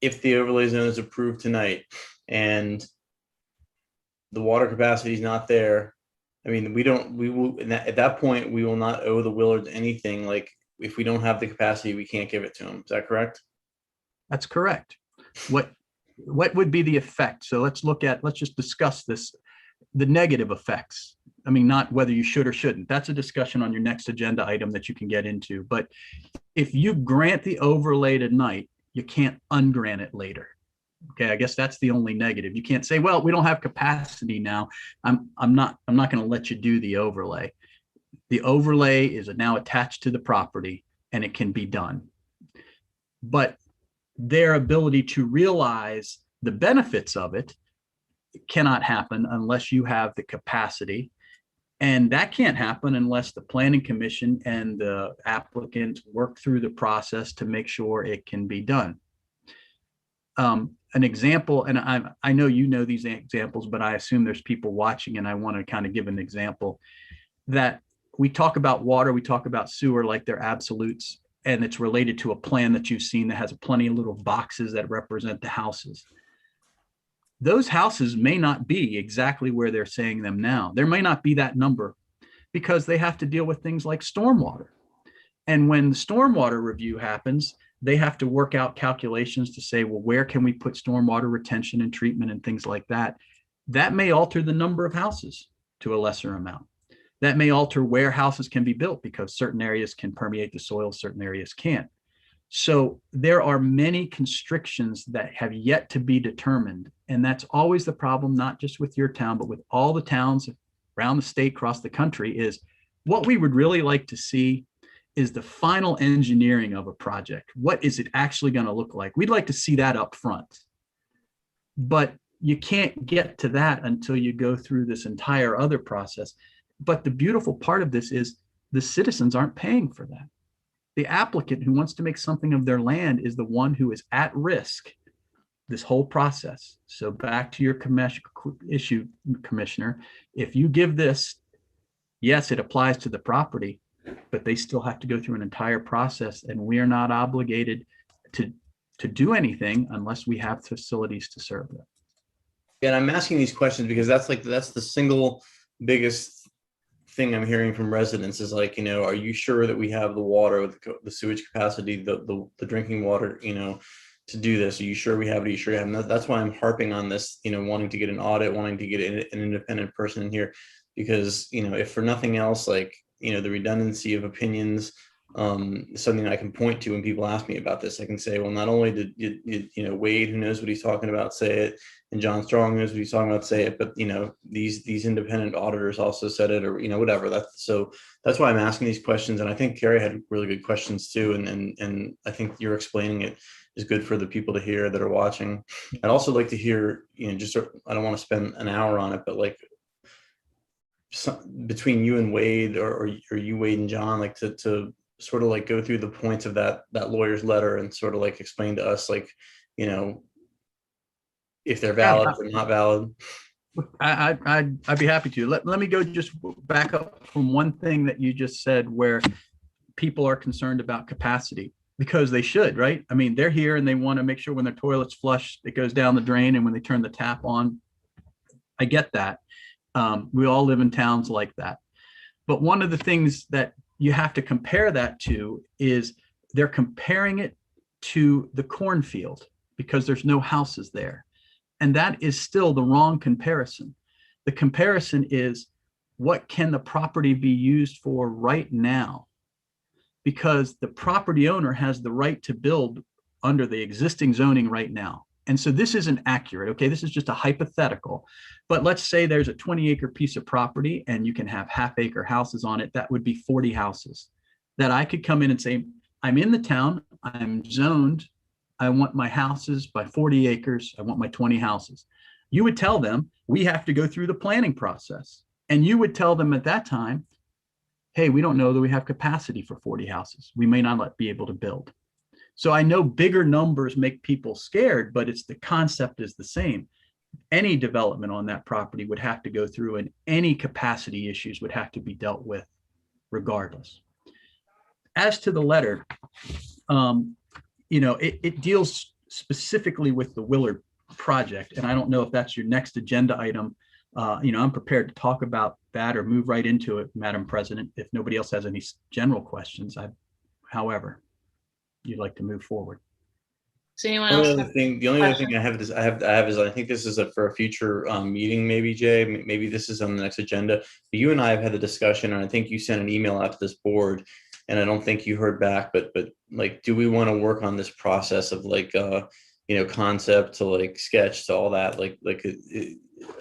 if the overlay zone is approved tonight and the water capacity is not there, I mean, we will, at that point, we will not owe the Willards anything. Like, if we don't have the capacity, we can't give it to them. Is that correct? That's correct. What would be the effect? So let's just discuss this, the negative effects. I mean, not whether you should or shouldn't. That's a discussion on your next agenda item that you can get into. But if you grant the overlay tonight, you can't ungrant it later. Okay, I guess that's the only negative. You can't say, well, we don't have capacity now. I'm not going to let you do the overlay. The overlay is now attached to the property and it can be done. But their ability to realize the benefits of it cannot happen unless you have the capacity. And that can't happen unless the planning commission and the applicant work through the process to make sure it can be done. An example, and I know you know these examples, but I assume there's people watching, and I want to kind of give an example that we talk about water, we talk about sewer like they're absolutes, and it's related to a plan that you've seen that has plenty of little boxes that represent the houses. Those houses may not be exactly where they're saying them now. There may not be that number because they have to deal with things like stormwater. And when the stormwater review happens, they have to work out calculations to say, well, where can we put stormwater retention and treatment and things like that? That may alter the number of houses to a lesser amount. That may alter where houses can be built because certain areas can permeate the soil, certain areas can't. So there are many constrictions that have yet to be determined. And that's always the problem, not just with your town, but with all the towns around the state, across the country, is what we would really like to see is the final engineering of a project. What is it actually going to look like? We'd like to see that up front. But you can't get to that until you go through this entire other process. But the beautiful part of this is the citizens aren't paying for that. The applicant who wants to make something of their land is the one who is at risk this whole process. So back to your issue, Commissioner, if you give this, yes, it applies to the property, but they still have to go through an entire process, and we are not obligated to do anything unless we have facilities to serve them. And I'm asking these questions because that's the single biggest thing I'm hearing from residents is like, are you sure that we have the water, the sewage capacity, the drinking water, to do this? Are you sure we have it? Are you sure you have it? That's why I'm harping on this, wanting to get an audit, wanting to get an independent person in here, because, if for nothing else, like, the redundancy of opinions, something I can point to when people ask me about this. I can say, well, not only did Wade, who knows what he's talking about, say it, and John Strong knows what he's talking about, say it, but these independent auditors also said it, or whatever. That's why I'm asking these questions, and I think Carrie had really good questions too, and I think you're explaining it is good for the people to hear that are watching. I'd also like to hear, I don't want to spend an hour on it, but like, between you and Wade, or you, Wade, and John, like to sort of like go through the points of that lawyer's letter and sort of like explain to us, like, if they're valid or not valid. I'd be happy to. Let me go just back up from one thing that you just said, where people are concerned about capacity, because they should, right? I mean, they're here and they want to make sure when their toilet's flush, it goes down the drain, and when they turn the tap on. I get that. We all live in towns like that. But one of the things that you have to compare that to is they're comparing it to the cornfield because there's no houses there. And that is still the wrong comparison. The comparison is, what can the property be used for right now? Because the property owner has the right to build under the existing zoning right now. And so this isn't accurate, okay? This is just a hypothetical. But let's say there's a 20-acre piece of property and you can have half-acre houses on it. That would be 40 houses that I could come in and say, I'm in the town, I'm zoned, I want my houses by 40 acres, I want my 20 houses. You would tell them, we have to go through the planning process. And you would tell them at that time, hey, we don't know that we have capacity for 40 houses. We may not be able to build. So I know bigger numbers make people scared, but the concept is the same. Any development on that property would have to go through, and any capacity issues would have to be dealt with regardless. As to the letter, it deals specifically with the Willard project. And I don't know if that's your next agenda item. I'm prepared to talk about that or move right into it, Madam President, if nobody else has any general questions. However, you'd like to move forward. So anyone else? The only other thing I have is I think this is for a future meeting, maybe, Jay. Maybe this is on the next agenda. But you and I have had the discussion, and I think you sent an email out to this board, and I don't think you heard back. But like, do we want to work on this process of like concept to like sketch to all that?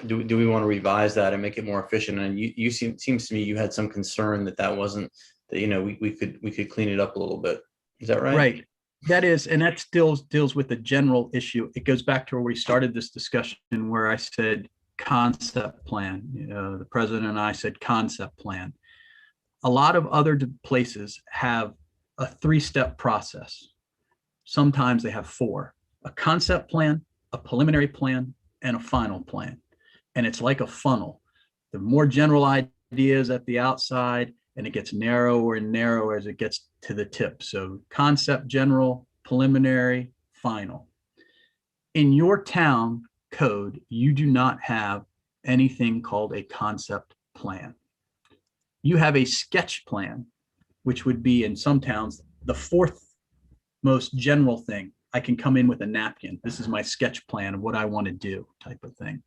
Do we want to revise that and make it more efficient? And you seems to me you had some concern that wasn't that we could clean it up a little bit. Is that right? Right. That is, and that still deals with the general issue. It goes back to where we started this discussion, where I said concept plan. The president and I said concept plan. A lot of other places have a 3-step process. Sometimes they have 4: a concept plan, a preliminary plan, and a final plan. And it's like a funnel. The more general ideas at the outside, and it gets narrower and narrower as it gets to the tip. So concept, general, preliminary, final. In your town code, you do not have anything called a concept plan. You have a sketch plan, which would be in some towns the fourth most general thing. I can come in with a napkin. This is my sketch plan of what I want to do, type of thing.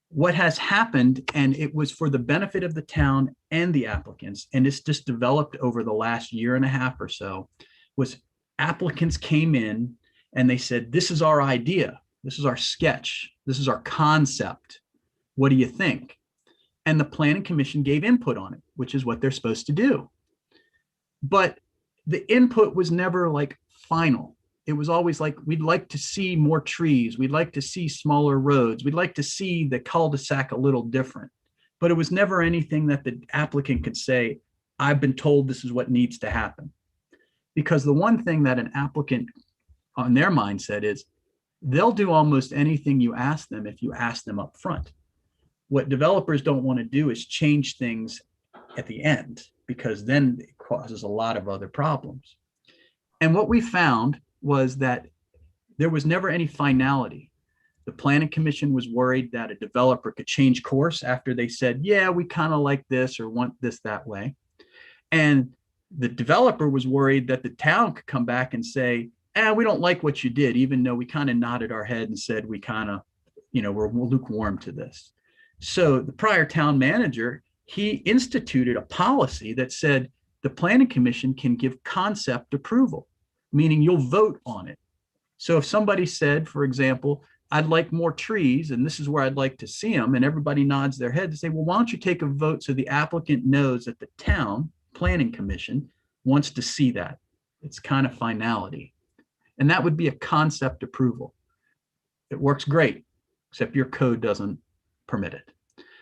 What has happened, and it was for the benefit of the town and the applicants, and it's just developed over the last year and a half or so, was applicants came in and they said, this is our idea. This is our sketch. This is our concept. What do you think? And the planning commission gave input on it, which is what they're supposed to do. But the input was never like final. It was always like, we'd like to see more trees. We'd like to see smaller roads. We'd like to see the cul-de-sac a little different. But it was never anything that the applicant could say, I've been told this is what needs to happen. Because the one thing that an applicant on their mindset is, they'll do almost anything you ask them if you ask them up front. What developers don't want to do is change things at the end, because then it causes a lot of other problems. And what we found was that there was never any finality. The planning commission was worried that a developer could change course after they said, yeah, we kind of like this or want this that way. And the developer was worried that the town could come back and say, we don't like what you did, even though we kind of nodded our head and said we kind of, we're lukewarm to this. So the prior town manager, he instituted a policy that said the planning commission can give concept approval, meaning you'll vote on it. So if somebody said, for example, I'd like more trees and this is where I'd like to see them, and everybody nods their head to say, well, why don't you take a vote so the applicant knows that the town planning commission wants to see that. It's kind of finality. And that would be a concept approval. It works great, except your code doesn't permit it.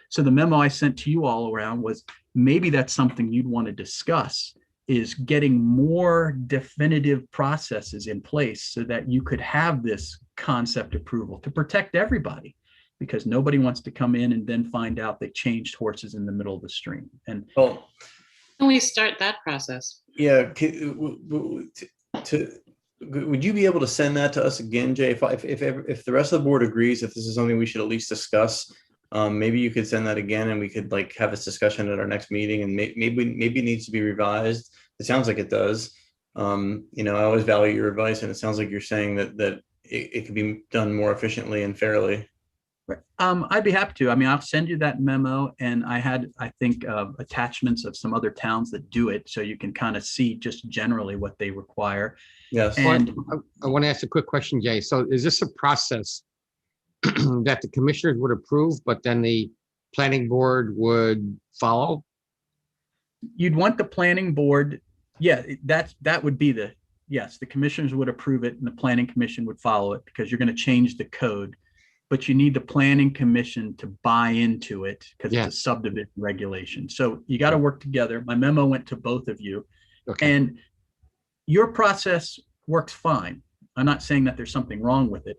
So the memo I sent to you all around was, maybe that's something you'd want to discuss, is getting more definitive processes in place so that you could have this concept approval to protect everybody, because nobody wants to come in and then find out they changed horses in the middle of the stream. And Well, Can we start that process? yeah, would you be able to send that to us again, Jay? If the rest of the board agrees, if this is something we should at least discuss, maybe you could send that again and we could like have this discussion at our next meeting, and maybe it needs to be revised. It sounds like it does. I always value your advice, and it sounds like you're saying that it could be done more efficiently and fairly. I'd be happy to. I mean, I'll send you that memo, and I think attachments of some other towns that do it, so you can kind of see just generally what they require. Yes. And I want to ask a quick question, Jay. So is this a process that the commissioners would approve, but then the planning board would follow? you'd want the planning board, that would be yes, the commissioners would approve it and the planning commission would follow it, because you're going to change the code. But you need the planning commission to buy into it, because it's a subdivision regulation. So you got to work together. My memo went to both of you. Okay. And your process works fine. I'm not saying that there's something wrong with it.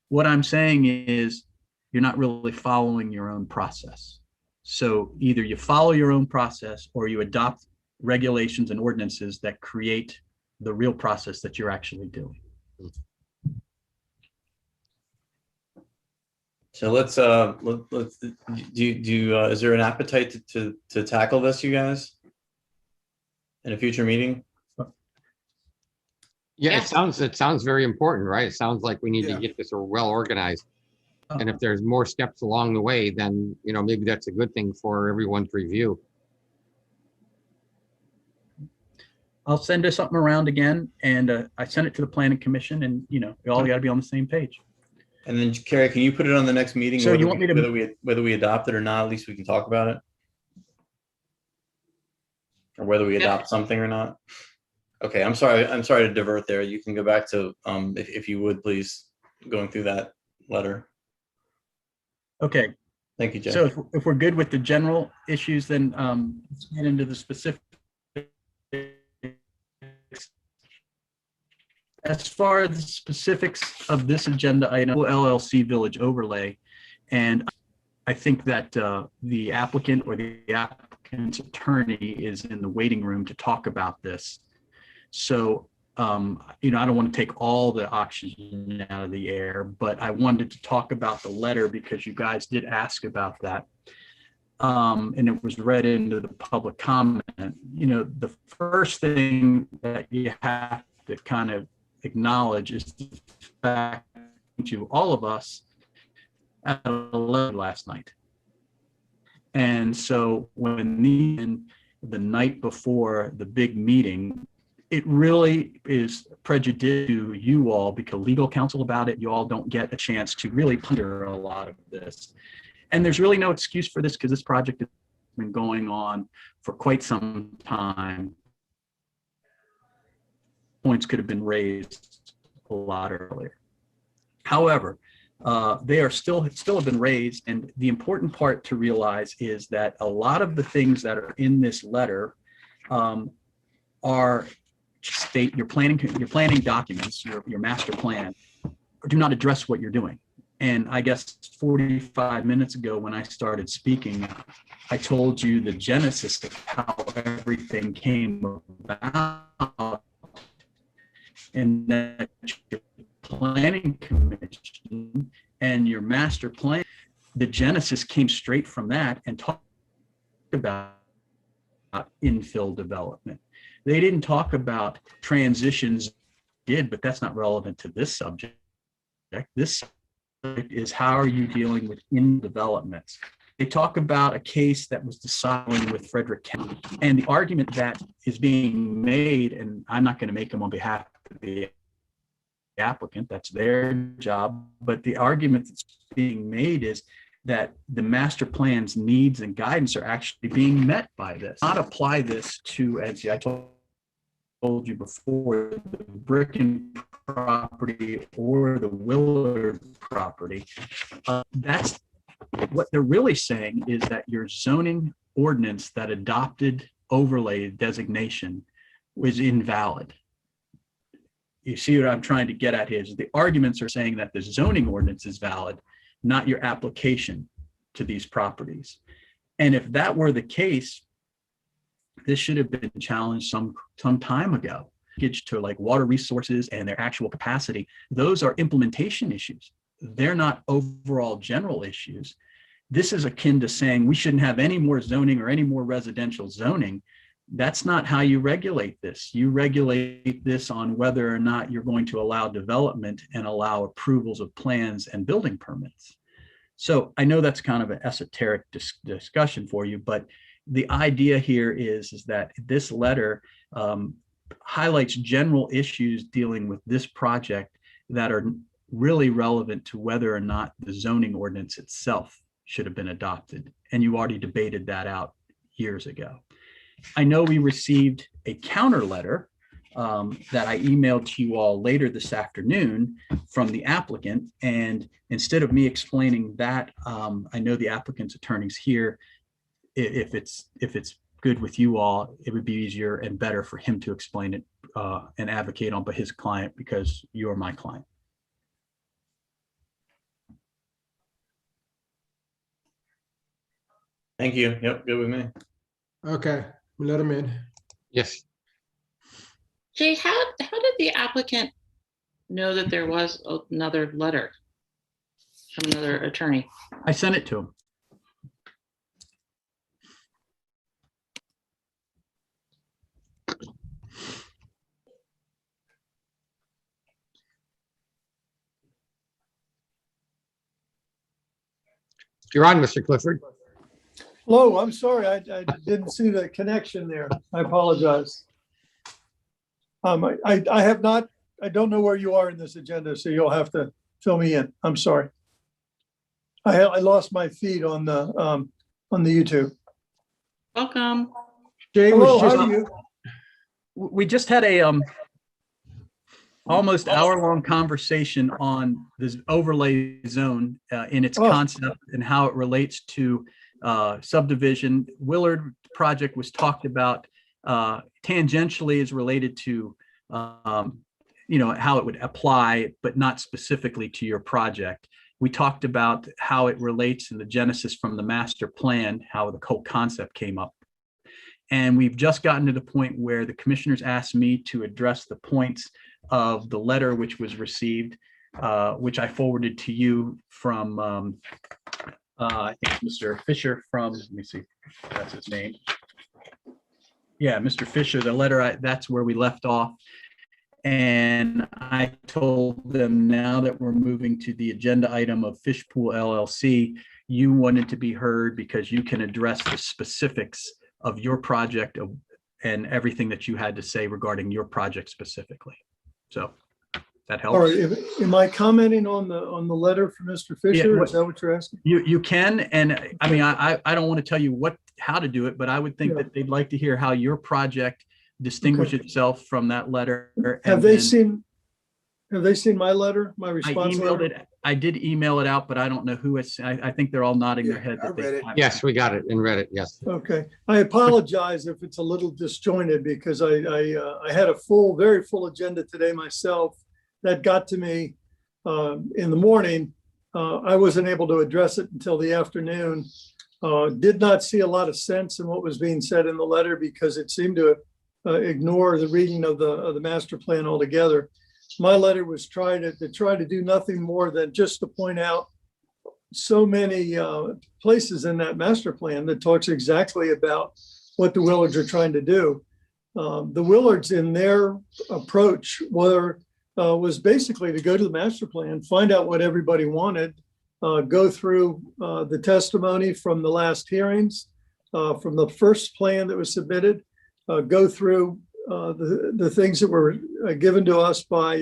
What I'm saying is you're not really following your own process. So either you follow your own process or you adopt regulations and ordinances that create the real process that you're actually doing. So let's is there an appetite to tackle this, you guys, in a future meeting? Yeah, it sounds very important, right? It sounds like we need to get this well organized. And if there's more steps along the way, then, maybe that's a good thing for everyone to review. I'll send us something around again, and I sent it to the planning commission, and we all got to be on the same page. And then Carrie, can you put it on the next meeting? So you want me to, whether we adopt it or not, at least we can talk about it, or whether we adopt something or not. Okay, I'm sorry to divert there. You can go back to if you would please, going through that letter. okay. Thank you, Jay. So if we're good with the general issues, then let's get into the specific. As far as the specifics of this agenda item, LLC Village Overlay, and I think that the applicant or the applicant applicant's attorney is in the waiting room to talk about this. So, you know, I don't want to take all the oxygen out of the air, but I wanted to talk about the letter because you guys did ask about that. And it was read into the public comment. You know, the first thing that you have to kind of acknowledge is the fact to all of us at 11 last night. And so when the night before the big meeting, it really is prejudicial to you all because legal counsel about it, you all don't get a chance to really ponder a lot of this. And there's really no excuse for this because this project has been going on for quite some time. Points could have been raised a lot earlier. However, they are still have been raised, and the important part to realize is that a lot of the things that are in this letter are state your planning documents, your master plan, do not address what you're doing. And I guess 45 minutes ago when I started speaking, I told you the genesis of how everything came about, and that your planning commission and your master plan, the genesis came straight from that and talked about infill development. They didn't talk about transitions, but that's not relevant to this subject. This subject is how are you dealing with in developments. They talk about a case that was decided with Frederick County, and the argument that is being made, and I'm not going to make them on behalf of the applicant, that's their job, but the argument that's being made is that the master plan's needs and guidance are actually being met by this. Not apply this to, as I told you before, the Bricken property or the Willard property. That's what they're really saying is that your zoning ordinance that adopted overlay designation was invalid. You see what I'm trying to get at here is the arguments are saying that the zoning ordinance is valid, not your application to these properties. And if that were the case, this should have been challenged some time ago. To like water resources and their actual capacity, those are implementation issues. They're not overall general issues. This is akin to saying we shouldn't have any more zoning or any more residential zoning. That's not how you regulate this. You regulate this on whether or not you're going to allow development and allow approvals of plans and building permits. So I know that's kind of an esoteric discussion for you, but the idea here is that this letter highlights general issues dealing with this project that are really relevant to whether or not the zoning ordinance itself should have been adopted. And you already debated that out years ago. I know we received a counter letter that I emailed to you all later this afternoon from the applicant. And instead of me explaining that, I know the applicant's attorney's here. If it's good with you all, it would be easier and better for him to explain it and advocate on his client because you're my client. Thank you. Yep, good with me. Okay, we let him in. Yes. Jay, how did the applicant know that there was another letter from another attorney? I sent it to him. You're on, Mr. Clifford. Hello, I'm sorry, I didn't see the connection there. I apologize. I have not, I don't know where you are in this agenda, so you'll have to fill me in. I'm sorry. I lost my feed on the YouTube. Welcome. Jay Hello, was how just, are you? We just had a almost hour-long conversation on this overlay zone in its concept and how it relates to subdivision. Willard project was talked about tangentially is related to how it would apply, but not specifically to your project. We talked about how it relates in the genesis from the master plan, how the whole concept came up And we've just gotten to the point where the commissioners asked me to address the points of the letter which was received, which I forwarded to you from, I think Mr. Fisher from, let me see, if that's his name. Yeah, Mr. Fisher, the letter, that's where we left off. And I told them now that we're moving to the agenda item of Fishpool LLC, you wanted to be heard because you can address the specifics of your project and everything that you had to say regarding your project specifically. So that helps. All right, am I commenting on the letter from Mr. Fisher? Yeah, Is that what you're asking? You can, and I mean, I don't want to tell you how to do it, but I would think Yeah. that they'd like to hear how your project distinguished itself from that letter. Have they seen my letter, my I response? emailed letter? it. I did email it out, but I don't know who it's, I think they're all nodding their head. I that they read it. have Yes, we got it and read it. Yes. Okay, I apologize if it's a little disjointed because I had a very full agenda today myself that got to me in the morning. I wasn't able to address it until the afternoon. Did not see a lot of sense in what was being said in the letter because it seemed to ignore the reading of the master plan altogether. My letter was trying to do nothing more than just to point out so many places in that master plan that talks exactly about what the Willards are trying to do. The Willards in their approach was basically to go to the master plan, find out what everybody wanted, go through the testimony from the last hearings, from the first plan that was submitted, go through the things that were given to us by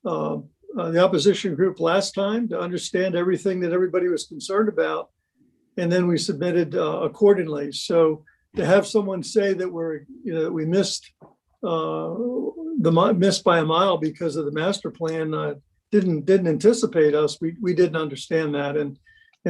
the opposition group last time to understand everything that everybody was concerned about. And then we submitted accordingly. So to have someone say that we missed missed by a mile because of the master plan didn't anticipate us. We didn't understand that. And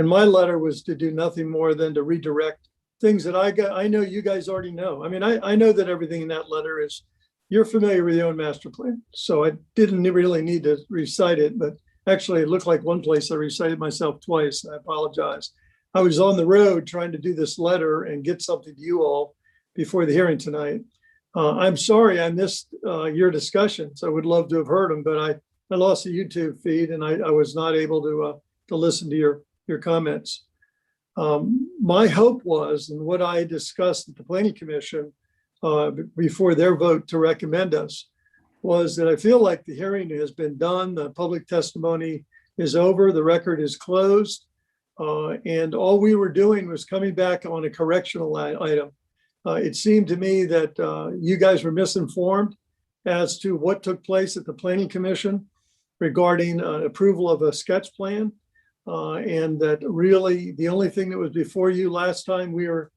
my letter was to do nothing more than to redirect things that I know you guys already know. I mean, I know that everything in that letter is, you're familiar with your own master plan. So I didn't really need to recite it, but actually it looked like one place I recited myself twice. I apologize. I was on the road trying to do this letter and get something to you all before the hearing tonight. I'm sorry I missed your discussions. I would love to have heard them, but I lost the YouTube feed and I was not able to listen to your comments. My hope was, and what I discussed at the Planning Commission before their vote to recommend us, was that I feel like the hearing has been done, the public testimony is over, the record is closed, and all we were doing was coming back on a correctional item. It seemed to me that you guys were misinformed as to what took place at the Planning Commission regarding approval of a sketch plan. And that really the only thing that was before you last time we were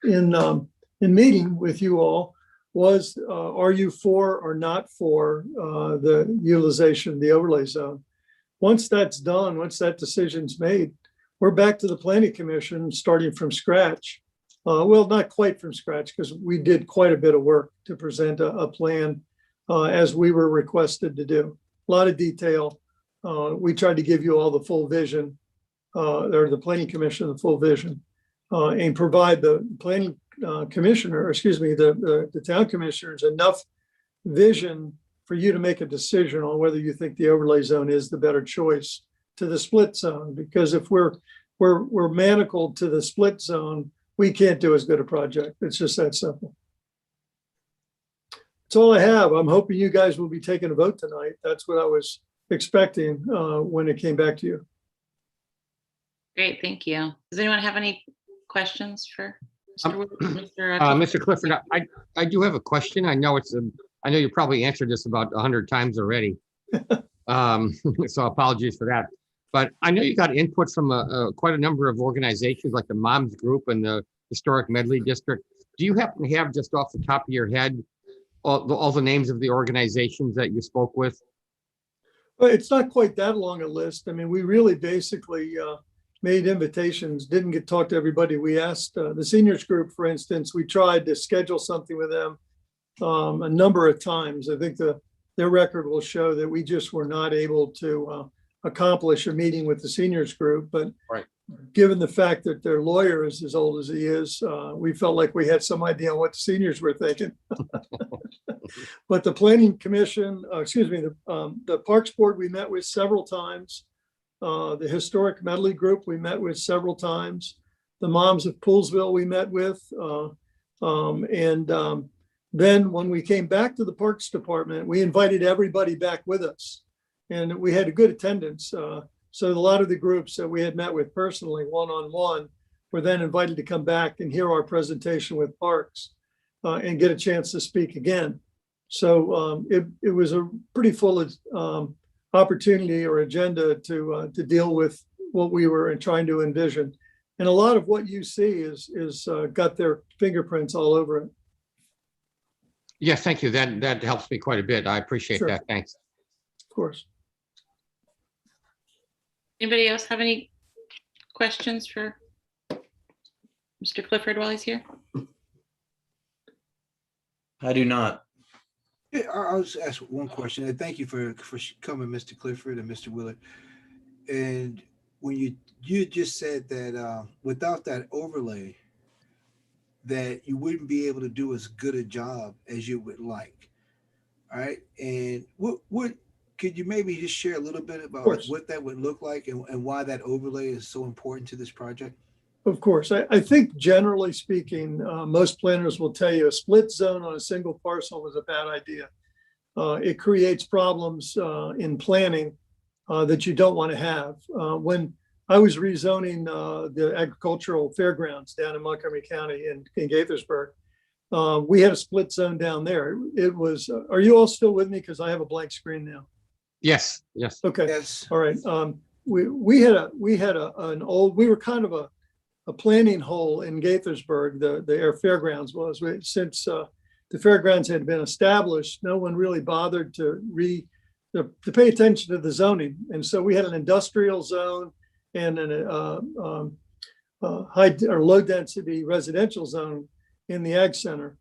in meeting with you all was, are you for or not for the utilization of the overlay zone? Once that's done, once that decision's made, we're back to the Planning Commission starting from scratch. Well, not quite from scratch because we did quite a bit of work to present a plan as we were requested to do. A lot of detail. We tried to give you all the full vision, or the Planning Commission, the full vision, and provide the planning commissioner, excuse me, the town commissioners enough vision for you to make a decision on whether you think the overlay zone is the better choice to the split zone. Because if we're manacled to the split zone, we can't do as good a project. It's just that simple. That's all I have. I'm hoping you guys will be taking a vote tonight. That's what I was expecting when it came back to you. Great, thank you. Does anyone have any questions for Mr. Clifford? I do have a question. I know I know you probably answered this about 100 times already. So apologies for that. But I know you got input from quite a number of organizations like the Moms Group and the Historic Medley District. Do you happen to have, just off the top of your head, all the names of the organizations that you spoke with? Well, it's not quite that long a list. I mean, we really basically made invitations, didn't get to talk to everybody. We asked the seniors group, for instance, we tried to schedule something with them a number of times. I think their record will show that we just were not able to accomplish a meeting with the seniors group, but right. given the fact that their lawyer is as old as he is, we felt like we had some idea on what the seniors were thinking. But the planning commission, the Parks Board, we met with several times. The Historic Medley Group, we met with several times. The Moms of Poolsville, we met with. Then when we came back to the Parks Department, we invited everybody back with us. And we had a good attendance. So a lot of the groups that we had met with personally, one-on-one, were then invited to come back and hear our presentation with Parks and get a chance to speak again. So it was a pretty full opportunity or agenda to deal with what we were trying to envision. And a lot of what you see is got their fingerprints all over it. Yeah, thank you. That helps me quite a bit. I appreciate Sure. that. Thanks. Of course. Anybody else have any questions for Mr. Clifford while he's here? I do not. Yeah, I'll just ask one question. And thank you for coming, Mr. Clifford and Mr. Willard. And when you just said that without that overlay, that you wouldn't be able to do as good a job as you would like. All right. And what could you maybe just share a little bit about what that would look like and why that overlay is so important to this project? Of course. I think generally speaking, most planners will tell you a split zone on a single parcel is a bad idea. It creates problems in planning that you don't want to have. When I was rezoning the agricultural fairgrounds down in Montgomery County in Gaithersburg, we had a split zone down there. It was, are you all still with me? Because I have a blank screen now. Yes, yes. Okay. Yes. All right. We were kind of a planning hole in Gaithersburg, the air fairgrounds was. Since the fairgrounds had been established, no one really bothered to pay attention to the zoning. And so we had an industrial zone and a high or low density residential zone in the Ag Center.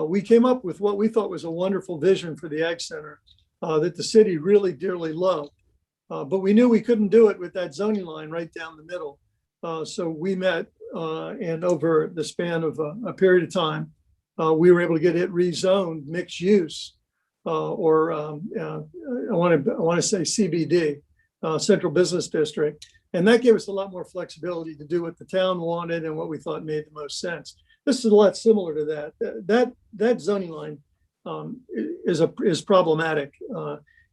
We came up with what we thought was a wonderful vision for the Ag Center that the city really dearly loved. But we knew we couldn't do it with that zoning line right down the middle. So we met and over the span of a period of time, we were able to get it rezoned mixed use or I want to say CBD, Central Business District. And that gave us a lot more flexibility to do what the town wanted and what we thought made the most sense. This is a lot similar to that. That zoning line is problematic.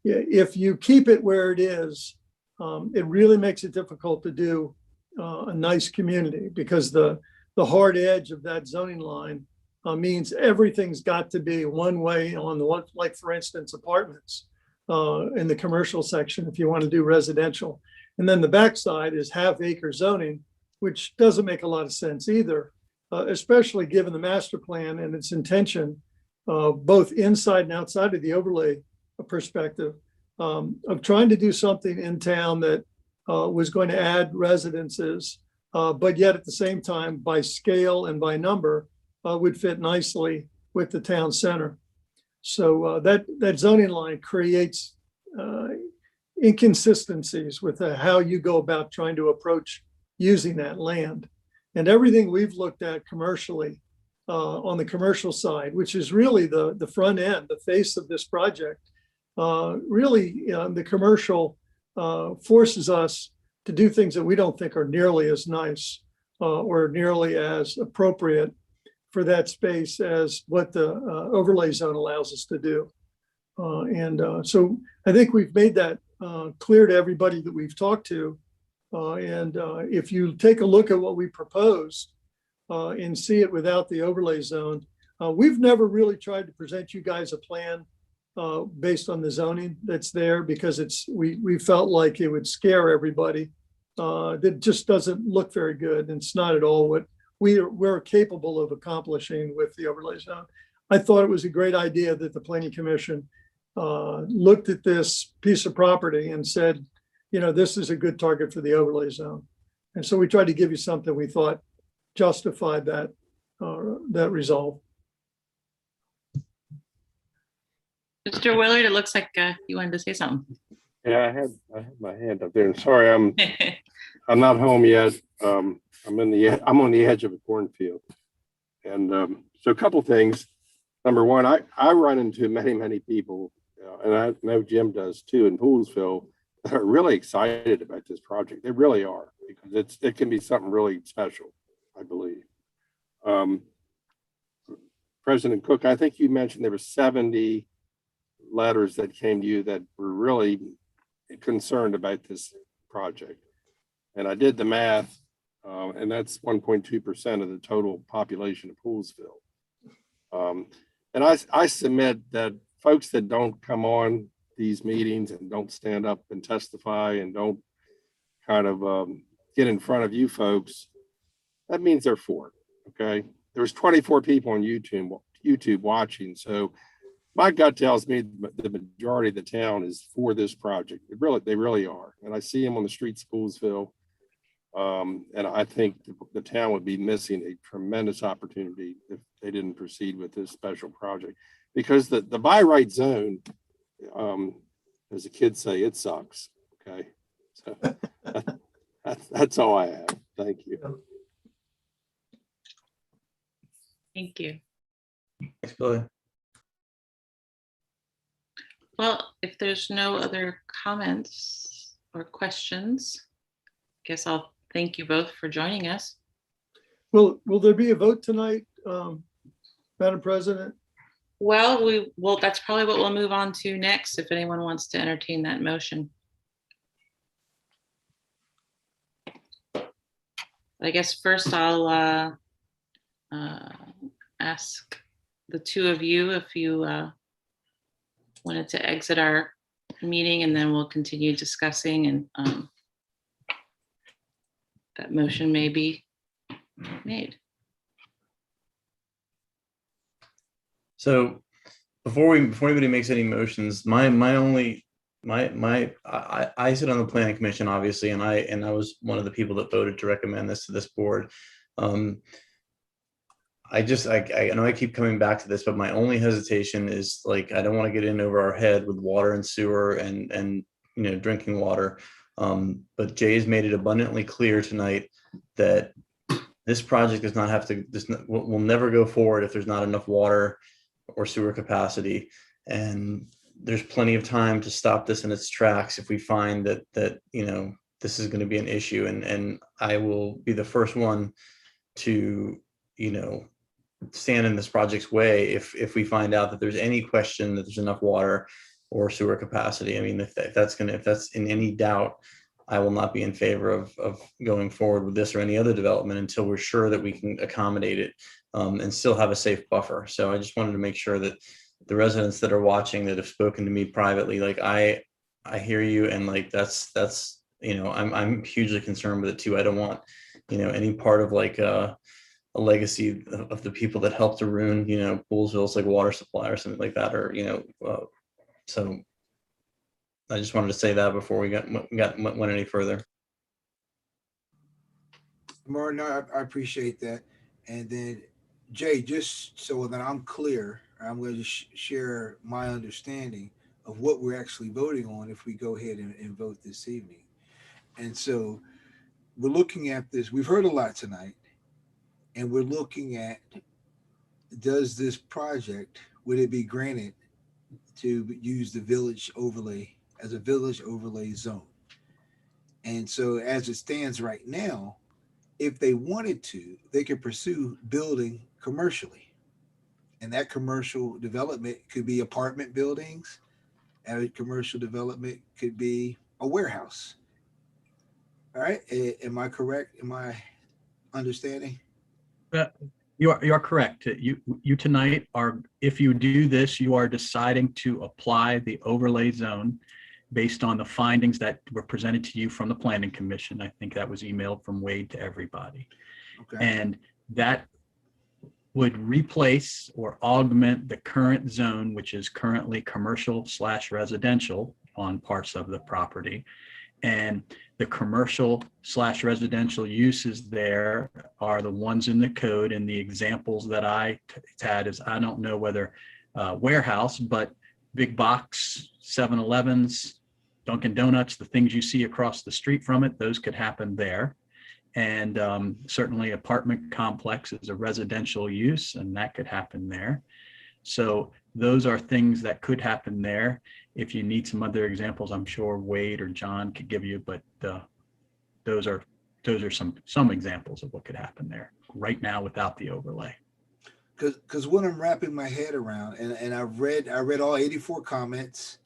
If you keep it where it is, it really makes it difficult to do a nice community because the hard edge of that zoning line means everything's got to be one way on the one, like for instance, apartments in the commercial section if you want to do residential. And then the backside is half-acre zoning, which doesn't make a lot of sense either, especially given the master plan and its intention, both inside and outside of the overlay perspective, of trying to do something in town that was going to add residences, but yet at the same time, by scale and by number, would fit nicely with the town center. So that zoning line creates inconsistencies with how you go about trying to approach using that land. And everything we've looked at commercially on the commercial side, which is really the front end, the face of this project, the commercial forces us to do things that we don't think are nearly as nice or nearly as appropriate for that space as what the overlay zone allows us to do. So I think we've made that clear to everybody that we've talked to. If you take a look at what we proposed and see it without the overlay zone, we've never really tried to present you guys a plan based on the zoning that's there because we felt like it would scare everybody. That just doesn't look very good. And it's not at all what we're capable of accomplishing with the overlay zone. I thought it was a great idea that the Planning Commission looked at this piece of property and said, you know, this is a good target for the overlay zone. And so we tried to give you something we thought justified that resolve. Mr. Willard, it looks like you wanted to say something. Yeah, I had my hand up there. Sorry, I'm not home yet. I'm on the edge of a cornfield. And so a couple things. Number one, I run into many people, and I know Jim does too in Poolesville, that are really excited about this project. They really are, because it can be something really special, I believe. President Cook, I think you mentioned there were 70 letters that came to you that were really concerned about this project. And I did the math, and that's 1.2% of the total population of Poolesville. And I submit that folks that don't come on these meetings and don't stand up and testify and don't kind of get in front of you folks, that means they're for it, okay? There's 24 people on YouTube watching, so my gut tells me the majority of the town is for this project. They really are. And I see them on the streets of Poolesville. And I think the town would be missing a tremendous opportunity if they didn't proceed with this special project, because the by right zone, as the kids say, it sucks. Okay, so that's all I have. Thank you. Thank you. Thanks, Billy. Well, if there's no other comments or questions, I guess I'll thank you both for joining us. Will there be a vote tonight, Madam President? Well, that's probably what we'll move on to next, if anyone wants to entertain that motion. I guess first I'll ask the two of you if you wanted to exit our meeting, and then we'll continue discussing, and that motion may be made. So before anybody makes any motions, I sit on the planning commission, obviously, and I was one of the people that voted to recommend this to this board. I know I keep coming back to this, but my only hesitation is, like, I don't want to get in over our head with water and sewer and drinking water. But Jay's made it abundantly clear tonight that this project does not have to, will never go forward if there's not enough water or sewer capacity. And there's plenty of time to stop this in its tracks if we find that this is going to be an issue. And I will be the first one to, stand in this project's way if we find out that there's any question that there's enough water or sewer capacity. I mean, if that's in any doubt, I will not be in favor of going forward with this or any other development until we're sure that we can accommodate it and still have a safe buffer. So I just wanted to make sure that the residents that are watching that have spoken to me privately, like, I hear you, and like that's I'm hugely concerned with it too. I don't want any part of like a legacy of the people that helped to ruin Poolesville's like water supply or something like that, or so I just wanted to say that before we went any further. Martin, I appreciate that. And then Jay, just so that I'm clear, I'm going to share my understanding of what we're actually voting on if we go ahead and vote this evening. And so we're looking at this, we've heard a lot tonight, and we're looking at, does this project, would it be granted to use the village overlay as a village overlay zone? And so as it stands right now, if they wanted to, they could pursue building commercially. And that commercial development could be apartment buildings, and commercial development could be a warehouse. All right, am I correct? Am I understanding? You are correct. You tonight are, if you do this, you are deciding to apply the overlay zone based on the findings that were presented to you from the Planning Commission. I think that was emailed from Wade to everybody. Okay. And that would replace or augment the current zone, which is currently commercial/residential on parts of the property. And the commercial/residential uses there are the ones in the code, and the examples that I had is, I don't know whether warehouse, but big box 7-Elevens, Dunkin' Donuts, the things you see across the street from it, those could happen there. And certainly apartment complex is a residential use, and that could happen there. So those are things that could happen there. If you need some other examples, I'm sure Wade or John could give you, but those are some examples of what could happen there right now without the overlay. Because what I'm wrapping my head around, and I read all 84 comments,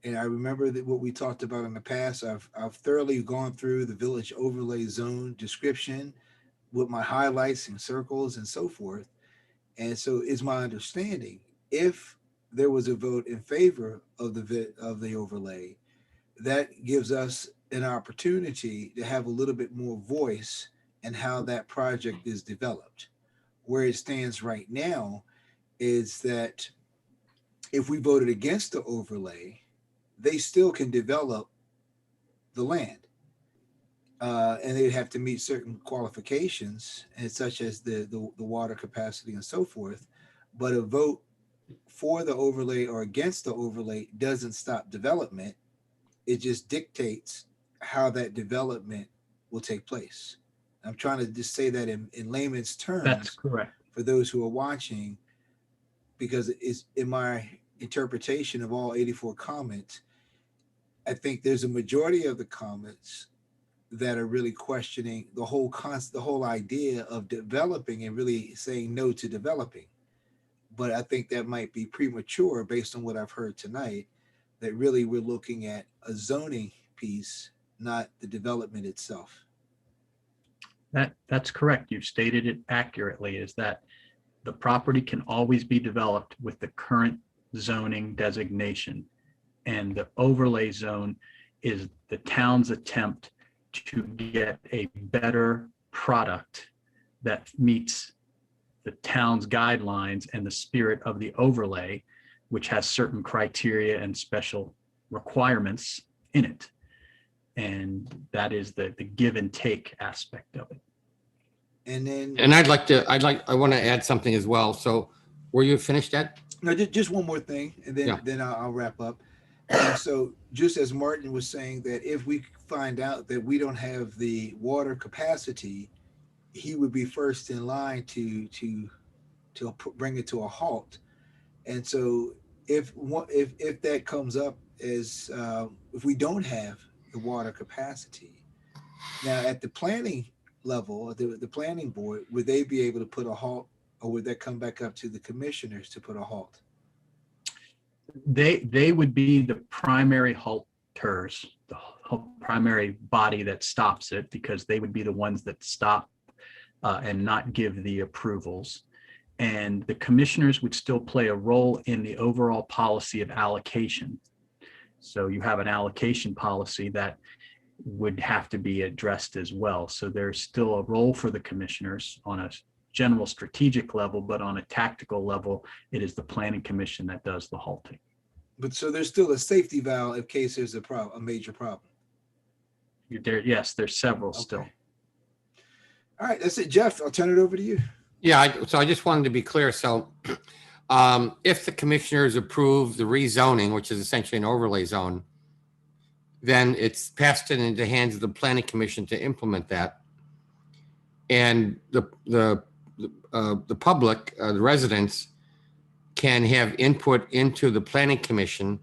and I remember that what we talked about in the past. I've thoroughly gone through the village overlay zone description with my highlights and circles and so forth. And so it's my understanding, if there was a vote in favor of the overlay, that gives us an opportunity to have a little bit more voice in how that project is developed. Where it stands right now is that if we voted against the overlay, they still can develop the land. And they'd have to meet certain qualifications, and such as the water capacity and so forth. But a vote for the overlay or against the overlay doesn't stop development. It just dictates how that development will take place. I'm trying to just say that in layman's terms. That's correct. For those who are watching, because it's in my interpretation of all 84 comments, I think there's a majority of the comments that are really questioning the whole idea of developing and really saying no to developing. But I think that might be premature based on what I've heard tonight, that really we're looking at a zoning piece, not the development itself. That's correct. You've stated it accurately, is that the property can always be developed with the current zoning designation. And the overlay zone is the town's attempt to get a better product that meets the town's guidelines and the spirit of the overlay, which has certain criteria and special requirements in it. And that is the give and take aspect of it. And I want to add something as well. So were you finished that? No, just one more thing, and then I'll wrap up. And so just as Martin was saying, that if we find out that we don't have the water capacity, he would be first in line to bring it to a halt. And so if that comes up as if we don't have the water capacity, now at the planning level, the planning board, would they be able to put a halt, or would that come back up to the commissioners to put a halt? They would be the primary halters, the primary body that stops it, because they would be the ones that stop and not give the approvals. And the commissioners would still play a role in the overall policy of allocation. So you have an allocation policy that would have to be addressed as well. So there's still a role for the commissioners on a general strategic level, but on a tactical level, it is the planning commission that does the halting. But so there's still a safety valve in case there's a major problem. Yes, there's several still. All right, that's it, Jeff. I'll turn it over to you. Yeah, so I just wanted to be clear. So if the commissioners approve the rezoning, which is essentially an overlay zone, then it's passed it into the hands of the planning commission to implement that. And the public, the residents, can have input into the planning commission.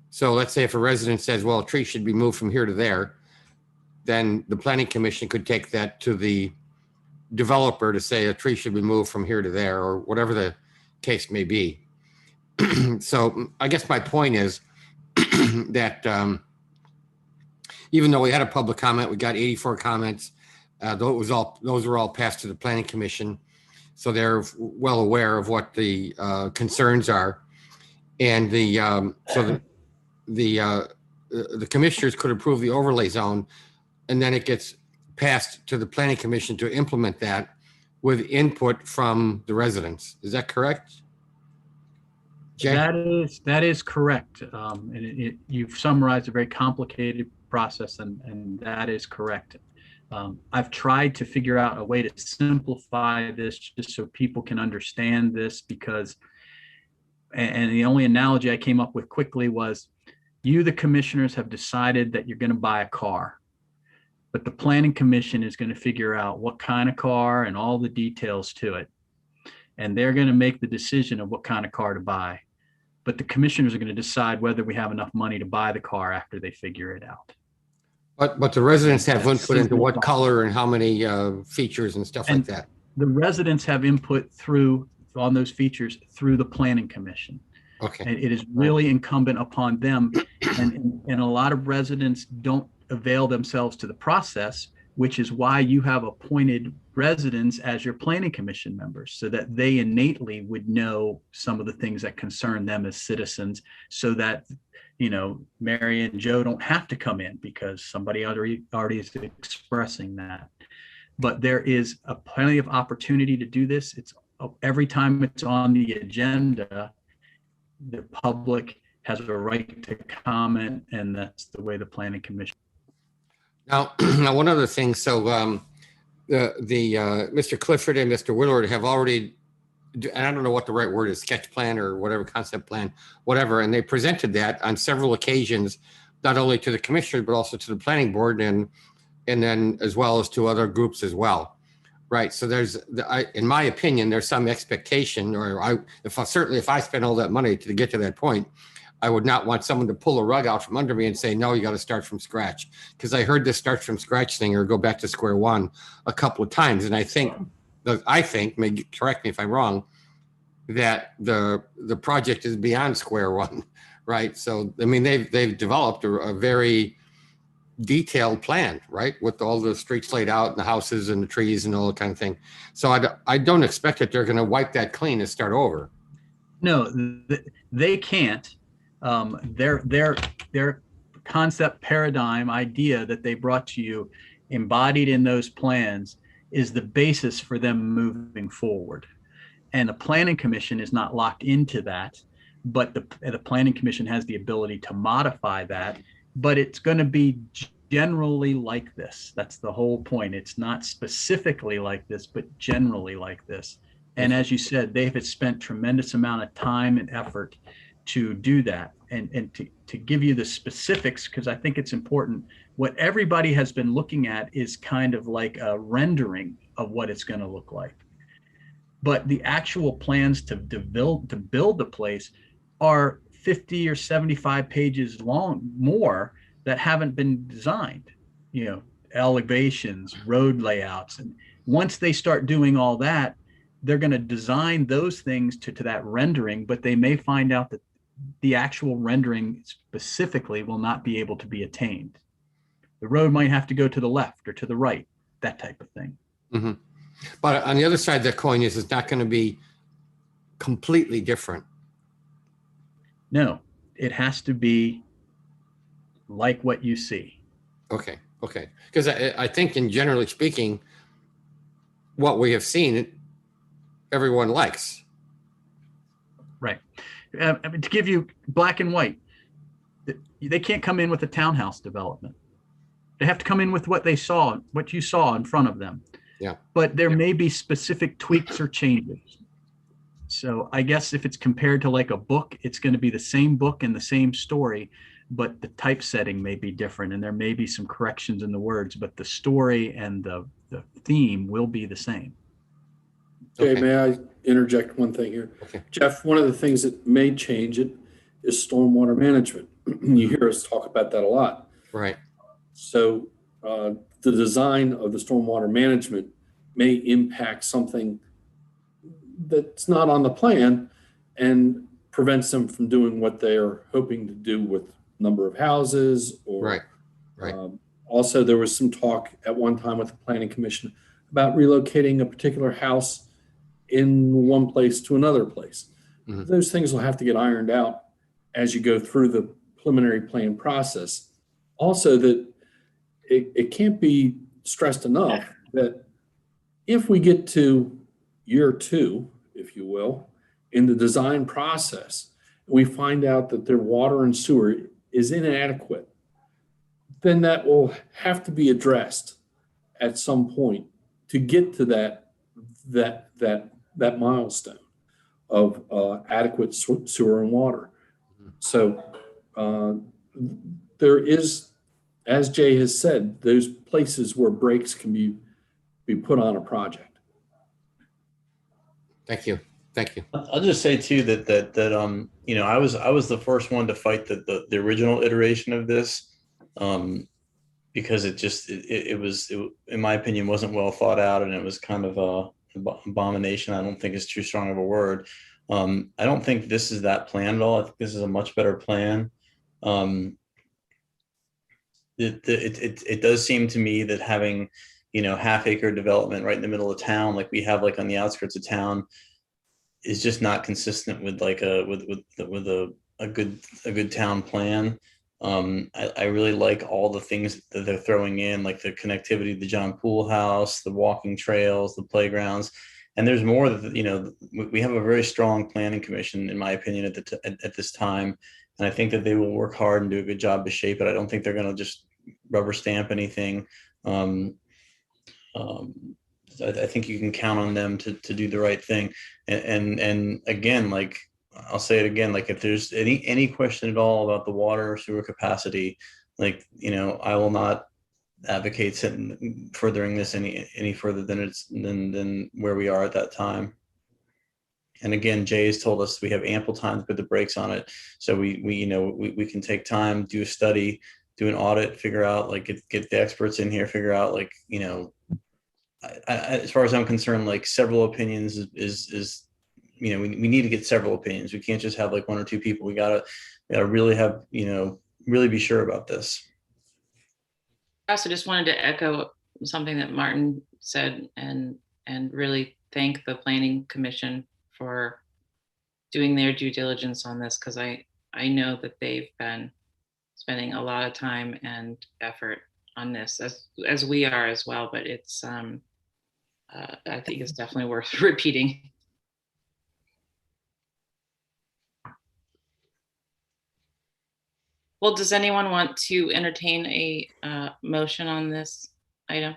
So let's say if a resident says, well, a tree should be moved from here to there, then the planning commission could take that to the developer to say a tree should be moved from here to there, or whatever the case may be. So I guess my point is that even though we had a public comment, we got 84 comments. Those were all passed to the planning commission, so they're well aware of what the concerns are, and the commissioners could approve the overlay zone, and then it gets passed to the planning commission to implement that with input from the residents. Is that correct? Jay? That is correct, and you've summarized a very complicated process, and that is correct. I've tried to figure out a way to simplify this just so people can understand this, because, and the only analogy I came up with quickly was you, the commissioners, have decided that you're going to buy a car, but the planning commission is going to figure out what kind of car and all the details to it. And they're going to make the decision of what kind of car to buy. But the commissioners are going to decide whether we have enough money to buy the car after they figure it out. But the residents have input into what color and how many features and stuff like that. The residents have input on those features through the planning commission. Okay. And it is really incumbent upon them. And a lot of residents don't avail themselves to the process, which is why you have appointed residents as your planning commission members, so that they innately would know some of the things that concern them as citizens, so that, you know, Mary and Joe don't have to come in because somebody already is expressing that. But there is plenty of opportunity to do this. It's every time it's on the agenda, the public has a right to comment, and that's the way the planning commission. Now, one other thing. So Mr. Clifford and Mr. Willard have already, and I don't know what the right word is, sketch plan or whatever, concept plan, whatever. And they presented that on several occasions, not only to the commissioner, but also to the planning board and then as well as to other groups as well. Right. So in my opinion, there's some expectation, or if I spend all that money to get to that point, I would not want someone to pull a rug out from under me and say, no, you got to start from scratch. Because I heard this start from scratch thing or go back to square one a couple of times. And I think, maybe correct me if I'm wrong, that the project is beyond square one, right? So, I mean, they've developed a very detailed plan, right? With all the streets laid out and the houses and the trees and all that kind of thing. So I don't expect that they're going to wipe that clean and start over. No, they can't. Their concept paradigm idea that they brought to you, embodied in those plans, is the basis for them moving forward. And the planning commission is not locked into that, but the planning commission has the ability to modify that. But it's going to be generally like this. That's the whole point. It's not specifically like this, but generally like this. And as you said, they have spent tremendous amount of time and effort to do that. And to give you the specifics, because I think it's important, what everybody has been looking at is kind of like a rendering of what it's going to look like. But the actual plans to build the place are 50 or 75 pages long, more, that haven't been designed, you know, elevations, road layouts. And once they start doing all that, they're going to design those things to that rendering, but they may find out that the actual rendering specifically will not be able to be attained. The road might have to go to the left or to the right, that type of thing. Mm-hmm. But on the other side of the coin is it's not going to be completely different. No, it has to be like what you see. Okay. Because I think, in generally speaking, what we have seen, everyone likes. Right. I mean, to give you black and white, they can't come in with a townhouse development. They have to come in with what you saw in front of them. Yeah. But there may be specific tweaks or changes. So I guess if it's compared to like a book, it's going to be the same book and the same story, but the typesetting may be different, and there may be some corrections in the words, but the story and the theme will be the same. Okay, may I interject one thing here? Okay. Jeff, one of the things that may change it is stormwater management. You hear us talk about that a lot. Right. So the design of the stormwater management may impact something that's not on the plan and prevents them from doing what they're hoping to do with number of houses or right. Also, there was some talk at one time with the planning commission about relocating a particular house in one place to another place. Mm-hmm. Those things will have to get ironed out as you go through the preliminary plan process. Also, that it can't be stressed enough that if we get to year 2, if you will, in the design process, we find out that their water and sewer is inadequate, then that will have to be addressed at some point to get to that milestone of adequate sewer and water. So there is, as Jay has said, those places where brakes can be put on a project. Thank you. Thank you. I'll just say too that you know, I was the first one to fight the original iteration of this, because it was, in my opinion, wasn't well thought out, and it was kind of a abomination. I don't think it's too strong of a word. I don't think this is that plan at all. I think this is a much better plan. It does seem to me that having, you know, half-acre development right in the middle of town, like we have like on the outskirts of town, is just not consistent with like a good town plan. I really like all the things that they're throwing in, like the connectivity to the John Poole House, the walking trails, the playgrounds, and there's more that, you know, we have a very strong planning commission, in my opinion, at this time, and I think that they will work hard and do a good job to shape it. I don't think they're going to just rubber stamp anything. I think you can count on them to do the right thing. And again, like I'll say it again, like if there's any question at all about the water or sewer capacity, like, you know, I will not advocate furthering this any further than where we are at that time. And again, Jay has told us we have ample time to put the brakes on it. So we can take time, do a study, do an audit, figure out, like get the experts in here, figure out, like, you know, as far as I'm concerned, like several opinions is you know, we need to get several opinions. We can't just have like one or two people. We gotta really have, you know, really be sure about this. I also just wanted to echo something that Martin said and really thank the Planning Commission for doing their due diligence on this, because I know that they've been spending a lot of time and effort on this, as we are as well, but it's I think it's definitely worth repeating. Well, does anyone want to entertain a motion on this item?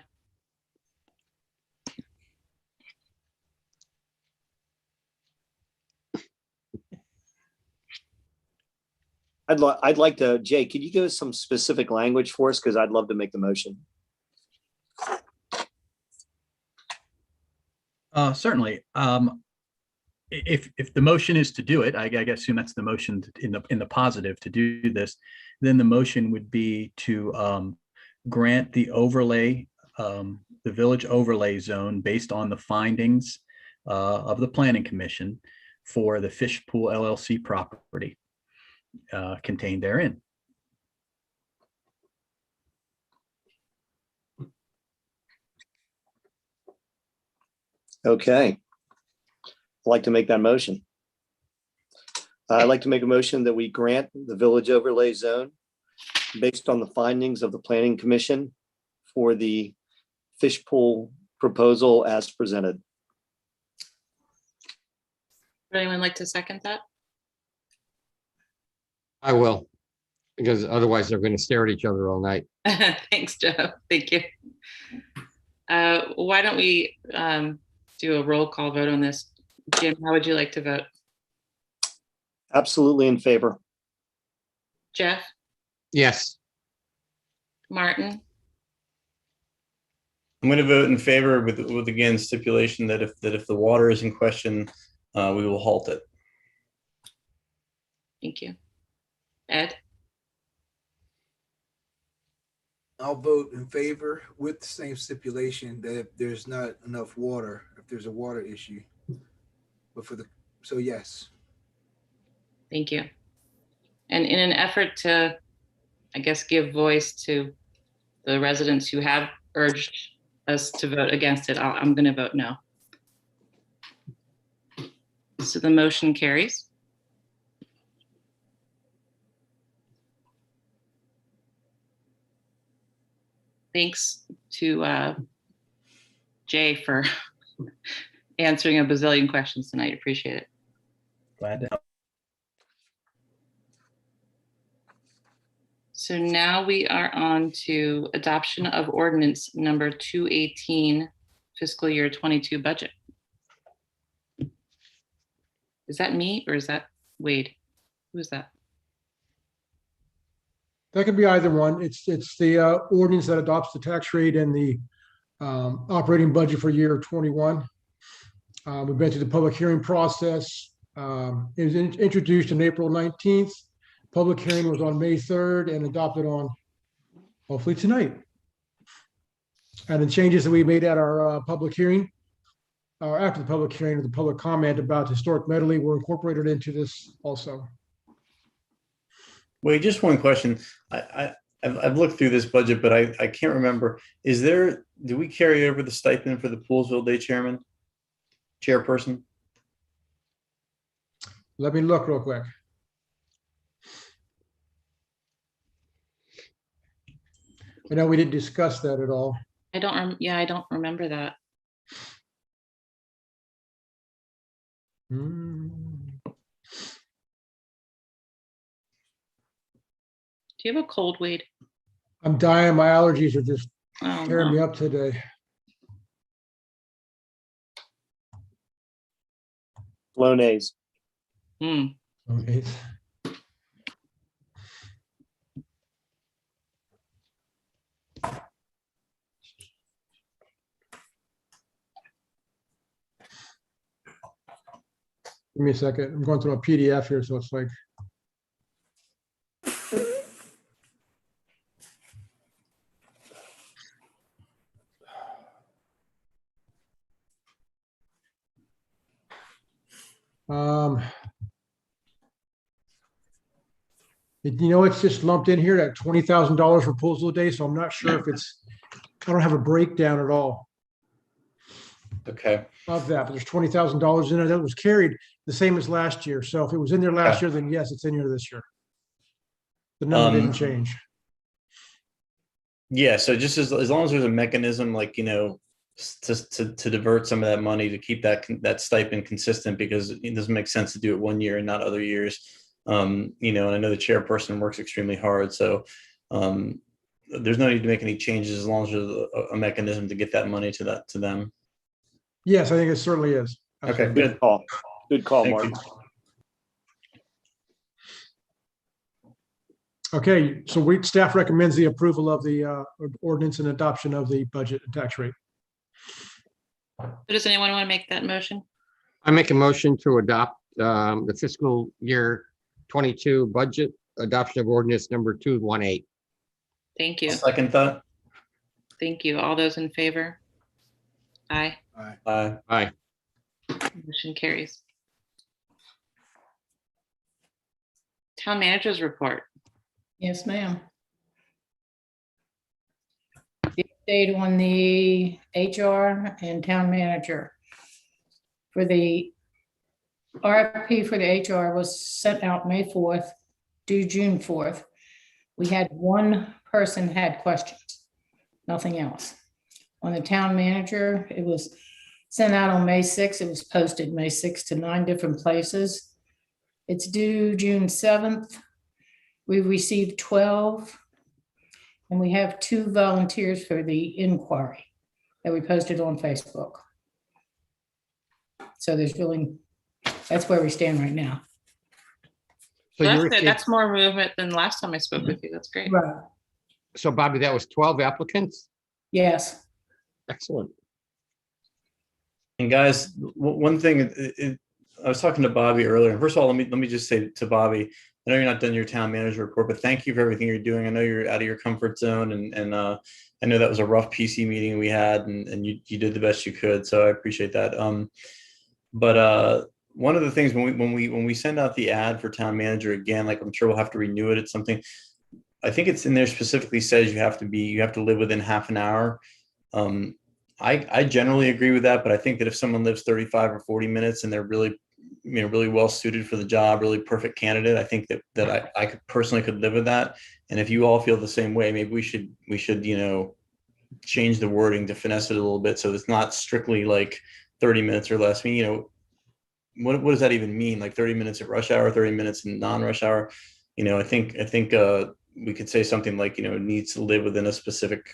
I'd like to, Jay, could you give us some specific language for us? Because I'd love to make the motion. Certainly. If the motion is to do it, I assume that's the motion in the positive to do this, then the motion would be to grant the overlay, the village overlay zone based on the findings of the Planning Commission for the Fishpool LLC property contained therein. Okay. I'd like to make that motion. I'd like to make a motion that we grant the village overlay zone based on the findings of the Planning Commission for the Fishpool proposal as presented. Would anyone like to second that? I will, because otherwise they're going to stare at each other all night. Thanks, Joe. Thank you. Why don't we do a roll call vote on this? Jim, how would you like to vote? Absolutely in favor. Jeff? Yes. Martin? I'm going to vote in favor with again stipulation that if the water is in question, we will halt it. Thank you. Ed? I'll vote in favor with the same stipulation that if there's not enough water, if there's a water issue. But so yes. Thank you. And in an effort to, I guess, give voice to the residents who have urged us to vote against it, I'm going to vote no. So the motion carries. Thanks to Jay for answering a bazillion questions tonight. Appreciate it. Glad to help. So now we are on to adoption of ordinance number 218, fiscal year 22 budget. Is that me or is that Wade? Who is that? That could be either one. It's the ordinance that adopts the tax rate and the operating budget for year 21. We've been through the public hearing process. It was introduced on April 19th. Public hearing was on May 3rd and adopted on hopefully tonight. And the changes that we made at our public hearing, or after the public hearing, the public comment about historic medley were incorporated into this also. Wait, just one question. I've looked through this budget, but I can't remember. Do we carry over the stipend for the Poolsville Day chairperson? Let me look real quick. I know we didn't discuss that at all. I don't remember that. Hmm. Do you have a cold, Wade? I'm dying. My allergies are just Oh, tearing me no. up today. Flonase. Hmm. Okay. Give me a second. I'm going through a PDF here, so it's like. It's just lumped in here at $20,000 for Poolsville Day, so I'm not sure if I don't have a breakdown at all Okay. of that, but there's $20,000 in it that was carried the same as last year. So if it was in there last year, then yes, it's in here this year. The number didn't change. Yeah, so just as long as there's a mechanism, like, to divert some of that money to keep that stipend consistent, because it doesn't make sense to do it one year and not other years. And I know the chairperson works extremely hard, so there's no need to make any changes as long as there's a mechanism to get that money to them. Yes, I think it certainly is. Okay, Absolutely. good. Good call, Thank Mark. you. Okay, so staff recommends the approval of the ordinance and adoption of the budget and tax rate. Does anyone want to make that motion? I make a motion to adopt the fiscal year 22 budget, adoption of ordinance number 218. Thank you. Second thought. Thank you. All those in favor? Aye. Aye. Motion carries. Town managers report. Yes, ma'am. The update on the HR and town manager. For the RFP for the HR was sent out May 4th, due June 4th. We had one person had questions, nothing else. On the town manager, it was sent out on May 6th. It was posted May 6th to 9 different places. It's due June 7th. We received 12, and we have 2 volunteers for the inquiry that we posted on Facebook. So that's where we stand right now. So That's you good. received, That's more movement than last time I spoke with you. That's great. Right. so Bobby, that was 12 applicants? Yes. Excellent. And guys, one thing, I was talking to Bobby earlier. First of all, let me just say to Bobby, I know you're not done your town manager report, but thank you for everything you're doing. I know you're out of your comfort zone, and I know that was a rough PC meeting we had, and you did the best you could. So I appreciate that. But one of the things when we send out the ad for town manager again, like I'm sure we'll have to renew it at something. I think it's in there specifically says you have to live within half an hour. I generally agree with that, but I think that if someone lives 35 or 40 minutes and they're really well suited for the job, really perfect candidate, I think that I could personally live with that. And if you all feel the same way, maybe we should change the wording to finesse it a little bit so it's not strictly like 30 minutes or less. I mean, what does that even mean? Like 30 minutes at rush hour, 30 minutes in non-rush hour? I think we could say something like, needs to live within a specific,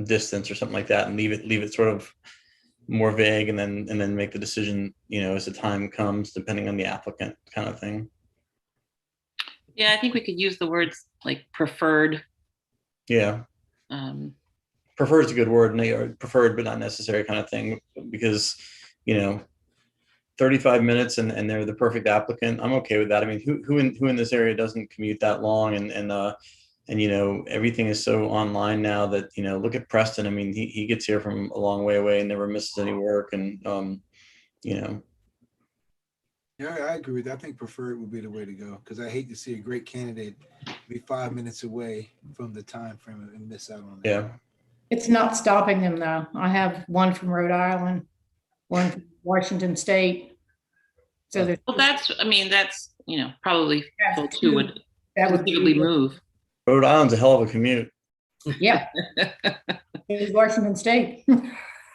distance or something like that, and leave it sort of more vague, and then make the decision, as the time comes, depending on the applicant, kind of thing. Yeah, I think we could use the words like preferred. Yeah, Um, preferred is a good word, and they are preferred but not necessary kind of thing, because, you know, 35 minutes and they're the perfect applicant. I'm okay with that. I mean, who in this area doesn't commute that long, and you know, everything is so online now that, you know, look at Preston. I mean, he gets here from a long way away and never misses any work, and you know. Yeah, I agree with that. I think preferred would be the way to go, because I hate to see a great candidate be 5 minutes away from the time frame and miss out on that. Yeah. It's not stopping them though. I have one from Rhode Island, one from Washington State. So there's, well, I mean, that's, you know, probably That's full two would that would conceivably be, move. Rhode Island's a hell of a commute. yeah. It's Washington State.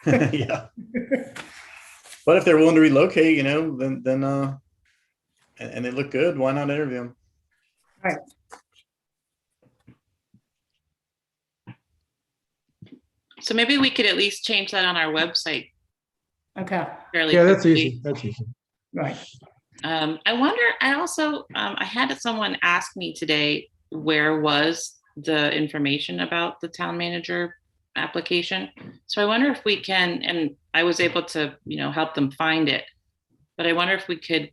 Yeah. But if they're willing to relocate, you know, then and they look good, why not interview them? Right. So maybe we could at least change that on our website Okay, fairly Yeah, that's quickly. easy. That's easy. right. I wonder, I also, I had someone ask me today, where was the information about the town manager application? So I wonder if we can, and I was able to, you know, help them find it, but I wonder if we could,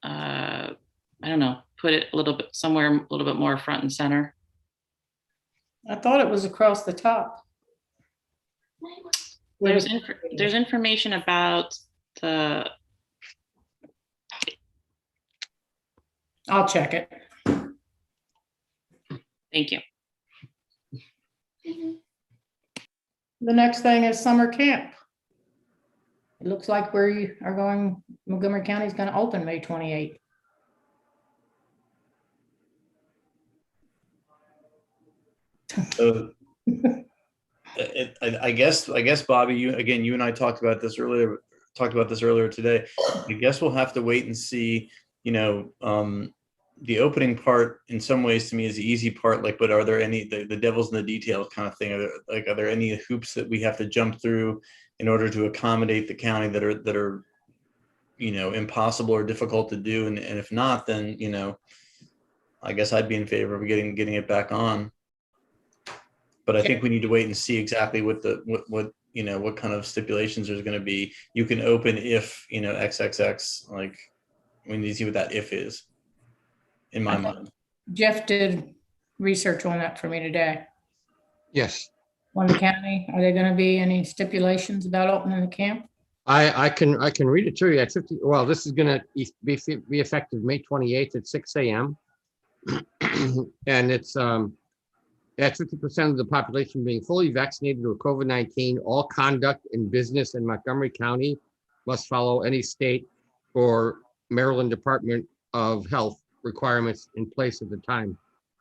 I don't know, put it a little bit somewhere, a little bit more front and center. I thought it was across the top. There's information about the, I'll check it. thank you. The next thing is summer camp. It looks like we are going, Montgomery County is going to open May 28th. I guess, Bobby, you and I talked about this earlier today. I guess we'll have to wait and see, you know, the opening part in some ways to me is the easy part, like, but are there any, the devil's in the details kind of thing? Are there any hoops that we have to jump through in order to accommodate the county that are, you know, impossible or difficult to do? And if not, then, you know, I guess I'd be in favor of getting it back on. But I think we need to wait and see exactly what you know, what kind of stipulations there's going to be. You can open if, you know, XXX, like, we need to see what that if is, in my mind. Jeff did research on that for me today. Yes, On the county, are there going to be any stipulations about opening the camp? I can read it to you at 50. Well, this is going to be effective May 28th at 6 a.m. And it's at 50% of the population being fully vaccinated with COVID-19. All conduct in business in Montgomery County must follow any state or Maryland Department of Health requirements in place at the time.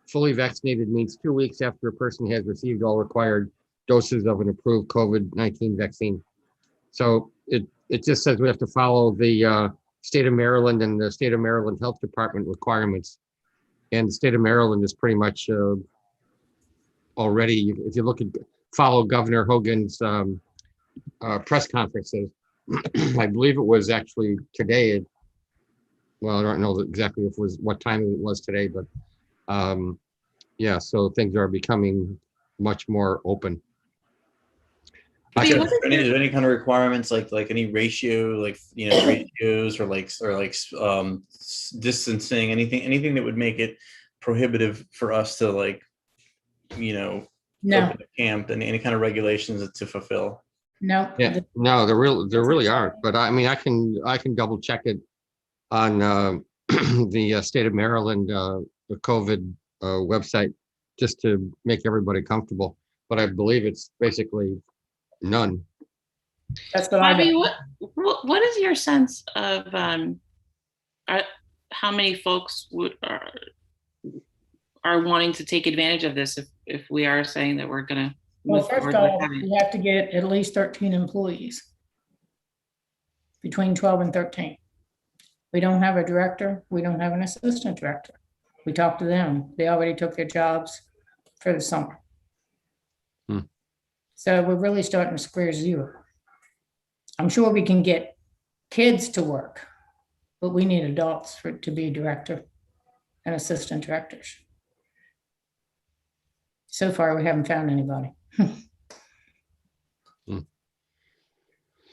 Fully vaccinated means 2 weeks after a person has received all required doses of an approved COVID-19 vaccine. So it just says we have to follow the state of Maryland and the state of Maryland Health Department requirements. And the state of Maryland is pretty much already, if you look at, follow Governor Hogan's press conferences, I believe it was actually today. Well, I don't know exactly if it was what time it was today, but yeah, so things are becoming much more open. Is there any kind of requirements, like any ratio, like, you know, ratios or distancing, anything that would make it prohibitive for us to, like, you know, open the camp, and any kind of regulations to fulfill? No. Yeah, no, there really aren't. But I mean, I can double check it on the state of Maryland the COVID website just to make everybody comfortable. But I believe it's basically none. That's what Bobby, what is your sense of how many folks are wanting to take advantage of this if we are saying that we're going to Well, first of all, we have to get at least 13 employees, between 12 and 13. We don't have a director. We don't have an assistant director. We talked to them. They already took their jobs for the summer. So we're really starting to square zero. I'm sure we can get kids to work, but we need adults to be a director. and assistant directors. So far, we haven't found anybody.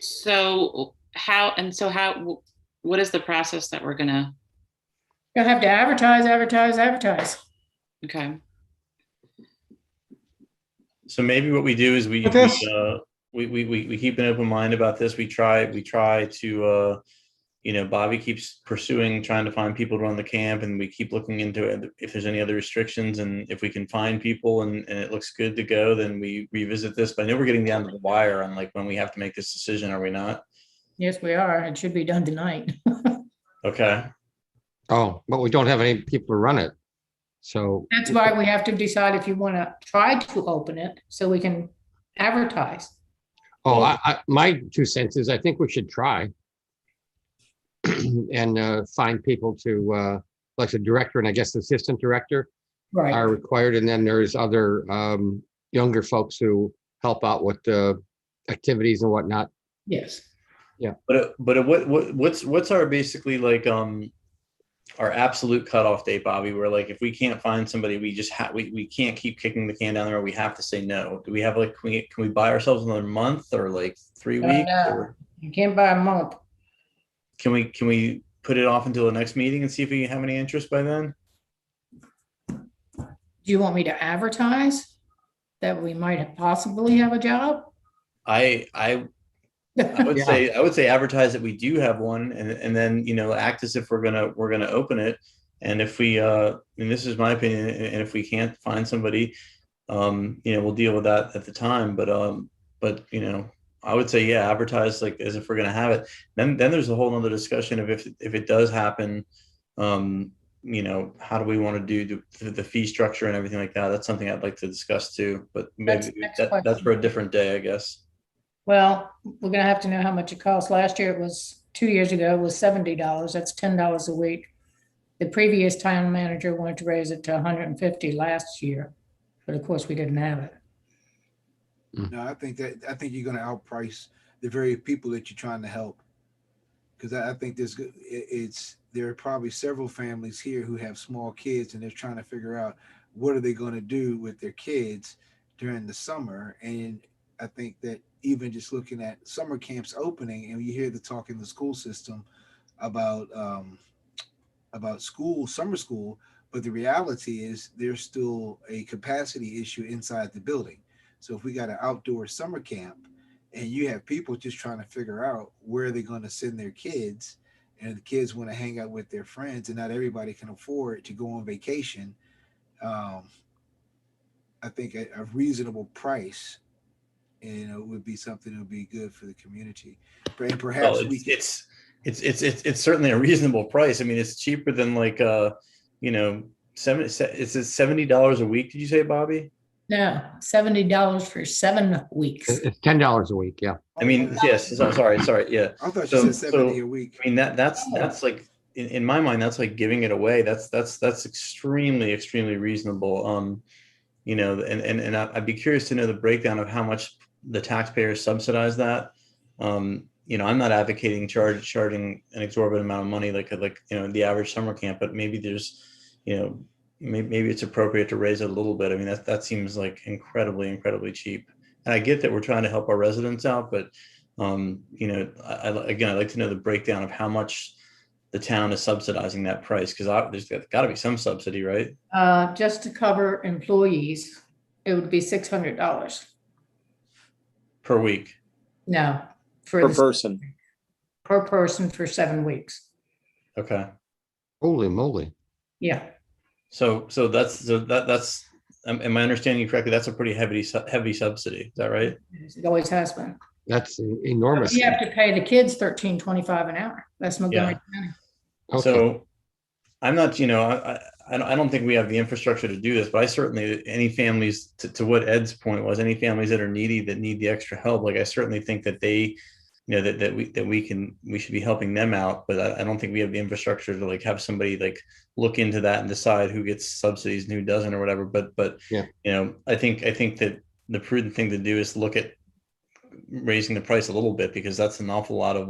So what is the process that we're gonna, You'll have to advertise. okay, So maybe what we do is we keep an open mind about this. We try to, Bobby keeps pursuing, trying to find people to run the camp, and we keep looking into it if there's any other restrictions, and if we can find people and it looks good to go, then we revisit this. But I know we're getting down to the wire on like when we have to make this decision, are we not? Yes, we are. It should be done tonight. Okay. Oh, but we don't have any people to run it. So That's why we have to decide if you want to try to open it so we can advertise. my 2 cents is I think we should try and find people to, like the director and I guess the assistant director Right. are required. And then there's other younger folks who help out with the activities and whatnot. Yes. But what's our basically like our absolute cutoff date, Bobby? Where like if we can't find somebody, we just we can't keep kicking the can down the road. We have to say no. Do we have like can we buy ourselves another month or like 3 weeks? Or You can't buy a month. can we put it off until the next meeting and see if we have any interest by then? Do you want me to advertise that we might possibly have a job? I would say advertise that we do have one, and then act as if we're gonna open it. And if we and this is my opinion, and if we can't find somebody, we'll deal with that at the time. But I would say advertise like as if we're gonna have it. Then there's a whole other discussion of if it does happen, how do we want to do the fee structure and everything like that. That's something I'd like to discuss too. But maybe that's for a different day, I guess. Well, we're gonna have to know how much it costs. Last year, 2 years ago, it was $70. That's $10 a week. The previous town manager wanted to raise it to $150 last year, but of course, we didn't have it. No, I think you're gonna outprice the very people that you're trying to help. Because I think there are probably several families here who have small kids and they're trying to figure out what are they going to do with their kids during the summer. And I think that even just looking at summer camps opening, and you hear the talk in the school system about summer school, but the reality is there's still a capacity issue inside the building. So if we got an outdoor summer camp and you have people just trying to figure out where they're going to send their kids, and the kids want to hang out with their friends, and not everybody can afford to go on vacation, I think a reasonable price, would be something that would be good for the community. And perhaps it's certainly a reasonable price. I mean, it's cheaper than like it's $70 a week. Did you say, Bobby? No, $70 for 7 weeks. It's $10 a week. Yeah. I mean, yes. Sorry. Yeah. I thought you said 70 a week. I mean, that's like in my mind, that's like giving it away. That's extremely reasonable. And I'd be curious to know the breakdown of how much the taxpayers subsidize that. I'm not advocating charging an exorbitant amount of money like the average summer camp, but maybe there's, maybe it's appropriate to raise it a little bit. I mean, that seems like incredibly cheap. And I get that we're trying to help our residents out, but I'd like to know the breakdown of how much the town is subsidizing that price, because there's got to be some subsidy, right? Just to cover employees, it would be $600 Per week. No, Per person. per person for 7 weeks. Okay. Holy moly. Yeah. So that's am I understanding you correctly? That's a pretty heavy subsidy. Is that right? It always has been. That's enormous. You have to pay the kids $13.25 an hour. That's Montgomery County. Okay. So I'm not, I don't think we have the infrastructure to do this, but I certainly, any families, to what Ed's point was, any families that are needy, that need the extra help, like I certainly think that they, we should be helping them out, but I don't think we have the infrastructure to like have somebody like look into that and decide who gets subsidies and who doesn't or whatever. But yeah, I think that the prudent thing to do is look at raising the price a little bit, because that's an awful lot of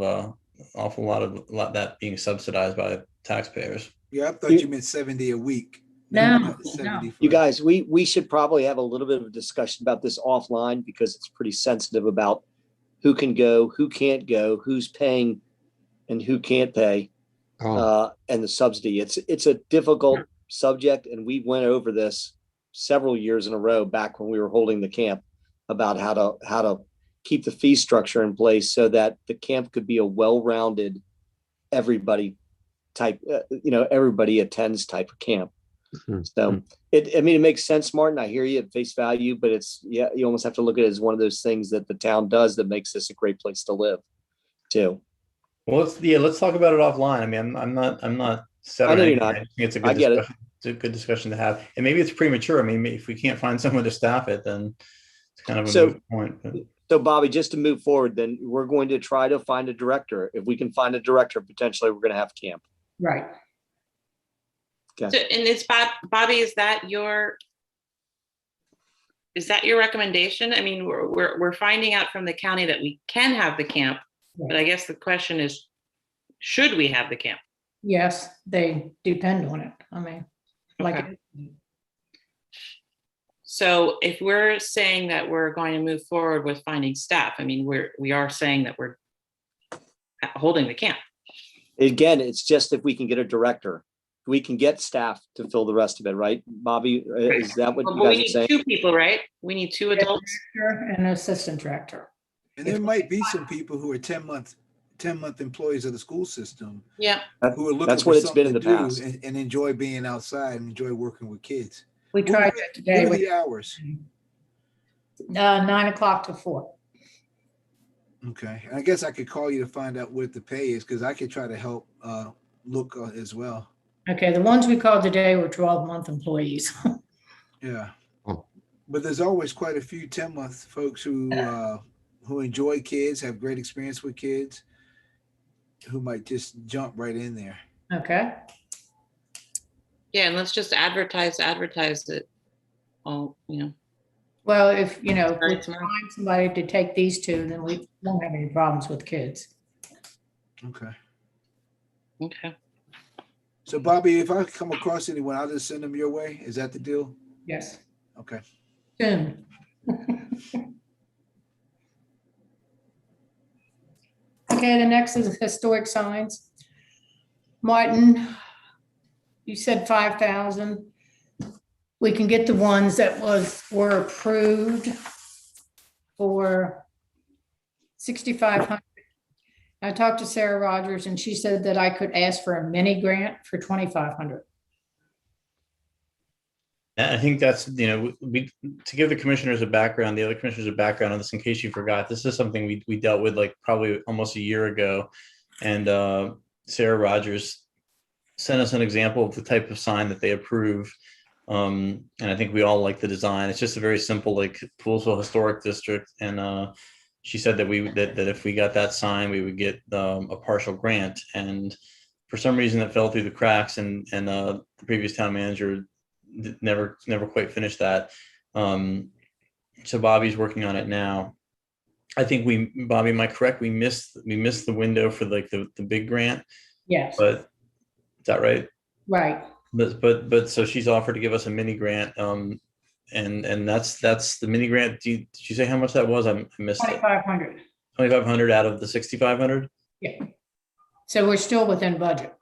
that being subsidized by taxpayers. Yeah, I thought you meant 70 a week. No, not no. 70 You for- guys, we should probably have a little bit of a discussion about this offline because it's pretty sensitive about who can go, who can't go, who's paying and who can't pay, and the subsidy. It's a difficult subject, and we went over this several years in a row back when we were holding the camp about how to keep the fee structure in place so that the camp could be a well-rounded, everybody type, everybody attends type of camp. So it makes sense, Martin. I hear you at face value, but you almost have to look at it as one of those things that the town does that makes this a great place to live too. Well, let's talk about it offline. I mean, I'm not set I on know you're anything. not. I think it's a I good get it. discussion. It's a good discussion to have. And maybe it's premature. I mean, if we can't find someone to staff it, then it's kind of a moot point. But. So Bobby, just to move forward, then we're going to try to find a director. If we can find a director, potentially we're going to have camp. Right. So, and it's Bobby, is that your recommendation? I mean, we're finding out from the county that we can have the camp, but I guess the question is, should we have the camp? Yes, they depend on it. I mean, Okay. So if we're saying that we're going to move forward with finding staff, I mean, we are saying that we're holding the camp. Again, it's just if we can get a director, we can get staff to fill the rest of it, right? Bobby, is that what But you we guys are need saying? 2 people, right? We need 2 adults. Director and an assistant director. And there might be some people who are 10-month employees of the school system Yeah. who are looking That's for what it's been something in to the do past. and enjoy being outside and enjoy working with kids. We tried that today What are with the hours? 9 o'clock to 4. Okay, I guess I could call you to find out what the pay is because I could try to help look as well. Okay, the ones we called today were 12-month employees. Yeah, Oh. but there's always quite a few 10-month folks who enjoy kids, have great experience with kids, who might just jump right in there. Okay, Yeah, and let's just advertise it. All, well, if, we Starting find tomorrow. somebody to take these 2, then we won't have any problems with kids. Okay. Okay. So Bobby, if I come across anyone, I'll just send them your way. Is that the deal? Yes, Okay. soon. Okay, the next is historic signs. Martin, you said 5,000. We can get the ones that were approved for 6,500. I talked to Sarah Rogers and she said that I could ask for a mini grant for 2,500. And I think that's, to give the commissioners a background, the other commissioners a background on this, in case you forgot, this is something we dealt with like probably almost a year ago. And Sarah Rogers sent us an example of the type of sign that they approve. And I think we all like the design. It's just a very simple, like Poolsville Historic District. And she said that if we got that sign, we would get a partial grant. And for some reason that fell through the cracks, and the previous town manager never quite finished that. So Bobby's working on it now. I think Bobby, am I correct? We missed the window for like the big grant. Yes, But is that right? right. But so she's offered to give us a mini grant. And that's the mini grant. Did you say how much that was? I missed it. 2,500. 2,500 out of the 6,500. Yeah. So we're still within budget.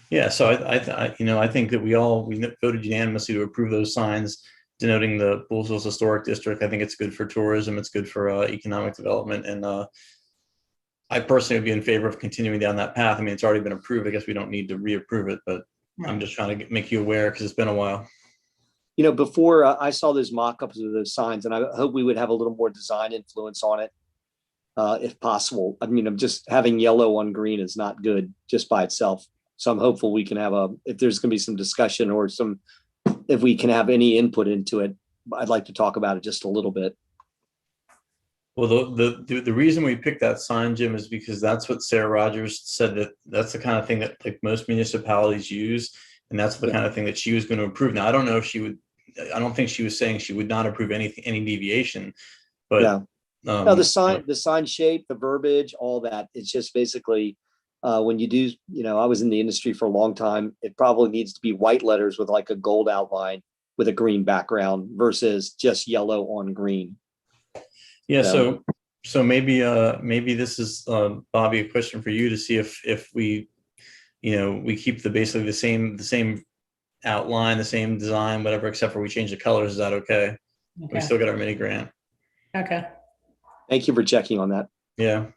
Yeah, so I think that we voted unanimously to approve those signs denoting the Poolsville Historic District. I think it's good for tourism. It's good for economic development. And I personally would be in favor of continuing down that path. I mean, it's already been approved. I guess we don't need to reapprove it, but I'm just trying to make you aware because it's been a while. Before I saw those mock-ups of those signs, and I hope we would have a little more design influence on it, if possible. I mean, just having yellow on green is not good just by itself. So I'm hopeful we can have if there's going to be some discussion or if we can have any input into it, I'd like to talk about it just a little bit. Well, the reason we picked that sign, Jim, is because that's what Sarah Rogers said, that's the kind of thing that like most municipalities use. And that's the kind of thing that she was going to approve. Now, I don't know if I don't think she was saying she would not approve any deviation, but no, the sign shape, the verbiage, all that. It's just basically when you do, I was in the industry for a long time. It probably needs to be white letters with like a gold outline with a green background versus just yellow on green. Yeah, so maybe this is Bobby, a question for you to see if we, we keep basically the same outline, the same design, whatever, except for we change the colors. Is that okay? We Okay. still get our mini grant. Okay. Thank you for checking on that. Yeah.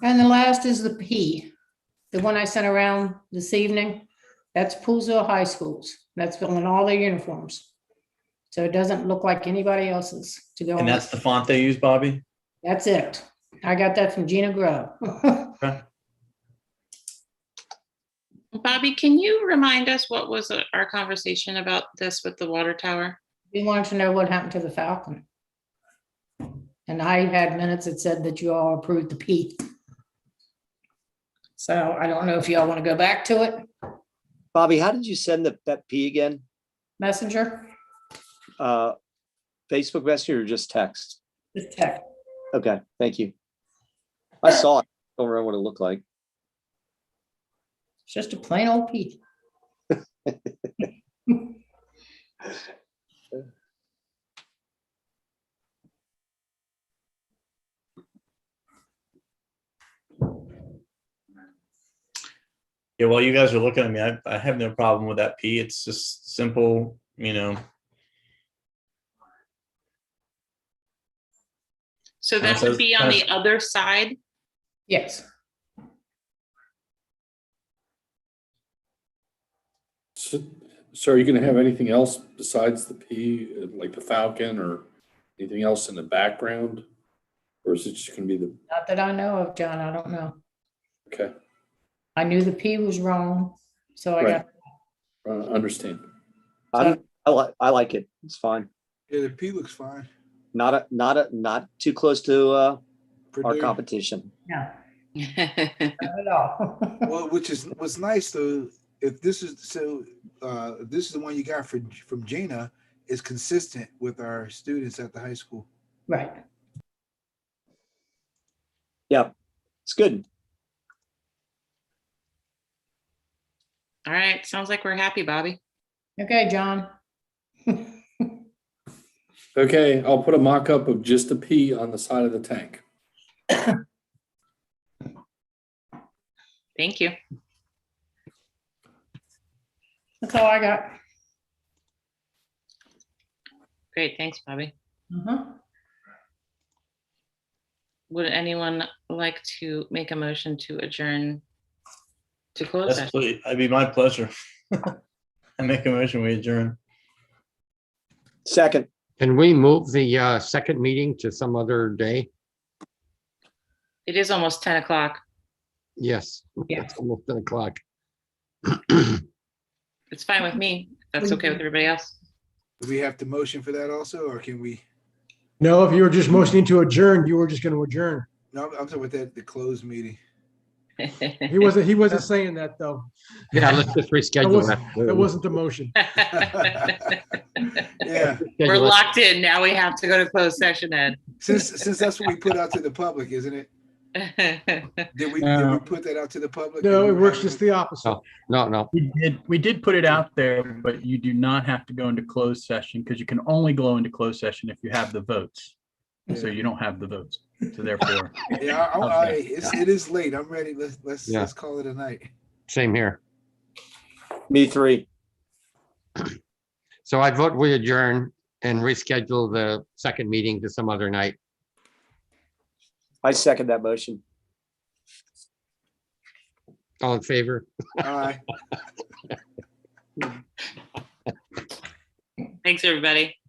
And the last is the P, the one I sent around this evening. That's Poolsville High Schools. That's on all their uniforms. So it doesn't look like anybody else's to go And on. that's the font they use, Bobby? That's it. I got that from Gina Grove. Okay. Bobby, can you remind us what was our conversation about this with the water tower? We wanted to know what happened to the Falcon. And I had minutes that said that you all approved the P. So I don't know if y'all want to go back to it. Bobby, how did you send that P again? Messenger, Facebook Messenger or just text? just text. Okay, thank you. I saw it. Don't remember what it looked like. It's just a plain old P. Yeah, while you guys are looking at me, I have no problem with that P. It's just simple, So that would be on the other side? Yes. So are you gonna have anything else besides the P, like the Falcon or anything else in the background? Or is it just gonna be the, Not that I know of, John. I don't know. okay, I knew the P was wrong. So I Right. got, understand. I like it. It's fine. Yeah, the P looks fine. Not too close to our Purdue. competition. no, not at all. Well, what's nice though, if this is this is the one you got from Gina, is consistent with our students at the high school. Right. Yeah, it's good. All right, sounds like we're happy, Bobby. Okay, John. Okay, I'll put a mock-up of just a P on the side of the tank. Thank you. That's all I got. Great, thanks, Bobby. Mhm. Would anyone like to make a motion to adjourn to close That's session? it'd be my pleasure. I make a motion, we adjourn. Second, Can we move the second meeting to some other day? It is almost 10 o'clock. Yes. Yeah. It's almost 10 o'clock. It's fine with me. If that's okay with everybody else. Do we have to motion for that also, or can we? No, if you were just motioning to adjourn, you were just going to adjourn. No, I'm talking about the closed meeting. He wasn't saying that though. Yeah, let's just reschedule that. That wasn't the motion. Yeah, We're Reschedule it. locked in. Now we have to go to closed session, Ed. since that's what we put out to the public, isn't it? Did we put that out to the public? No, it works just the opposite. No. We did put it out there, but you do not have to go into closed session because you can only go into closed session if you have the votes. So you don't have the votes. So therefore, Yeah, it is late. I'm ready. Let's call it a night. Same here. me three. So I vote we adjourn and reschedule the second meeting to some other night. I second that motion. All in favor? Aye. Thanks, everybody.